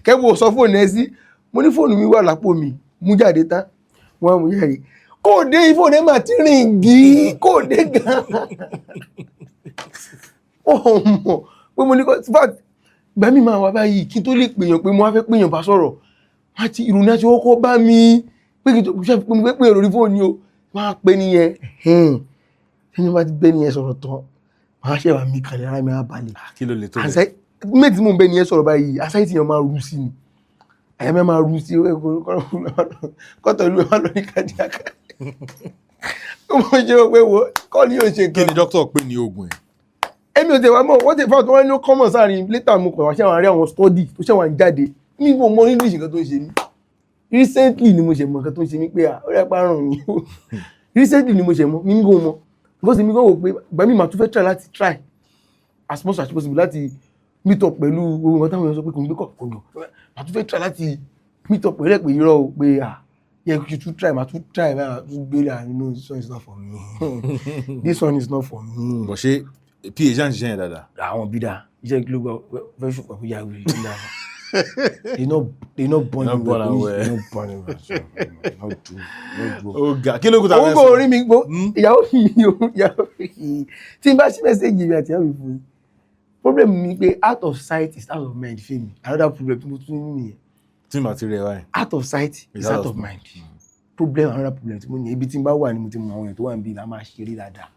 kẹ́kọ̀ọ́ sọ fóònù ẹ sí mo ní fóònù mi wà lápò mi mú jáde tán wọ́n mú jáde kò dé fóònù ẹ mà ti rìn gí kò dé gan ọmọ pé mo ní kọ́ gbà mí máa wá báyìí kí tó lè pèèyàn pé mo wá fẹ́ pèèyàn bá sọ̀rọ̀ àti ìrònú àti ọkọ̀ bá mi pé kí tó ṣe pé mo fẹ́ pèèyàn lórí fóònù o máa pè nìyẹn ẹni bá ti bẹ́ nìyẹn sọ̀rọ̀ tán máa ṣe wà mí kàlẹ́ ara mi á balẹ̀ kí ló lè tó lẹ̀ méjì tí mo ń bẹ́ nìyẹn sọ̀rọ̀ báyìí asáìtì yẹn máa rú sí ni àyẹ̀mẹ́ máa rú sí kọ́tọ̀ ìlú ẹ̀ máa lọ ní kàdíàkà ó mọ̀ ṣe pé wo kọ́ ni yóò ṣe kí ni dókítà pè ní oògùn ẹ̀ èmi ò tẹ̀ wá mọ̀ wọ́n ti fà tó wọ́n ní common sáàrin later mo pẹ̀ wá ṣẹ́wọ̀n àárẹ̀ àwọn study tó ṣẹ̀wọ̀n ń jáde ní mo mọ English nǹkan tó ń ṣe mí recently ni mo ṣe mọ nǹkan tó ń ṣe mí pé ó rẹ̀ pa ràn mí recently ni mo ṣe mọ mi ń gbọ́ mọ because mi gbọ́ wò pé ìgbà mi màá tún fẹ́ try as much as possible láti meet up pẹ̀lú ohun ọ̀tá àwọn èèyàn sọ pé kò ń gbé kọ̀ kò yàn màá tún fẹ́ try láti meet up pẹ̀lú ẹ̀ pé irọ́ o pé yẹ kí tún try màá tún try báyà tún gbélé àánú this one is not for me this one is not for me. bọ̀ ṣe pa ṣáà ń ṣiṣẹ́ yẹn dáadáa. àwọn bídà iṣẹ́ kí ló gbọ́ fẹ́ ṣùpọ̀ fún yàgò yìí nígbà they not born in ọ̀gá kí ló kú ta fẹ́ sọ. owó orí mi gbó ìyàwó mi tí n bá ṣí mẹ́sẹ̀gì mi àti ìyàwó mi fún mi problem mi pé out of sight is out of mind fẹ́ mi another problem tí mo tún ní nìyẹn. tí màá ti rí ẹ wáyé. out of sight is out of mind problem another problem tí mo ní ibi tí n bá wà ní mo ti mọ àwọn èèyàn tó wà níbí la máa ṣeré dáadáa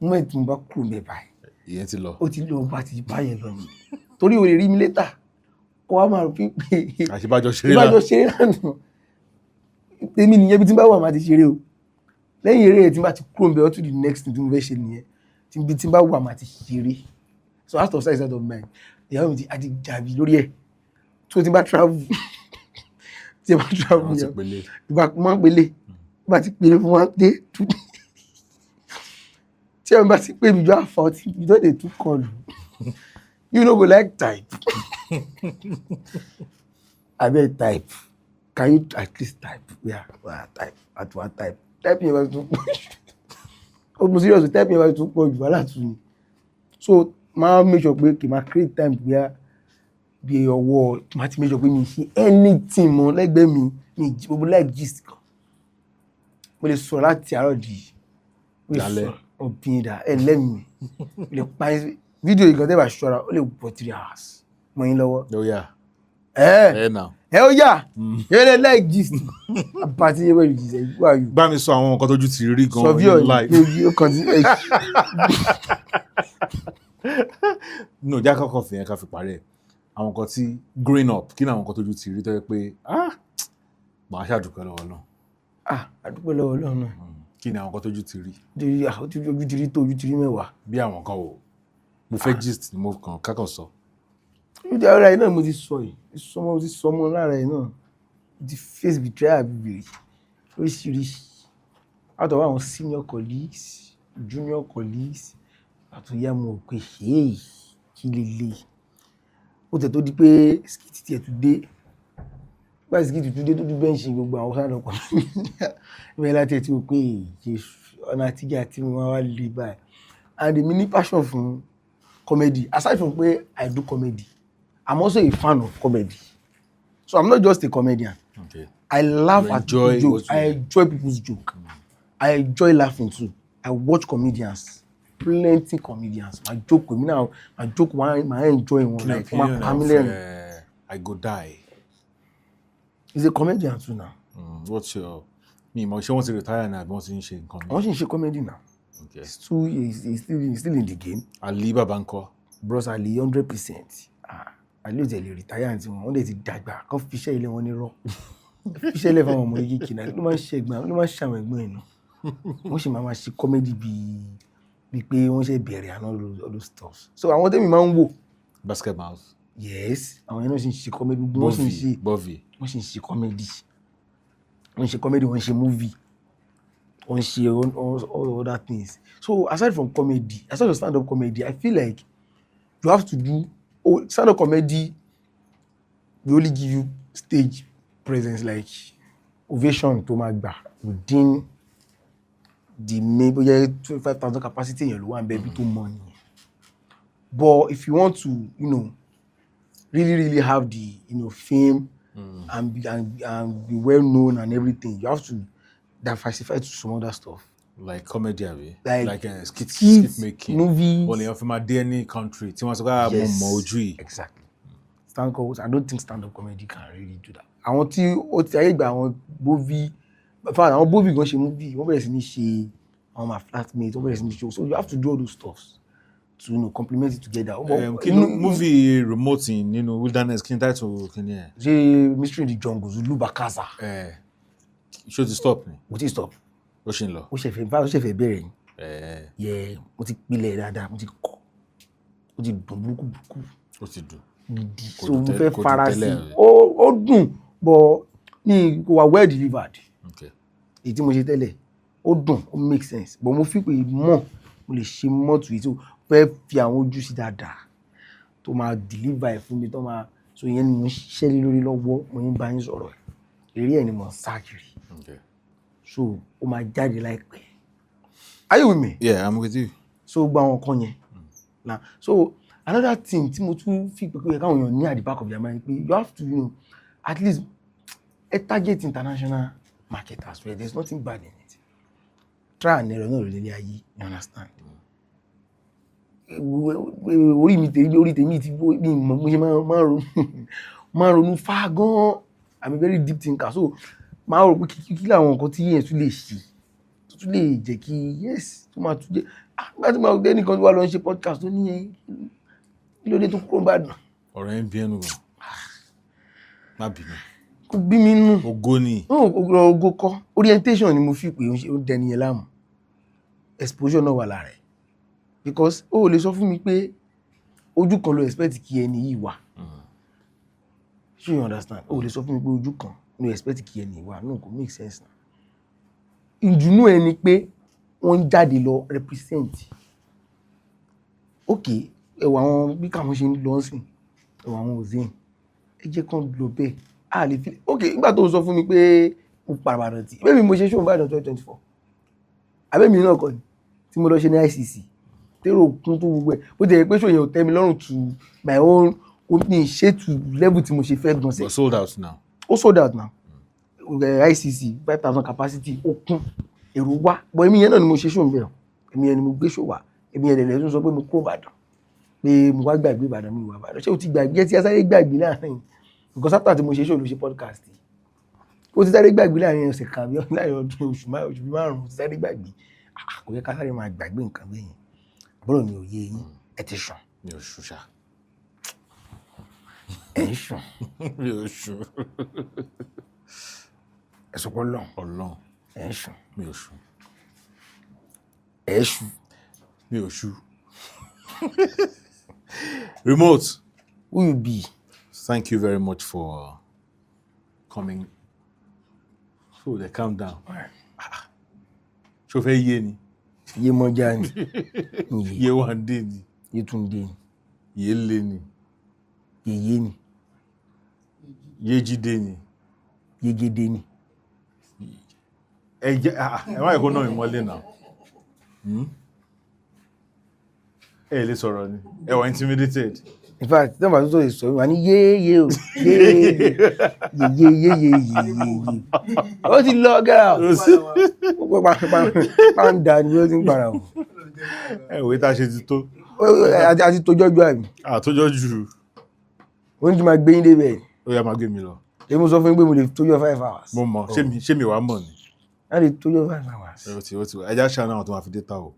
mo ẹ̀ tí mo bá kúrò mẹ́ báyìí ìyẹn ti lọ. ó ti lọ bá ti bá yẹn lọ ni torí o lè rí mi létà kó wá máa fi pé àṣìbájọ ṣeré lánàá èmi nìyẹn bí tí n bá wà máa ti ṣeré o lẹ́yìn eré tí n bá ti kúrò ń bẹ ọ́ tún the next thing tí mo fẹ́ ṣe nìyẹn bí tí n bá wà máa ti ṣeré so out of sight out of mind ìyàwó mi ti àti jàbí lórí ẹ̀ tó tí n bá travel yẹn ìgbà máa ń pele bá ti pele fún wa dé two days tí ẹ bá ti pè mí jọ àfọ tí you don dey too call you no go like type abeg type can you at least type type at one type yẹn bá tún ó mo serious type yẹn bá tún pọ̀ jù wàhálà tún ni so máa make sure pé kì máa create time bí ọwọ́ máa ti make sure pé mi ṣe anything mọ́ lẹ́gbẹ̀ẹ́ mi gbogbo life gist kan mo lè sọ̀rọ̀ láti àárọ̀ di ọ̀bìnrin lẹ́mìí mo lè pa fídíò ìgbọ̀n tẹ́ bá ṣọ́ra ó lè pọ̀ 3 hours mọ́ yín lọ́wọ́. ó yà ó yà eré life gist àpàtì ewé gist ẹ̀ wà yù. bá mi sọ àwọn nǹkan tójú ti rí gan-an ní live. no já kọ́kọ́ fi yẹn ká fi parí ẹ̀ àwọn nǹkan tí growing up kí ni àwọn nǹkan tójú ti rí tó yẹ pé màá ṣàdúpẹ́ lọ́wọ́ náà. àdúpẹ́ lọ́wọ́ náà náà. kí ni àwọn nǹkan tójú ti rí. ojú ti rí tó ojú ti rí mẹ́wàá. bí àwọn kan wò mo fẹ́ gist ni mo kàn kákan sọ. ojú ara ẹ̀ náà mo ti sọ yìí mo ti sọ ọmọ lára ẹ̀ náà ti face betrayal bíbélì lóríṣiríṣi àtọwọ́ àwọn senior colleagues junior colleagues àtúnyà mo pé kí lè ó tẹ̀ tó di pé skit tiẹ̀ tún dé báyìí skit tún dé tó tún bẹ́ǹṣì gbogbo àwọn sáà lọ́pọ̀ ìwé láti ẹ̀ tí ó pé ọ̀nà àtijọ́ tí mo wá lè báyìí and èmi ní passion fún comedy aside from pé I do comedy I'm also a fan of comedy so I'm not just a comedian. Okay. I laugh at people's jokes. I enjoy people's joke. I enjoy laughing too. I watch comedians, plenty comedians. My joke with me now, my enjoy one like my family. I go die. He's a comedian too now. What's your me? She wants to retire now. Wants to share comedy. I want to share comedy now. Okay. He's still in the game. Ali Babanko. Bros Ali 100%. Ali ò tẹ̀lé retire àti wọn lè ti dàgbà kán fi iṣẹ́ ilé wọn ní rọ. Iṣẹ́ ilé fáwọn ọmọ yìí kìnnà ló máa ń ṣe ẹ̀gbọ́n ló máa ń ṣàwọn ẹ̀gbọ́n ẹ̀ náà. Wọ́n sì máa ṣe comedy bíi pé wọ́n ṣe bẹ̀rẹ̀ and all those stuff. So àwọn tẹ́mi máa ń wò. Basket Mouth. Yes, àwọn yẹn náà sì ń ṣe comedy. Wọ́n sì ń ṣe comedy. Wọ́n ń ṣe comedy, wọ́n ń ṣe movie. Wọ́n ń ṣe all other things. So aside from comedy, aside from stand-up comedy, I feel like you have to do stand-up comedy will only give you stage presence like ovation tó máa gbà within the maybe 25,000 capacity yẹn ló wà níbẹ̀ bí tó mọ̀ nìyẹn. But if you want to, really have the, fame and be well known and everything, you have to diversify to some other stuff. Like comedy, like skit making, movies. Only of my any country. Yes, exactly. I don't think stand-up comedy can really do that. Àwọn tí ó ti ayé gba àwọn movie, àwọn movie gan ṣe movie, wọ́n bẹ̀rẹ̀ sí ní ṣe àwọn my flatmates, wọ́n bẹ̀rẹ̀ sí ní ṣe, so you have to do all those stuffs to complement it together. Movie remote in wilderness kí n title kí ni ẹ. Ṣé Mystery in the Jungle Zulu Bakaza. Show to stop ni. Mo ti stop. Ó ṣe ń lọ. Ó ṣẹ̀fẹ̀ bẹ̀rẹ̀ ni. Mo ti pilẹ̀ dáadáa, mo ti kọ́. Ó ti dùn burúkú. Ó ti dùn. So mo fẹ́ fara sí. Ó dùn but ní kò wá well delivered. Èyí tí mo ṣe tẹ́lẹ̀ ó dùn, ó make sense but mo fi pé mo lè ṣe mọ́ tù yìí tó fẹ́ fi àwọn ojú sí dáadáa tó máa deliver ẹ̀ fún mi tó máa so ìyẹn ni mo ń ṣiṣẹ́ lórí lọ́wọ́ mo ń bá yín sọ̀rọ̀ eré ẹ̀ ni mo ń sá kiri. So ó máa jáde láìpẹ́. Are you with me? Yeah, I'm with you. So gba àwọn kan yẹn. Now, so another thing tí mo tún fi pé káwọn èèyàn ní at the back of their mind pé you have to at least target international market as well. There's nothing bad in it. Try and error náà lórí ayé, you understand? Orí tèmi ti mo ṣe máa ronú far gan. I'm a very deep thinker, so máa rò pé kí làwọn nǹkan tí yẹn tún lè ṣe tó tún lè jẹ́ kí yes tó máa tún jẹ́ nígbà tí máa gbé nìkan tó wà lọ ń ṣe podcast tó ní yẹn kí ló dé tó kúrò bá dùn. ọ̀rọ̀ yẹn bí ẹnu gan má bínú. kò bí mi nù. ògo ni. ògo kọ́ orientation ni mo fi pé ó dẹni yẹn láàmú exposure náà wà lára ẹ̀ because ó lè sọ fún mi pé ojú kan ló expect kí ẹni yìí wà ṣé you understand ó lè sọ fún mi pé ojú kan ló expect kí ẹni yìí wà no kò make sense na ìdùnnú ẹni pé wọ́n jáde lọ represent ok ẹwà àwọn bí káwọn ṣe ń lọ sí ẹwà àwọn òzìn ẹ jẹ́ kán lọ bẹ́ẹ̀ a lè fi ok nígbà tó sọ fún mi pé mo pàrọ̀bàdàn tí bẹ́ẹ̀ mi mo ṣe ṣóun báyìí 2024 abẹ́mi náà kọ́ ni tí mo lọ ṣe ní ICC tèrò kún tó gbogbo ẹ̀ bó ti yẹ pé ṣòyìn ò tẹ́ mi lọ́rùn to my own ní ṣètù level tí mo ṣe fẹ́ gan sí. But sold out now. Ó sold out now ICC 5,000 capacity ó kún èrò wá bọ́ èmi yẹn náà ni mo ṣe ṣóun bẹ́ẹ̀ èmi yẹn ni mo gbé ṣò wá èmi yẹn lè sọ pé mo kó Ìbàdàn pé mo wá gbàgbé Ìbàdàn mi wà Ìbàdàn ṣé o ti gbàgbé tí a sáré gbàgbé láàrin nǹkan sápà tí mo ṣe ṣò ló ṣe podcast ó ti sáré gbàgbé láàrin ọ̀sẹ̀ kan bí láàrin ọdún oṣù márùn-ún ti sáré gbàgbé kò yẹ ká sáré máa gbàgbé nǹkan bẹ́ẹ̀ yẹn àbúrò mi ò yé yín ẹ ti sùn. Mi ò ṣù ṣá. Ẹ ń sùn. Mi ò ṣù. Ẹ sọ pé Ọlọ́run. ẹ ń sùn. Mi ò ṣù. Ẹ ṣù. Mi ò ṣù. Remote. Who you be? Thank you very much for coming. So they calm down. Ṣó fẹ́ yé ni? Yé mọ́já ni. Yé Wándé ni. Yétúndé ni. Yé lé ni. Yéyé ni. Yé Jídé ni. Yégédé ni. Ẹ má ẹ̀kọ́ náà ìmọ́lé náà. Ẹ lè sọ̀rọ̀ ni. Ẹ wà intimidated. In fact, tí wọ́n bá tó lè sọ wà ní yéyé o yéyé. Ó ti lọ gẹ́ra o. Pàǹdà ni ó ti ń para o. Ẹ̀wé tá a ṣe ti tó. A ti tójọ́ ju àmì. Àtójọ́ jù. Ó ní kí n máa gbé yín débẹ̀. Ó yá máa gbé mi lọ. Èmi mo sọ fún yín pé mo lè tójọ́ 5 hours. Mo mọ̀, ṣé mi wàá mọ̀ ni? A lè tójọ́ 5 hours. Ó ti ẹja ṣáà náà tó máa fi dé ta o.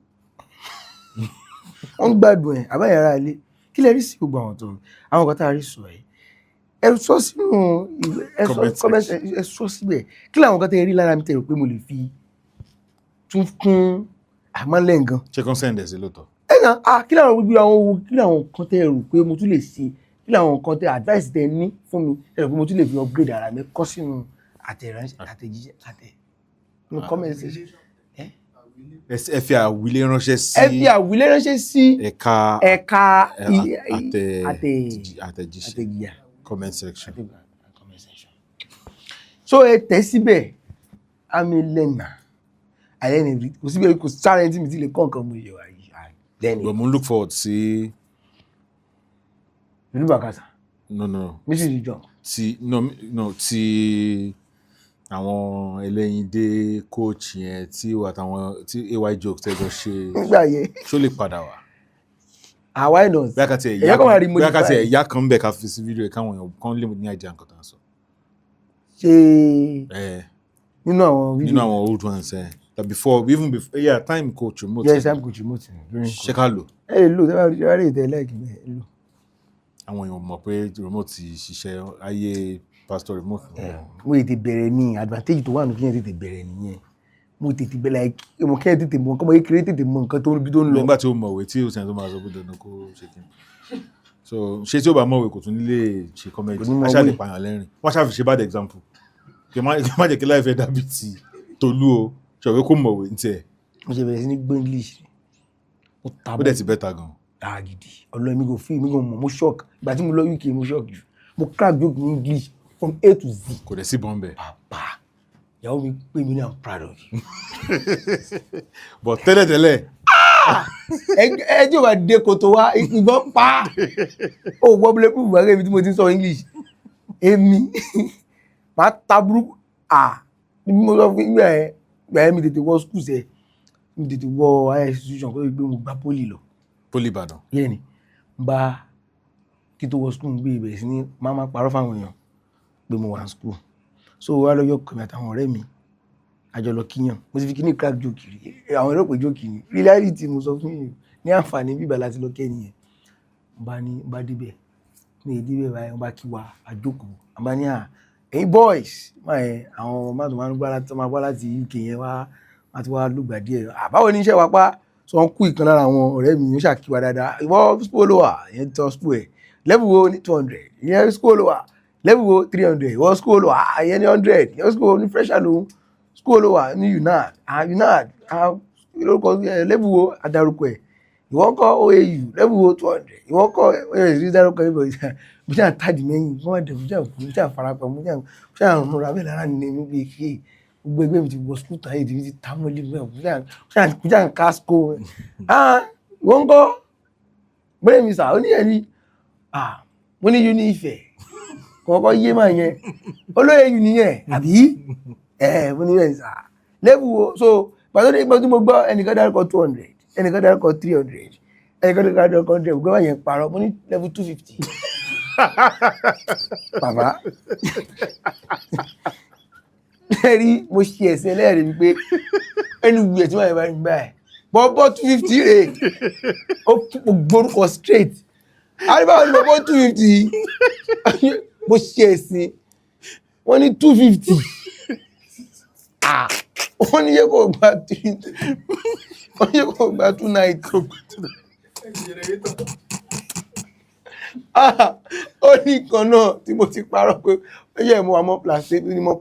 Wọ́n gbádùn ẹ̀ àbáyé ara ilé kí lè rí sí gbogbo àwọn tó àwọn kan tá a rí sọ ẹ̀ ẹ sọ sínú ẹ sọ síbẹ̀ kí làwọn kan tẹ́ rí lára mi tẹ́ rò pé mo lè fi tún kún àmọ́lẹ̀ gan. Ṣé kán sẹ́ǹdẹ̀ sí lóòótọ́? ẹ náà kí làwọn kan tẹ́ rò pé mo tún lè ṣe kí làwọn kan tẹ́ advice tẹ́ ní fún mi ẹ rò pé mo tún lè fi upgrade ara mi kọ́ sínú àtẹ̀jíṣẹ́ nínú comment section. Ẹ fi àwílé ránṣẹ́ sí. Ẹ fi àwílé ránṣẹ́ sí ẹ̀ka àtẹ̀jíṣẹ́ àtẹ̀jíṣẹ́ comment section. So ẹ tẹ̀ síbẹ̀ àmì lẹ́nà àyẹ̀nì rí kò síbẹ̀ kò sáré tí mi ti lè kọ́ nǹkan mo yẹ wá yìí. But mo look forward sí. Ìlú Bàkàsà. No. Mrs. John. Ti àwọn Ẹlẹ́yìndé coach yẹn tí AY Jokes tẹ́jọ ṣe nígbà yẹn ṣó lè padà wá. Why not? Bí akátí ẹ̀yà kan ń bẹ̀ ká fi sí fídíò káwọn èèyàn kan lè ní àìjà nǹkan tó ń sọ. Ṣé nínú àwọn fídíò? Nínú àwọn old ones even before time coach remote. Yes, time coach remote. Ṣé ká lò? Ẹ lò tẹ́wàá rí ìtẹ́ lẹ́ẹ̀kì bẹ́ẹ̀ lò. Àwọn èèyàn mọ̀ pé remote ti ṣiṣẹ́ ayé pastor remote. Mo tètè bẹ̀rẹ̀ ní advantage tó wà nù kí yẹn tètè bẹ̀rẹ̀ nìyẹn. Mo tètè bẹ̀rẹ̀ mo kẹ́ tètè mọ nǹkan mọ̀ kékeré tètè mọ nǹkan tó ń lọ. Nígbà tí ó mọ̀wé tí ó sẹ́ni tó máa sọ pé dandan kó ṣe kí ni. So ṣé tí ó bá mọ̀wé kò tún nílé ṣe comment aṣáà lè pààyàn lẹ́rìn. Wọ́n ṣáà fi ṣe bad example. Kì má jẹ́ kí láìfẹ́ dàbí ti Tolú o ṣọ̀wé kó mọ̀wé ní tiẹ̀. Mo ṣe bẹ̀rẹ̀ sí ní gbọ́ English. Ó dẹ̀ ti bẹ́ta gan. Gidi ọlọ́ọ̀ mi kò fi mi kò mọ̀ mo shock ìgbà tí mo lọ UK mo shock jù mo crack joke ní English from A to Z. Kò dẹ̀ sí bọ́m̀bẹ̀. Pàpà ìyàwó mi pè mí ní I'm proud of you. But tẹ́lẹ̀tẹ́lẹ̀. Ẹ tí o bá dé koto wá ìbọn pa ó gbọ́ bílẹ̀ fún ìgbà rẹ̀ mi tí mo ti ń sọ English èmi máa ta burúkú ní mo sọ fún ìgbà yẹn mi tètè wọ school sẹ mi tètè wọ higher institution kó tó gbé mo gba poli lọ. Poli Ìbàdàn. Yẹ́n ni bá kí tó wọ school ń gbé ìbẹ̀rẹ̀ sí ní máa parọ́ fáwọn èèyàn pé mo wà ní school so wá lọ́yọ́ kọ̀mí àtàwọn ọ̀rẹ́ mi àjọ lọ kíyàn mo ti fi kíní crack joke rí àwọn èrò pé joke ni reality mo sọ fún yìí ní àǹfààní bíbà láti lọ kẹ́ nìyẹn bá débẹ̀ ní ìdíbẹ̀ báyìí wọ́n bá kí wa àjókòó àbá ní ẹ̀yin boys àwọn máàtò máa gbá láti UK yẹn wá ti wá lùgbà díẹ̀ àbáwo ní iṣẹ́ wa pa sọ ń kú ìkan lára àwọn ọ̀rẹ́ mi yóò ṣàkíwá dáadáa ìwọ school ló wà ìyẹn tọ́ school ẹ̀ level wo ní 200 ìyẹn school ló wà level wo 300 ìwọ school ló wà ìyẹn ní 100 ìyẹn school ní fresher lòun school ló wà ní UNAD lórúkọ level wo adarúkọ ẹ̀ ìwọ́n kọ́ OAU level 200 ìwọ́n kọ́ ẹ̀rí dárúkọ ibò mo ṣáà tàdí mẹ́yìn wọ́n wá dẹ̀ mo ṣáà farapọ̀ mo ṣáà múra bẹ́ẹ̀ lára ní ẹni bí kí gbogbo ẹgbẹ́ mi ti wọ skul tàyè tí mi ti ta mọ́lé bẹ́ẹ̀ mo ṣáà ń kásíkò ìwọ́n kọ́ bẹ́ẹ̀ mi sà ó ní ẹni mo ní uni Ifẹ̀ kọ̀ọ̀kan yé máa yẹn olóyè nìyẹn àbí mo ní bẹ́ẹ̀ sà level wo so pàtó ní ìgbà tí mo gbọ́ ẹnìkan dárúkọ 200 ẹnìkan dárúkọ 300 ẹnìkan dárúkọ 100 gbogbo àwọn yẹn parọ́ mo ní level 250 bàbá lẹ́rí mo ṣe ẹ̀sìn ẹlẹ́rìí wípé ẹni wù ẹ̀ tí wọ́n yẹn bá ń gbà ẹ̀ bọ́bọ́ 250 rè ó gbórúkọ straight àríbáwọ̀ ni bọ́bọ́ 250 mo ṣe ẹ̀sìn wọ́n ní 250 wọ́n ní yẹ kó gba 3 wọ́n yẹ kó gba 290 ó ní kan náà tí mo ti parọ́ pé ó yẹ mọ́ àmọ́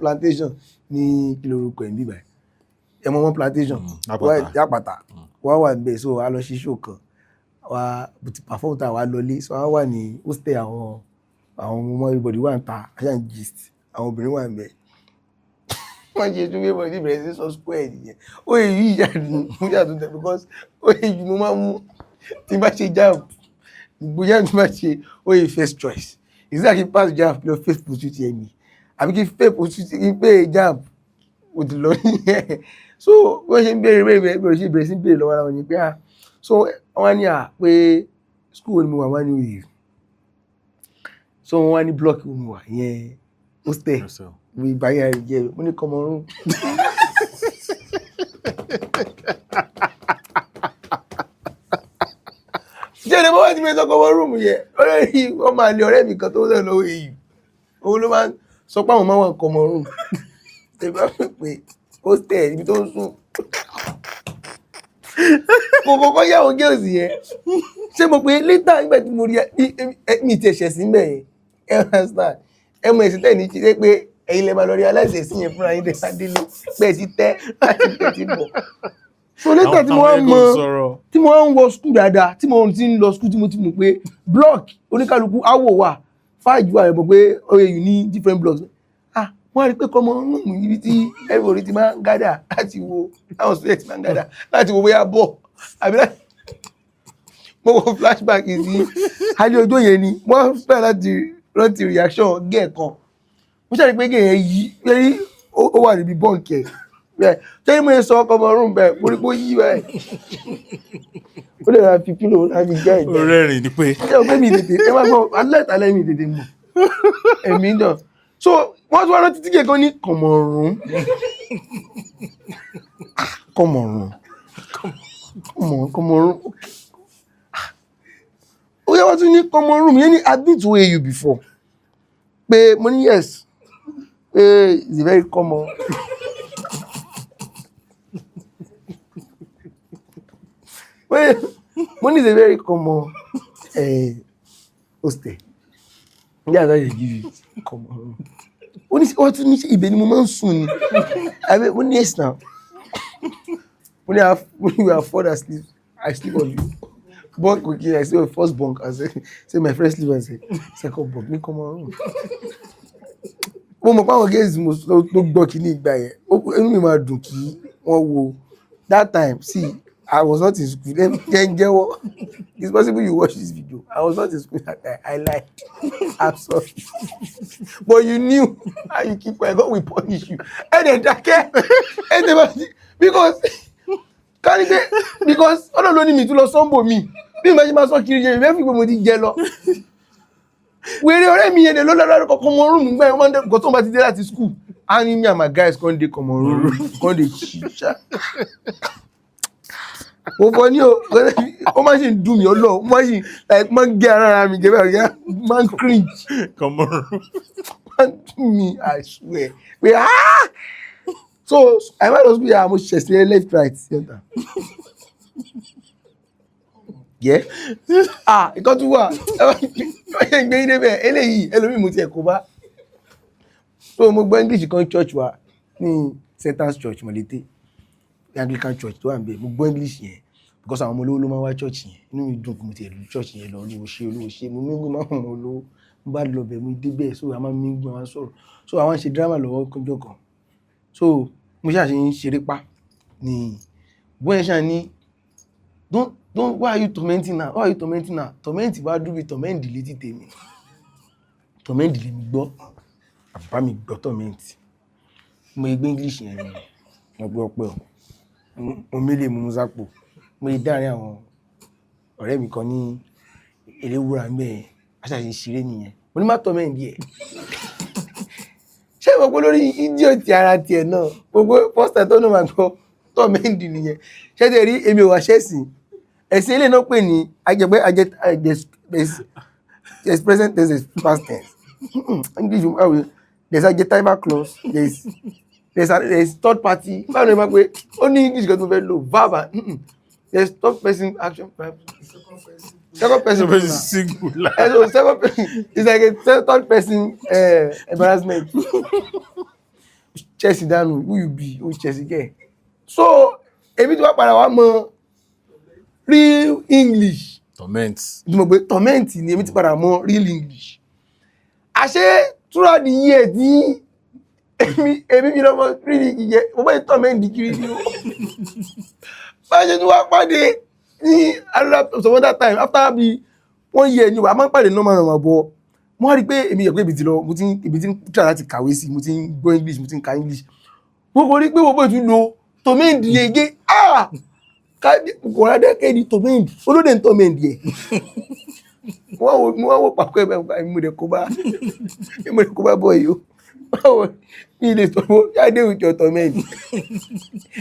plantation ní kí lorúkọ ẹ̀ níbà ẹ̀mọ́ mọ́ plantation Àpáta wá wà níbẹ̀ so a lọ sí show kan wá ti perform ta wá lọlé so wá wà ní hostel àwọn ọmọ everybody wà ń ta àṣà ń gist àwọn obìnrin wà níbẹ̀ wọ́n ṣe tún gbébọn ní ìbẹ̀rẹ̀ sí sọ square nìyẹn ó èyí ìyàtọ̀ because ó èyí mo máa ń mú tí bá ṣe jam bóyá tí bá ṣe ó èyí first choice ìsìlẹ̀ kí pass jam lọ face pursuit yẹn mi àbí kí pay pursuit kí pay jam ó ti lọ nìyẹn so wọ́n ṣe ń bẹ̀rẹ̀ sí bẹ̀rẹ̀ lọ́wọ́ ara wọn ni pé so wọ́n ní pé school ni mo wà wọ́n ní òye so wọ́n wá ní block mi wà yẹn hostel mi ìbáyà rẹ̀ jẹ́ mo ní Cameroon. jẹ́ ẹni bọ́wọ́ tí mo sọ Cameroon yẹ wọ́n máa lé ọ̀rẹ́ mi kan tó ń lọ lọ́wọ́ èyí òun ló máa ń sọ pé àwọn máa wà Cameroon tẹ̀bí wá pé hostel ibi tó ń sùn kò kọ́kọ́ yàwó girls yẹn ṣé mo pé later nígbà tí mo rí mi ti ẹ̀ṣẹ̀ sí mbẹ̀ yẹn understand ẹ mọ èsì tẹ̀ ní ṣe pé ẹ̀yin lè máa lọ rí aláìsẹ̀ sí yẹn fúnra yín dẹ̀ sádélé pé ti tẹ́ láti tẹ̀ ti bọ̀. so later tí mo wá ń wọ school dáadáa tí mo ti ń lọ school tí mo ti mọ̀ pé block oníkálukú áwò wà fáàjù àrẹ̀bọ̀ pé OAU ní different blocks wọ́n rí pé kọ́mọ rúùmù ibi tí everybody ti máa ń gádà láti wo àwọn student máa ń gádà láti wo bóyá bọ̀ àbí láti mo wo flashback sí alẹ́ ọjọ́ yẹn ni wọ́n fẹ́ láti rántí reaction gẹ́ẹ̀ kan mo ṣàrí pé gẹ́ẹ̀ yí lórí ó wà níbi bọ́ǹkì ẹ̀ bẹ́ẹ̀ tẹ́lẹ̀ mo sọ ọkọ̀ rúùmù bẹ́ẹ̀ mo rí pé ó yí bẹ́ẹ̀ ó lè ra fi kílò láti jẹ́ ìjẹ́ rẹ́rìn ni pé ẹ ò pé mi tètè ẹ máa gbọ́ alẹ́ ìtàlẹ́ mi tètè mọ̀ ẹ̀mí náà so wọ́n tún wá rántí tí kẹ̀kọ́ ní Cameroon ó yẹ wọ́n tún ní Cameroon yẹn ní I've been to AU before pé mo ní yes pé it's very common mo ní it's a very common hostel ní àtàwọn yẹn give you Cameroon wọ́n tún ní ibẹ̀ ni mo máa ń sùn ni àbẹ́ mo ní ẹ̀sìn náà mo ní we are fall asleep I sleep on you bunk okay I say my first bunk I say my friend sleep I say second bunk ní Cameroon mo mọ̀ pé àwọn gays mo tó gbọ́ kí ní ìgbà yẹn inú mi máa dùn kí wọ́n wo that time see I was not in school then jẹ́wọ́ it's possible you watch this video I was not in school that time I lied I'm sorry but you knew how you keep quiet God will punish you ẹ̀dẹ̀ dákẹ́ ẹ̀dẹ̀ bá ti because kárí pé because ọ̀nà ló ní mi tún lọ sọ́ńbò mi bí mo ṣe máa sọ kiri yẹn ìfẹ́ fi pé mo ti jẹ lọ wèrè ọ̀rẹ́ mi yẹn ló lọ́dọ̀ kọ̀ọ̀kan mọ rúùmù gbà yẹn wọ́n máa ń dẹ́kun tó ń bá ti dé láti school á ní me and my guys kan dé kọ̀mọ̀ rúùmù kan dé ṣíṣá mo fọ ní o máa ṣe ń dùn mí ọlọ́ o máa ń gé ara mi gẹ́gẹ́ bí i máa ń cringe Cameroon máa ń dùn mí I swear pé so I might as well mo ṣẹ̀ṣẹ̀ left right center yẹ ìkan tún wà ẹ ṣe gbé ilé bẹ́ẹ̀ eléyìí ẹlòmíì mo ti ẹ̀ kó bá so mo gbọ́ English kan church wa ní St. Anne's Church Mọ̀lété Anglican Church tó wà níbẹ̀ mo gbọ́ English yẹn because àwọn ọmọ olówó ló máa wá church yẹn inú mi dùn kí mo ti rí church yẹn lọ olówó ṣe mo mingle máa ń wọn olówó mo bá lọ bẹ̀ mo débẹ̀ so a máa mingle a máa sọ̀rọ̀ so àwọn ṣe drama lọ́wọ́ kọjọ́ kan so mo ṣáà ṣe ń ṣeré pa ni bóyá ṣáà ní don't why are you tormenting now torment bá dúró bí torment létí tèmi torment lè mi gbọ́ àbá mi gbọ́ torment mo gbé English yẹn ni mo gbọ́ pẹ́ o mo mílè mú sápò mo lè dáàrin àwọn ọ̀rẹ́ mi kan ní eléwúrà mẹ́ẹ̀ aṣáṣe ṣeré nìyẹn mo ní má torment díẹ̀ ṣé ìwọ̀n pé lórí idiot ara tiẹ̀ náà gbogbo first time tó náà máa gbọ́ torment nìyẹn ṣé tẹ̀ rí èmi ò wá ṣẹ́sìn ẹ̀sìn ilé náà pè ní there's present tense there's past tense English there's adjectival clause there's third party báwo ni wọ́n máa pè ó ní English kan tó fẹ́ lò verb there's third person action second person singular so second person is like a third person embarrassment Chelsea dànù who you be who Chelsea get so èmi tí wọ́n padà wá mọ real English torment tí mo gbé torment ni èmi ti padà mọ real English àṣé throughout the year tí èmi fi lọ́mọ real English yẹ mo bá yẹ torment kiri ni o bá ṣe tí wọ́n pàdé ní some other time after bí 1 year ni wà máa ń pàdé normal bọ̀ mo wá rí pé èmi yẹ pé ibi tí ń try láti kàwé sí mo ti ń gbọ́ English mo ti ń ka English mo kò rí pé wọ́n bó ti lo torment lè gé kòrò dẹ́kẹ́ di torment olóde ń torment yẹ mo wá wò pàpọ̀ ẹ̀bẹ̀ ìmúdẹ̀ kó bá bọ̀ yìí ó ní ilé tọ́wọ́ jáde with your torment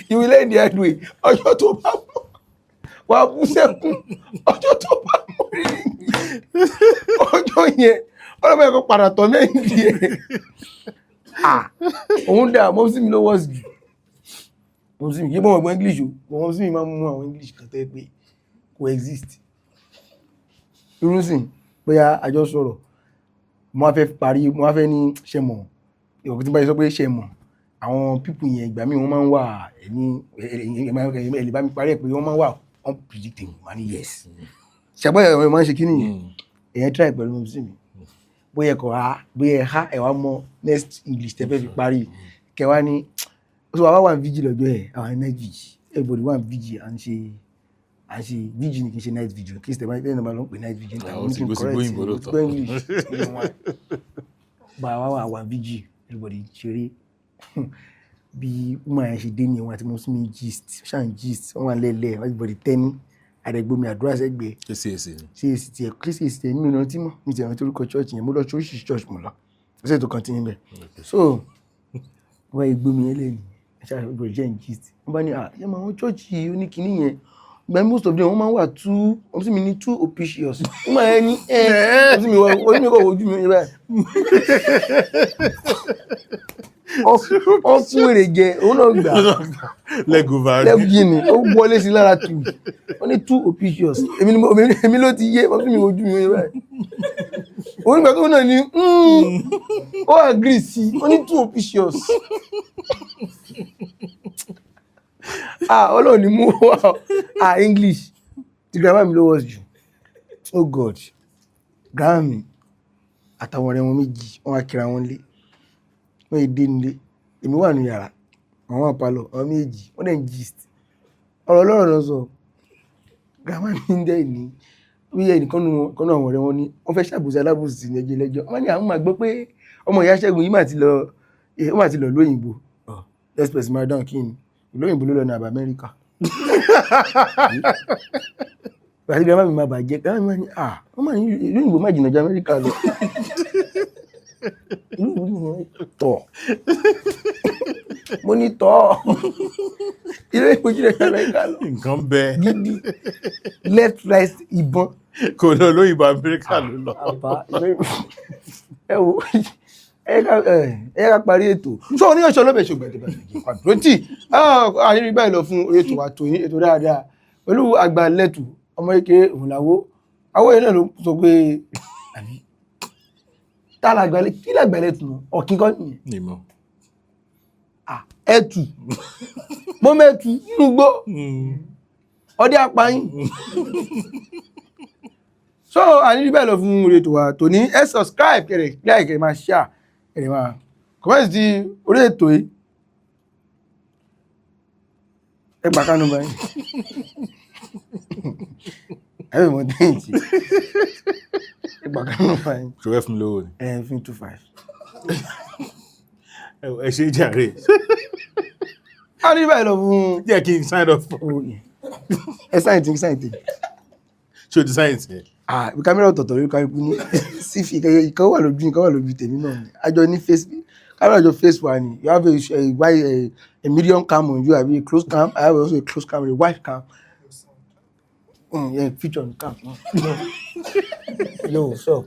you will learn the hard way ọjọ́ tó bá mọ̀ wà bú sẹ́kùn ọjọ́ tó bá mọ̀ rí ọjọ́ yẹn ọlọ́pàá ẹ̀kọ́ padà torment yẹ òun dà mọ́ sí mi ló wọ́s jù mọ́ sí mi yé mọ́ ọgbọ́n English o mọ́ sí mi máa mú àwọn English kan tẹ́ pé kò exist irúsìn bóyá àjọ sọ̀rọ̀ mo wá fẹ́ parí mo wá fẹ́ ní ṣẹmọ̀ ìwọ̀n tí bá yẹ sọ pé ṣẹmọ̀ àwọn pípù yẹn ìgbà míì wọ́n máa ń wà ẹ̀lẹ́ bá mi parí ẹ̀ pé wọ́n máa ń wà unpredictable wà ní yes ṣàgbọ́n ẹ̀rọ máa ń ṣe kí nìyẹn èyàn try pẹ̀lú mọ́ sí mi bóyá ẹ̀ha ẹ̀wà mọ́ next English tẹ́fẹ́ fi parí kẹwàá ní so àwa wà vigil lọ́jọ́ ẹ̀ àwọn night vigil everybody wà vigil à ń ṣe vigil ní kí n ṣe night vigil kí step by step náà ló ń pè night vigil àwọn tí kò sí gbóyìnbó lóòótọ́ English bá àwa wà vigil everybody ṣeré bí woman yẹn ṣe dé ní wọn àti mo sún mi gist wọn wà lẹ́lẹ̀ everybody tẹ́ni àdẹ̀gbọ́mi àdúrà sẹ́gbẹ̀ẹ́ CAC tiẹ̀ CAC tiẹ̀ nínú ìrántí mọ́ mi tiẹ̀ rántí orúkọ church yẹn mo lọ church mo lọ ọ̀sẹ̀ tó kàn tí ń bẹ̀ so wọ́n yẹ gbómi yẹn lẹ́nu ẹ̀ṣá ìbò jẹ́ ń gist wọ́n bá ní yẹ́ máa wọ́n church oníkìní yẹn gba most of them wọ́n máa wà wọ́n sì mi ní too officious wọ́n máa yẹ ní wọ́n sì mi kọ́ ojú mi báyìí wọ́n fún èrè jẹ òun náà gbà lẹ́gùn ó wọlé sí lára tù wọ́n ní too officious èmi ló ti yé wọ́n sì mi ojú mi báyìí òun nígbà tó náà ní ó agree sí wọ́n ní too officious ọlọ́run ni mú English ti grandma mi ló wọ́s jù oh God grandma mi àtàwọn ọ̀rẹ́ wọn méjì wọ́n wá kíra wọn lé wọ́n yé dé nílé èmi wà ní yàrá àwọn àpalọ̀ àwọn méjì wọ́n dẹ̀ ń gist ọ̀rọ̀ lọ́rọ̀ lọ sọ grandma mi ń dẹ́ ní bí ẹnìkan nù àwọn ọ̀rẹ́ wọn ní wọ́n fẹ́ ṣàbùsí alábùsí ní ẹjọ́ lẹ́jọ́ wọ́n ní àwọn máa gbọ́ pé ọmọ ìyá Ṣẹ́gun yìí mà ti lọ lóyìnbó next person máa dáhùn kí ni ìlóyìnbó ló lọ ní àbá Amẹ́ríkà àti grandma mi máa bàjẹ́ grandma mi máa ní wọ́n máa ní ìlóyìnbó má jìnnà ju Amẹ́ríkà lọ tọ̀ mo ní tọ̀ ìlóyìnbó jìnnà ju Amẹ́ríkà lọ nǹkan bẹ́ẹ̀ gidi left right ìbọn kò lọ lóyìnbó Amẹ́ríkà ló lọ ẹ wo ẹ ká parí ètò ṣọ́ ọ ní ọ̀ṣọ́ lọ́bẹ̀ ṣògbẹ̀ tó bá ṣe jẹ́ pàdúrótì àyírí báyìí lọ fún ètò àtòyìn ètò dáadáa pẹ̀lú àgbà lẹ́tù ọmọ kékeré òun làwọ́ àwọ̀ yẹn náà ló sọ pé àbí kí làgbà lẹ́tù ọ̀kín kọ́ nìyẹn ẹ̀tù mọ́mẹ́tù nínú gbó ọdẹ apáyín. So àní bẹ́ẹ̀ lọ fún orí ètò wa tòní ẹ subscribe kẹrẹ like kẹrẹ máa share kẹrẹ máa comment sí orí ètò yìí ẹ gbà kánú báyìí ẹ bẹ̀ mọ́ dẹ́yìn tí ẹ gbà kánú báyìí ṣòwẹ́ fún mi lówó ni. ẹ fi 25. ẹ ṣe jàre. àní bẹ́ẹ̀ lọ fún jẹ́ kí n sign off. ẹ sáyẹ̀ntì sáyẹ̀ntì. ṣé o ti sáyẹ̀ntì ẹ̀? Kámẹ́rà ọ̀tọ̀ọ̀tọ̀ lórí kárí ní sífì ìkan wà lójú tèmi náà ni àjọ ní kámẹ́rà àjọ face wa ni you have a medium cam on you àbí a close cam I have also a close cam a wide cam feature on cam. Yo, so.